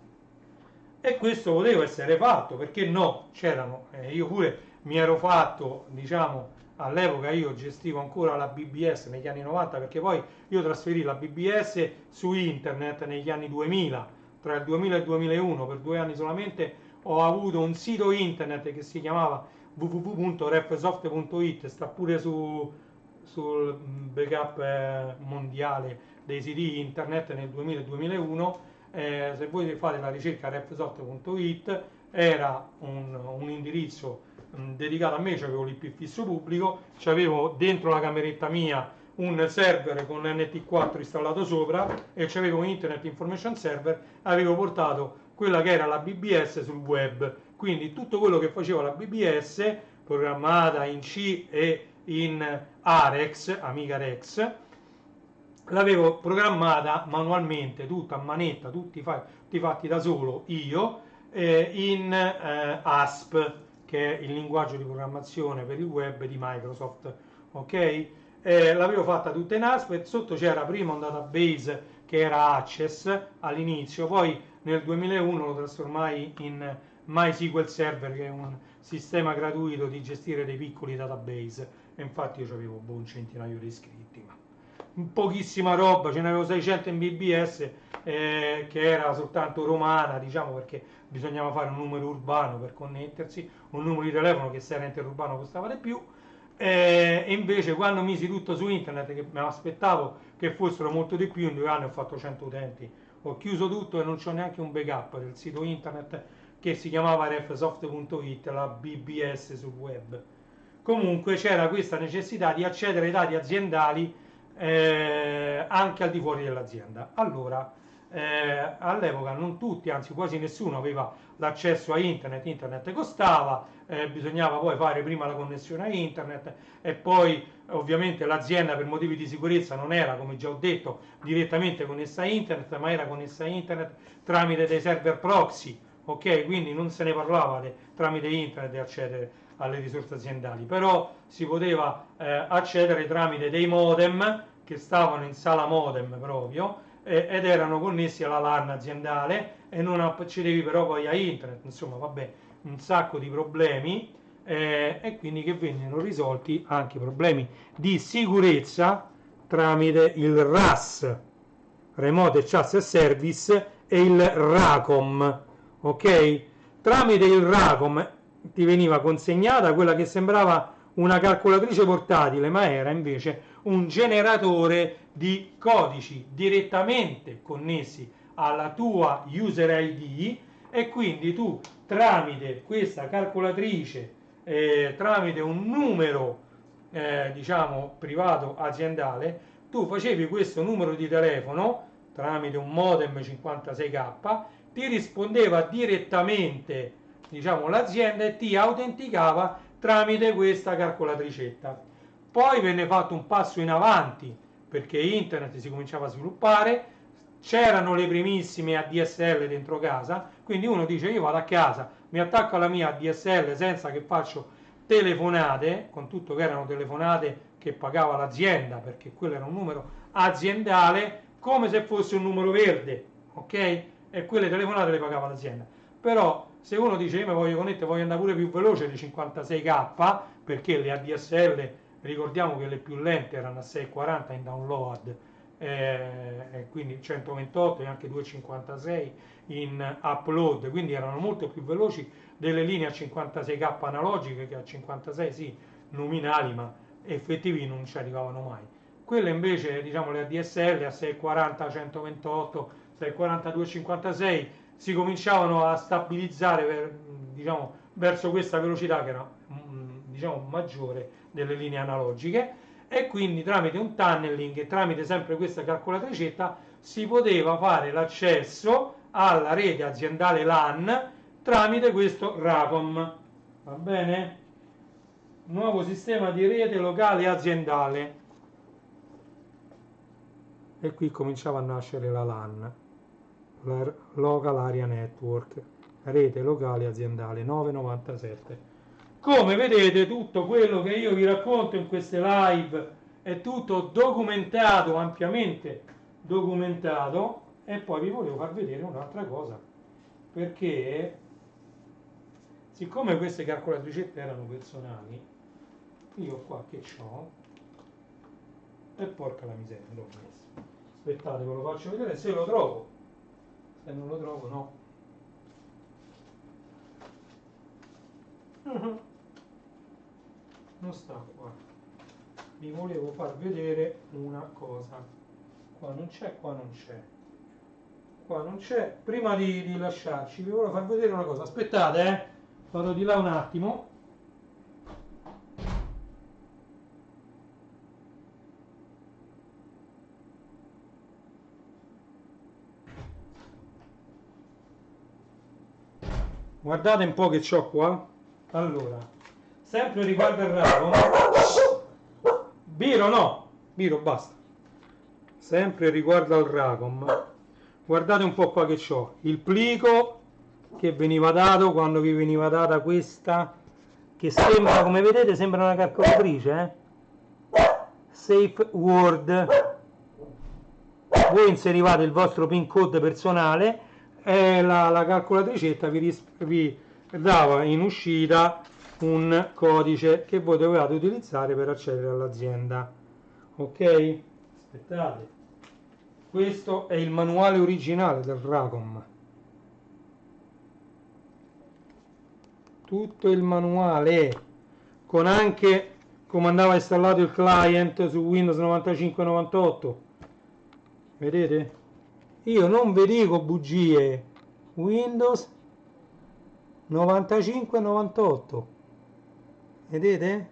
E questo poteva essere fatto, perché no? C'erano, io pure mi ero fatto, diciamo, all'epoca io gestivo ancora la BBS negli anni 90, perché poi io trasferì la BBS su internet negli anni 2000, tra il 2000 e il 2001, per 2 anni solamente ho avuto un sito internet che si chiamava www.refsoft.it, sta pure sul backup mondiale dei siti internet nel 2000 e 2001. Se voi fate la ricerca refsoft.it, era un indirizzo dedicato a me, c'avevo l'IP fisso pubblico, c'avevo dentro la cameretta mia un server con NT4 installato sopra, e c'avevo un Internet Information Server, avevo portato quella che era la BBS sul web, quindi tutto quello che faceva la BBS, programmata in C e in Arex, Amiga Rex, l'avevo programmata manualmente, tutta a manetta, tutti fatti da solo io, in ASP, che è il linguaggio di programmazione per il web di Microsoft, ok? L'avevo fatta tutta in ASP, e sotto c'era prima un database che era Access all'inizio, poi nel 2001 lo trasformai in MySQL Server, che è un sistema gratuito di gestire dei piccoli database, e infatti io avevo un centinaio di iscritti, ma pochissima roba, ce ne avevo 600 in BBS, che era soltanto romana, diciamo, perché bisognava fare un numero urbano per connettersi, un numero di telefono che se era interurbano costava di più, E invece quando misi tutto su internet, che mi aspettavo che fossero molto di più, in 2 anni ho fatto 100 utenti, ho chiuso tutto e non c'ho neanche un backup del sito internet che si chiamava refsoft.it, la BBS sul web. Comunque c'era questa necessità di accedere ai dati aziendali anche al di fuori dell'azienda. Allora, all'epoca non tutti, anzi quasi nessuno aveva l'accesso a internet, internet costava, bisognava poi fare prima la connessione a internet e poi ovviamente l'azienda per motivi di sicurezza non era, come già ho detto, direttamente connessa a internet, ma era connessa a internet tramite dei server proxy, ok? Quindi non se ne parlava tramite internet di accedere alle risorse aziendali, però si poteva accedere tramite dei modem che stavano in sala modem proprio ed erano connessi alla LAN aziendale e non accedevi però poi a internet, insomma vabbè, un sacco di problemi e quindi che vennero risolti anche problemi di sicurezza tramite il RAS, Remote Access Service, e il RACOM, ok? Tramite il RACOM ti veniva consegnata quella che sembrava una calcolatrice portatile, ma era invece un generatore di codici direttamente connessi alla tua user ID e quindi tu tramite questa calcolatrice, tramite un numero diciamo privato aziendale, tu facevi questo numero di telefono tramite un modem 56K, ti rispondeva direttamente diciamo l'azienda e ti autenticava tramite questa calcolatricetta. Poi venne fatto un passo in avanti perché internet si cominciava a sviluppare, c'erano le primissime ADSL dentro casa, quindi uno dice io vado a casa, mi attacco alla mia ADSL senza che faccio telefonate, con tutto che erano telefonate che pagava l'azienda perché quello era un numero aziendale come se fosse un numero verde, ok? E quelle telefonate le pagava l'azienda. Però se uno dice io mi voglio connettere, voglio andare pure più veloce di 56K, perché le ADSL ricordiamo che le più lente erano a 640 in download, quindi 128 e anche 256 in upload, quindi erano molto più veloci delle linee a 56K analogiche che a 56 sì nominali, ma effettivi non ci arrivavano mai. Quelle invece, diciamo le ADSL a 640, 128, 640, 256 si cominciavano a stabilizzare diciamo, verso questa velocità che era diciamo, maggiore delle linee analogiche e quindi tramite un tunneling e tramite sempre questa calcolatricetta si poteva fare l'accesso alla rete aziendale LAN tramite questo RACOM. Va bene? Nuovo sistema di rete locale aziendale. E qui cominciava a nascere la LAN, la Local Area Network, rete locale aziendale 997. Come vedete tutto quello che io vi racconto in queste live è tutto documentato, ampiamente documentato, e poi vi volevo far vedere un'altra cosa, perché siccome queste calcolatricette erano personali, io qua che ho, e porca la miseria, l'ho messo. Aspettate, ve lo faccio vedere se lo trovo. Se non lo trovo, no. Non sta qua. Vi volevo far vedere una cosa. Qua non c'è, qua non c'è. Qua non c'è. Prima di lasciarci, vi volevo far vedere una cosa. Aspettate, vado di là un attimo. Guardate un po' che c'ho qua. Allora, sempre riguardo il RACOM. Biro no, Biro basta. Sempre riguardo al RACOM. Guardate un po' qua che c'ho. Il plico che veniva dato quando vi veniva data questa, che sembra, come vedete, sembra una calcolatrice, Safe Word. Voi inserivate il vostro PIN code personale e la calcolatricetta vi dava in uscita un codice che voi dovevate utilizzare per accedere all'azienda. Ok? Aspettate. Questo è il manuale originale del RACOM. Tutto il manuale con anche come andava installato il client su Windows 95-98. Vedete? Io non vi dico bugie. Windows 95-98. Vedete?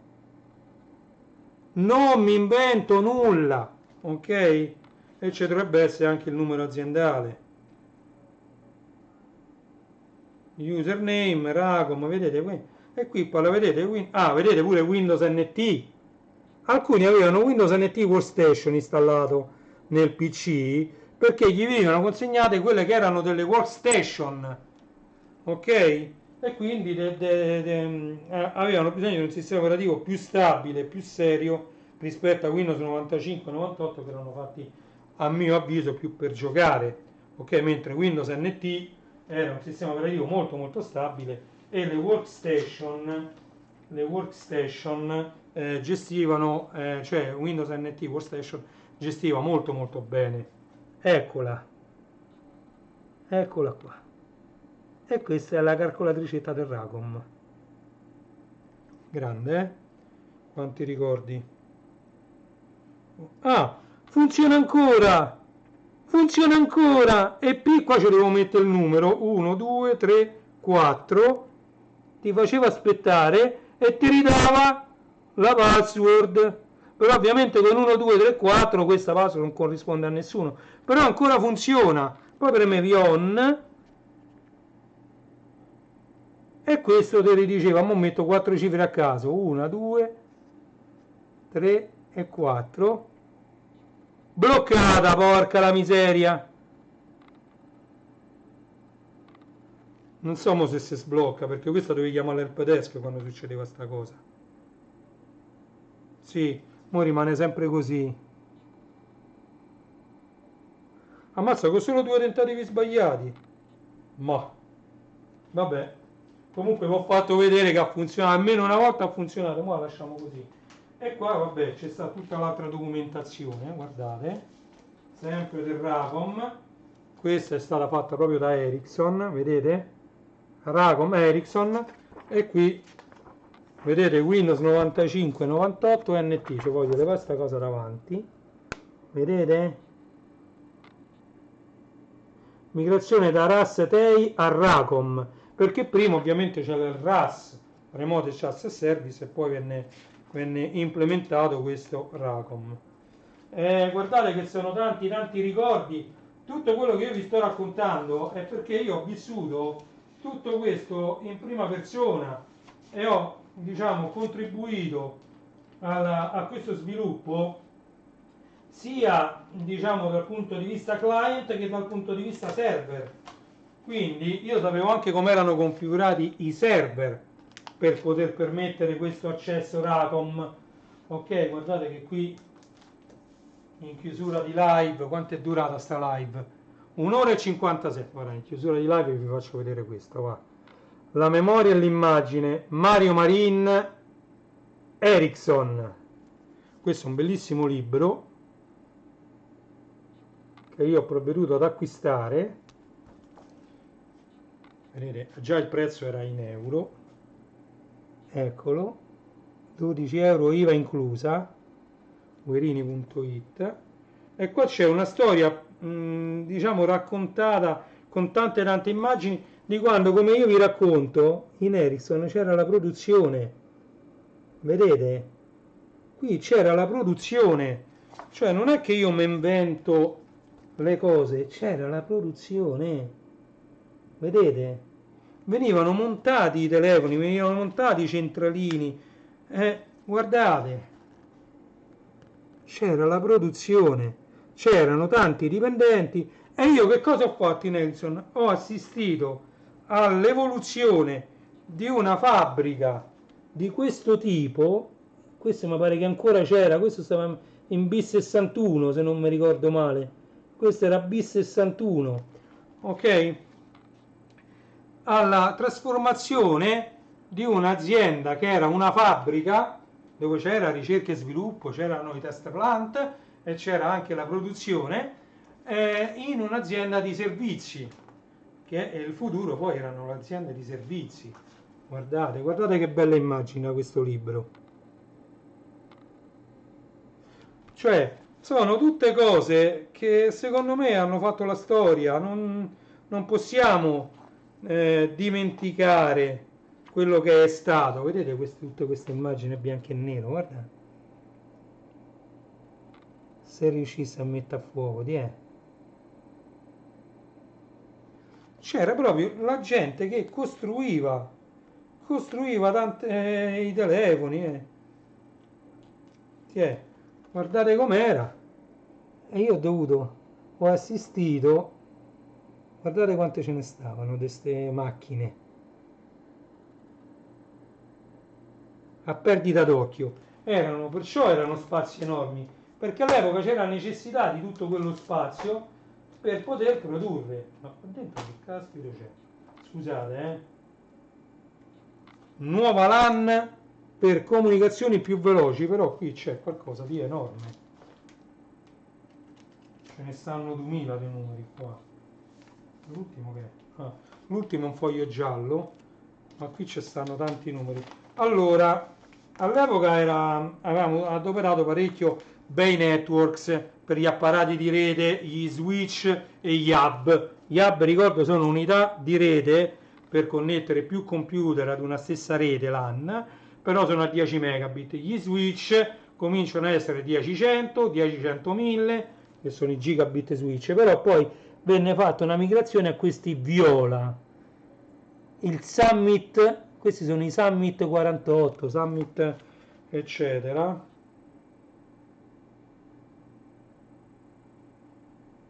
Non mi invento nulla, ok? E ci dovrebbe essere anche il numero aziendale. Username, Racom, vedete? E qui poi la vedete? Vedete pure Windows NT. Alcuni avevano Windows NT Workstation installato nel PC perché gli venivano consegnate quelle che erano delle workstation, ok? E quindi avevano bisogno di un sistema operativo più stabile, più serio rispetto a Windows 95-98 che erano fatti a mio avviso più per giocare, ok? Mentre Windows NT era un sistema operativo molto molto stabile e le workstation gestivano, cioè Windows NT Workstation gestiva molto molto bene. Eccola qua. E questa è la calcolatrice del Racom. Grande, eh? Quanti ricordi? Ah, funziona ancora! Funziona ancora! E P qua ci devo mettere il numero 1, 2, 3, 4. Ti faceva aspettare e ti ridava la password. Però ovviamente con 1, 2, 3, 4 questa password non corrisponde a nessuno. Però ancora funziona. Poi premevi on e questo te li diceva, mo metto 4 cifre a caso, 1, 2, 3 e 4. Bloccata, porca la miseria. Non so se si sblocca, perché questa dovevi chiamare l'help desk quando succedeva sta cosa. Sì, mo rimane sempre così. Ammazza, con solo 2 tentativi sbagliati. Ma, vabbè. Comunque vi ho fatto vedere che ha funzionato, almeno una volta ha funzionato, ora la lasciamo così. E qua, vabbè, c'è stata tutta l'altra documentazione, guardate. Sempre del Racom. Questa è stata fatta proprio da Ericsson, vedete? Racom Ericsson. E qui vedete Windows 95-98 NT, cioè voglio levare questa cosa davanti, vedete? Migrazione da RAS TEI a Racom, perché prima ovviamente c'era il RAS, Remote Access Service, e poi venne implementato questo Racom. Guardate che sono tanti ricordi. Tutto quello che io vi sto raccontando è perché io ho vissuto tutto questo in prima persona e ho, diciamo, contribuito a questo sviluppo sia, diciamo, dal punto di vista client che dal punto di vista server. Quindi io sapevo anche come erano configurati i server per poter permettere questo accesso Racom. Ok, guardate che qui in chiusura di live, quanto è durata sta live? 1 ora e 57. Guarda, in chiusura di live vi faccio vedere questo, va. La memoria e l'immagine Mario Marin Ericsson. Questo è un bellissimo libro che io ho provveduto ad acquistare. Vedete, già il prezzo era in euro. Eccolo, 12 euro IVA inclusa, guerini.it. E qua c'è una storia, diciamo, raccontata con tante immagini di quando, come io vi racconto, in Ericsson c'era la produzione. Vedete? Qui c'era la produzione, cioè non è che io mi invento le cose, c'era la produzione. Vedete? Venivano montati i telefoni, venivano montati i centralini. Guardate, c'era la produzione, c'erano tanti dipendenti e io che cosa ho fatto in Ericsson? Ho assistito all'evoluzione di una fabbrica di questo tipo. Questo mi pare che ancora c'era, questo stava in B61 se non mi ricordo male, questo era B61, ok? Alla trasformazione di un'azienda che era una fabbrica dove c'era ricerca e sviluppo, c'erano i test plant e c'era anche la produzione, in un'azienda di servizi, che è il futuro, poi erano le aziende di servizi. Guardate che bella immagine da questo libro. Cioè, sono tutte cose che secondo me hanno fatto la storia, non possiamo dimenticare quello che è stato. Vedete tutte queste immagini bianche e nero, guarda, se riuscisse a mettere a fuoco, c'era proprio la gente che costruiva i telefoni, guardate com'era. E io ho assistito, guardate quante ce ne stavano di queste macchine, a perdita d'occhio. Perciò erano spazi enormi, perché all'epoca c'era necessità di tutto quello spazio per poter produrre. Ma qua dentro che caspita c'è? Scusate, Nuova LAN per comunicazioni più veloci, però qui c'è qualcosa di enorme. Ce ne stanno 2000 di numeri qua. L'ultimo che è? L'ultimo è un foglio giallo, ma qui ci stanno tanti numeri. Allora, all'epoca avevamo adoperato parecchio bei networks per gli apparati di rete, gli switch e gli hub. Gli hub, ricordo, sono unità di rete per connettere più computer ad una stessa rete LAN, però sono a 10 megabit. Gli switch cominciano ad essere 10.100, 10.100.000, che sono i gigabit switch, però poi venne fatta una migrazione a questi viola. Il Summit, questi sono i Summit 48, Summit eccetera.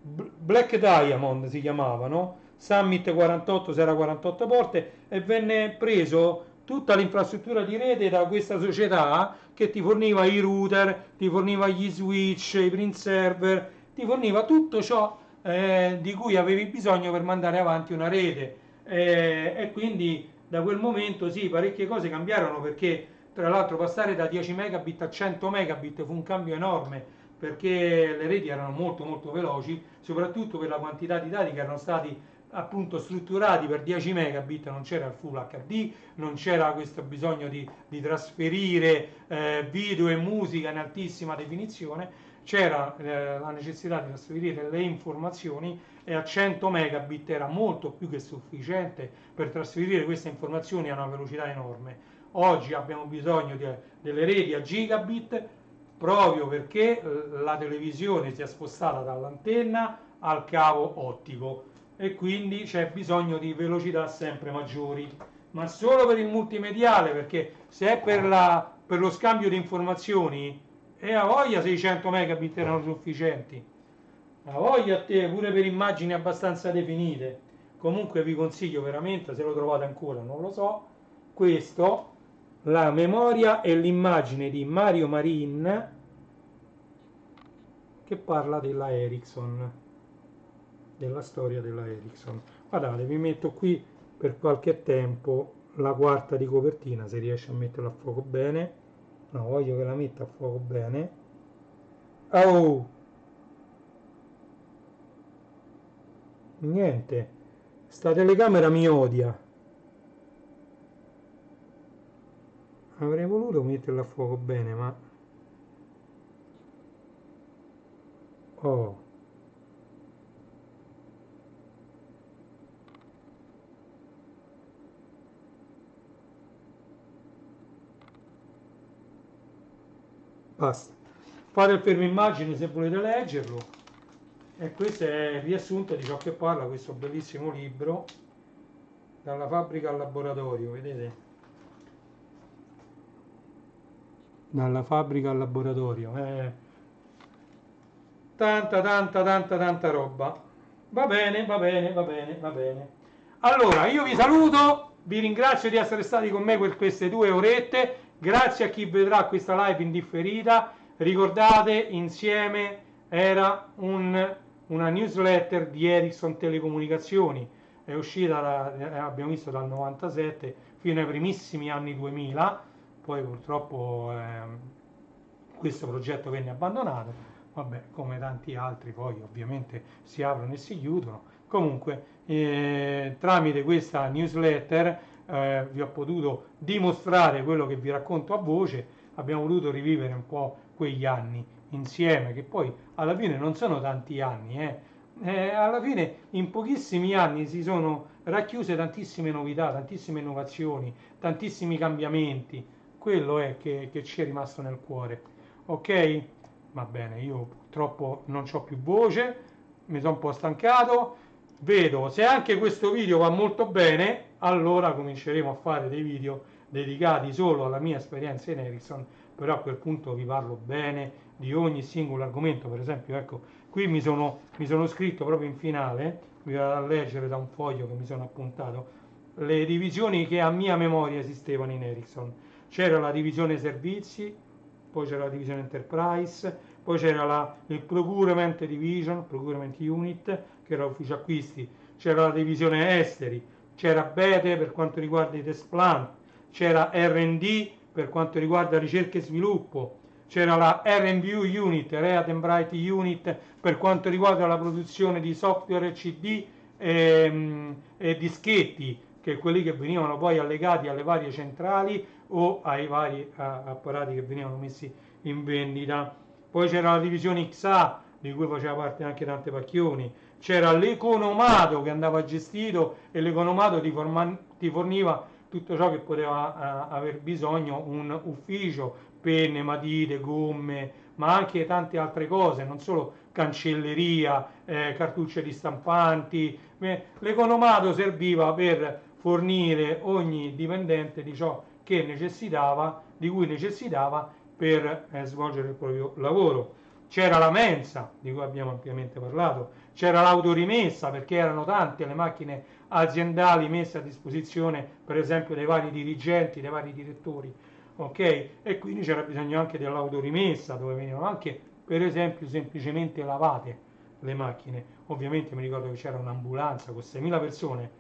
Black Diamond si chiamavano, Summit 48, se era 48 porte, e venne preso tutta l'infrastruttura di rete da questa società che ti forniva i router, ti forniva gli switch, i print server, ti forniva tutto ciò di cui avevi bisogno per mandare avanti una rete. E quindi da quel momento sì, parecchie cose cambiarono, perché tra l'altro passare da 10 megabit a 100 megabit fu un cambio enorme, perché le reti erano molto molto veloci, soprattutto per la quantità di dati che erano stati appunto strutturati per 10 megabit. Non c'era il full HD, non c'era questo bisogno di trasferire video e musica in altissima definizione, c'era la necessità di trasferire le informazioni, e a 100 megabit era molto più che sufficiente per trasferire queste informazioni a una velocità enorme. Oggi abbiamo bisogno delle reti a gigabit, proprio perché la televisione si è spostata dall'antenna al cavo ottico, e quindi c'è bisogno di velocità sempre maggiori, ma solo per il multimediale, perché se è per lo scambio di informazioni, e a voglia 600 megabit erano sufficienti, a voglia a te, pure per immagini abbastanza definite. Comunque vi consiglio veramente, se lo trovate ancora, non lo so, questo, la memoria e l'immagine di Mario Marin, che parla della Ericsson, della storia della Ericsson. Guardate, vi metto qui per qualche tempo la quarta di copertina, se riesce a metterla a fuoco bene. No, voglio che la metta a fuoco bene. Oh, niente, sta telecamera mi odia. Avrei voluto metterla a fuoco bene, ma oh, basta. Fate il fermo immagine se volete leggerlo. E questo è il riassunto di ciò che parla questo bellissimo libro, Dalla fabbrica al laboratorio, vedete? Dalla fabbrica al laboratorio. Tanta roba. Va bene, va bene, va bene, va bene. Allora, io vi saluto, vi ringrazio di essere stati con me per queste 2 orette. Grazie a chi vedrà questa live in differita. Ricordate, insieme era una newsletter di Ericsson Telecomunicazioni. È uscita, abbiamo visto, dal 97 fino ai primissimi anni 2000. Poi purtroppo questo progetto venne abbandonato. Vabbè, come tanti altri poi ovviamente si aprono e si chiudono. Comunque, tramite questa newsletter vi ho potuto dimostrare quello che vi racconto a voce. Abbiamo voluto rivivere un po' quegli anni insieme, che poi alla fine non sono tanti anni, alla fine in pochissimi anni si sono racchiuse tantissime novità, tantissime innovazioni, tantissimi cambiamenti. Quello è che ci è rimasto nel cuore. Ok? Va bene, io purtroppo non ho più voce, mi sono un po' stancato. Vedo, se anche questo video va molto bene, allora cominceremo a fare dei video dedicati solo alla mia esperienza in Ericsson, però a quel punto vi parlo bene di ogni singolo argomento. Per esempio, ecco, qui mi sono scritto proprio in finale, vi vado a leggere da un foglio che mi sono appuntato, le divisioni che a mia memoria esistevano in Ericsson. C'era la divisione servizi, poi c'era la divisione enterprise, poi c'era il procurement division, procurement unit, che era ufficio acquisti, c'era la divisione esteri, c'era Bete per quanto riguarda i test plan, c'era R&D per quanto riguarda ricerca e sviluppo, c'era la R&V unit, Read and Bright unit, per quanto riguarda la produzione di software CD e dischetti, che quelli che venivano poi allegati alle varie centrali o ai vari apparati che venivano messi in vendita. Poi c'era la divisione XA, di cui faceva parte anche Dante Pacchioni, c'era l'economato che andava gestito, e l'economato ti forniva tutto ciò che poteva aver bisogno un ufficio: penne, matite, gomme, ma anche tante altre cose, non solo cancelleria, cartucce di stampanti. L'economato serviva per fornire ogni dipendente di ciò che necessitava, di cui necessitava per svolgere il proprio lavoro. C'era la mensa, di cui abbiamo ampiamente parlato, c'era l'autorimessa, perché erano tante le macchine aziendali messe a disposizione, per esempio, dei vari dirigenti, dei vari direttori, ok? E quindi c'era bisogno anche dell'autorimessa, dove venivano anche, per esempio, semplicemente lavate le macchine. Ovviamente mi ricordo che c'era un'ambulanza con 6.000 persone,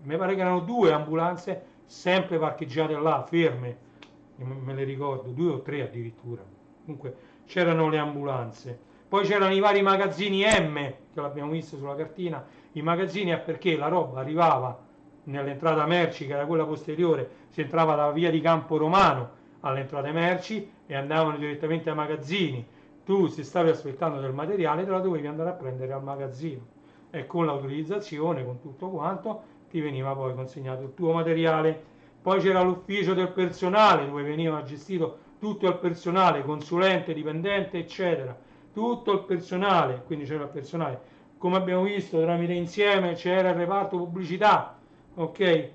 mi pare che erano 2 ambulanze sempre parcheggiate là, ferme, me le ricordo, 2 o 3 addirittura. Comunque c'erano le ambulanze. Poi c'erano i vari magazzini M, che l'abbiamo visto sulla cartina. I magazzini è perché la roba arrivava nell'entrata merci, che era quella posteriore, si entrava dalla via di Campo Romano all'entrata merci e andavano direttamente ai magazzini. Tu, se stavi aspettando del materiale, te la dovevi andare a prendere al magazzino, e con l'autorizzazione, con tutto quanto, ti veniva poi consegnato il tuo materiale. Poi c'era l'ufficio del personale, dove veniva gestito tutto il personale, consulente, dipendente, eccetera, tutto il personale. Quindi c'era il personale, come abbiamo visto tramite insieme, c'era il reparto pubblicità, ok?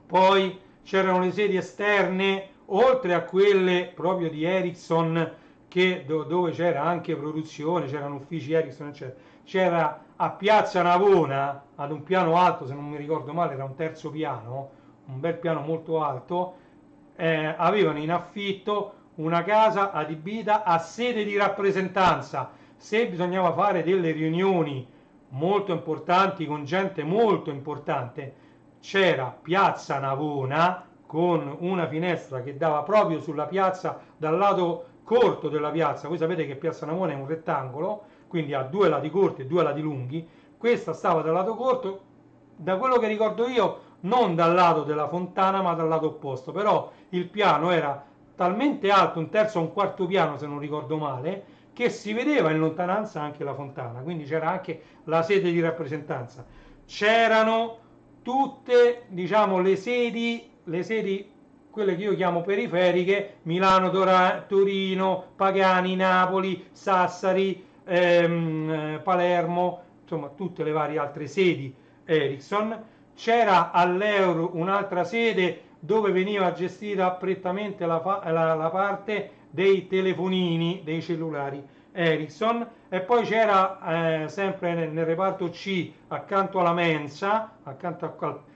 Poi c'erano le sedi esterne, oltre a quelle proprio di Ericsson, dove c'era anche produzione, c'erano uffici Ericsson, eccetera. C'era a Piazza Navona, ad un piano alto, se non mi ricordo male era un terzo piano, un bel piano molto alto, avevano in affitto una casa adibita a sede di rappresentanza. Se bisognava fare delle riunioni molto importanti con gente molto importante, c'era Piazza Navona con una finestra che dava proprio sulla piazza dal lato corto della piazza. Voi sapete che Piazza Navona è un rettangolo, quindi ha 2 lati corti e 2 lati lunghi. Questa stava dal lato corto, da quello che ricordo io non dal lato della fontana ma dal lato opposto, però il piano era talmente alto, un terzo o un quarto piano se non ricordo male, che si vedeva in lontananza anche la fontana, quindi c'era anche la sede di rappresentanza. C'erano tutte, diciamo, le sedi, quelle che io chiamo periferiche: Milano, Torino, Pagani, Napoli, Sassari, Palermo, insomma tutte le varie altre sedi Ericsson. C'era all'Euro un'altra sede dove veniva gestita prettamente la parte dei telefonini, dei cellulari Ericsson. E poi c'era sempre nel reparto C, accanto alla mensa,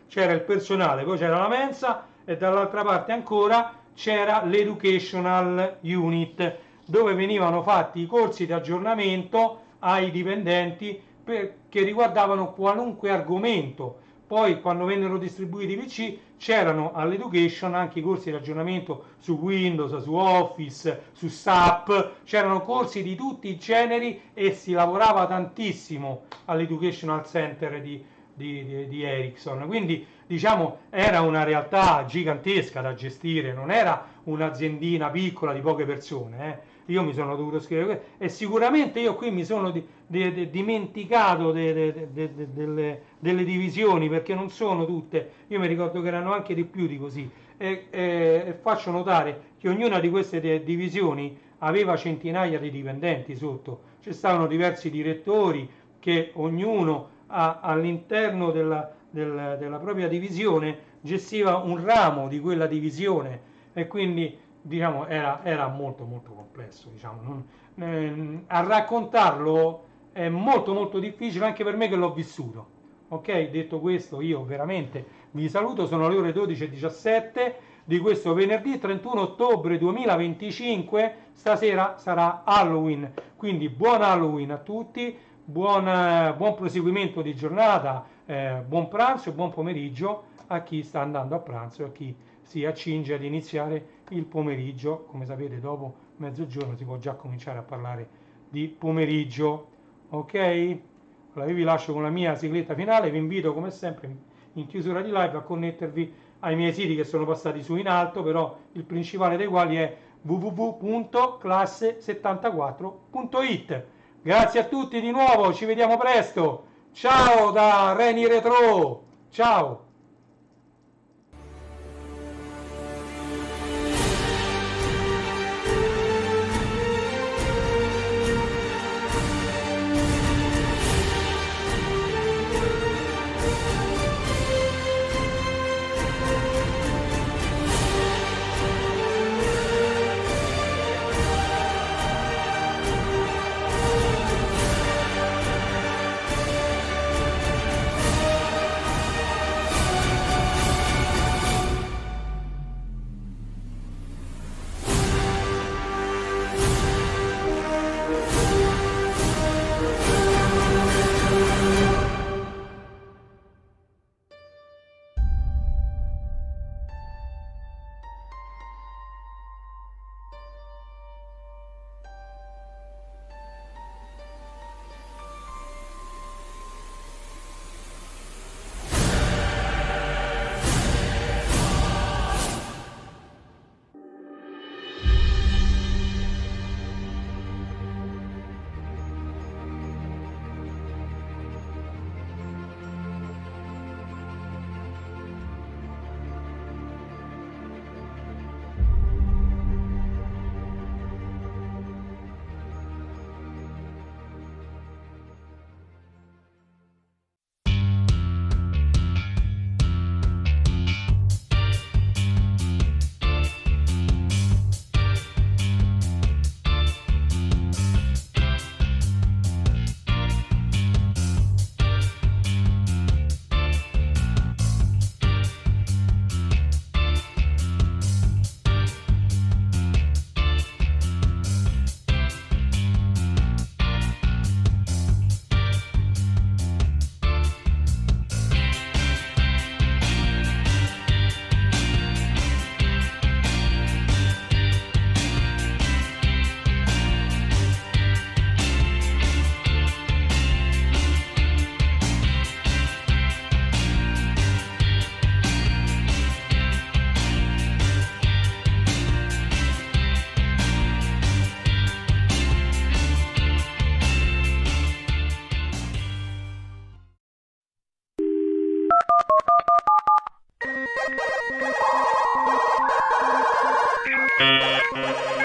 c'era il personale, poi c'era la mensa, e dall'altra parte ancora c'era l'educational unit, dove venivano fatti i corsi di aggiornamento ai dipendenti che riguardavano qualunque argomento. Poi, quando vennero distribuiti i PC, c'erano all'education anche i corsi di aggiornamento su Windows, su Office, su SAP. C'erano corsi di tutti i generi e si lavorava tantissimo all'Educational Center di Ericsson. Quindi, diciamo, era una realtà gigantesca da gestire, non era un'aziendina piccola di poche persone, io mi sono dovuto scrivere e sicuramente io qui mi sono dimenticato delle divisioni, perché non sono tutte, io mi ricordo che erano anche di più di così, e faccio notare che ognuna di queste divisioni aveva centinaia di dipendenti sotto, ci stavano diversi direttori che ognuno all'interno della propria divisione gestiva un ramo di quella divisione, e quindi diciamo era molto molto complesso, diciamo. A raccontarlo è molto molto difficile anche per me che l'ho vissuto. Ok, detto questo, io veramente vi saluto, sono le ore 12:17 di questo venerdì 31 ottobre 2025, stasera sarà Halloween, quindi buon Halloween a tutti, buon proseguimento di giornata, buon pranzo e buon pomeriggio a chi sta andando a pranzo e a chi si accinge ad iniziare il pomeriggio. Come sapete, dopo mezzogiorno si può già cominciare a parlare di pomeriggio. Ok? Allora io vi lascio con la mia sigletta finale, vi invito come sempre in chiusura di live a connettervi ai miei siti che sono passati su in alto, però il principale dei quali è www.classe74.it. Grazie a tutti di nuovo, ci vediamo presto. Ciao da Reni Retro. Ciao. Thank you.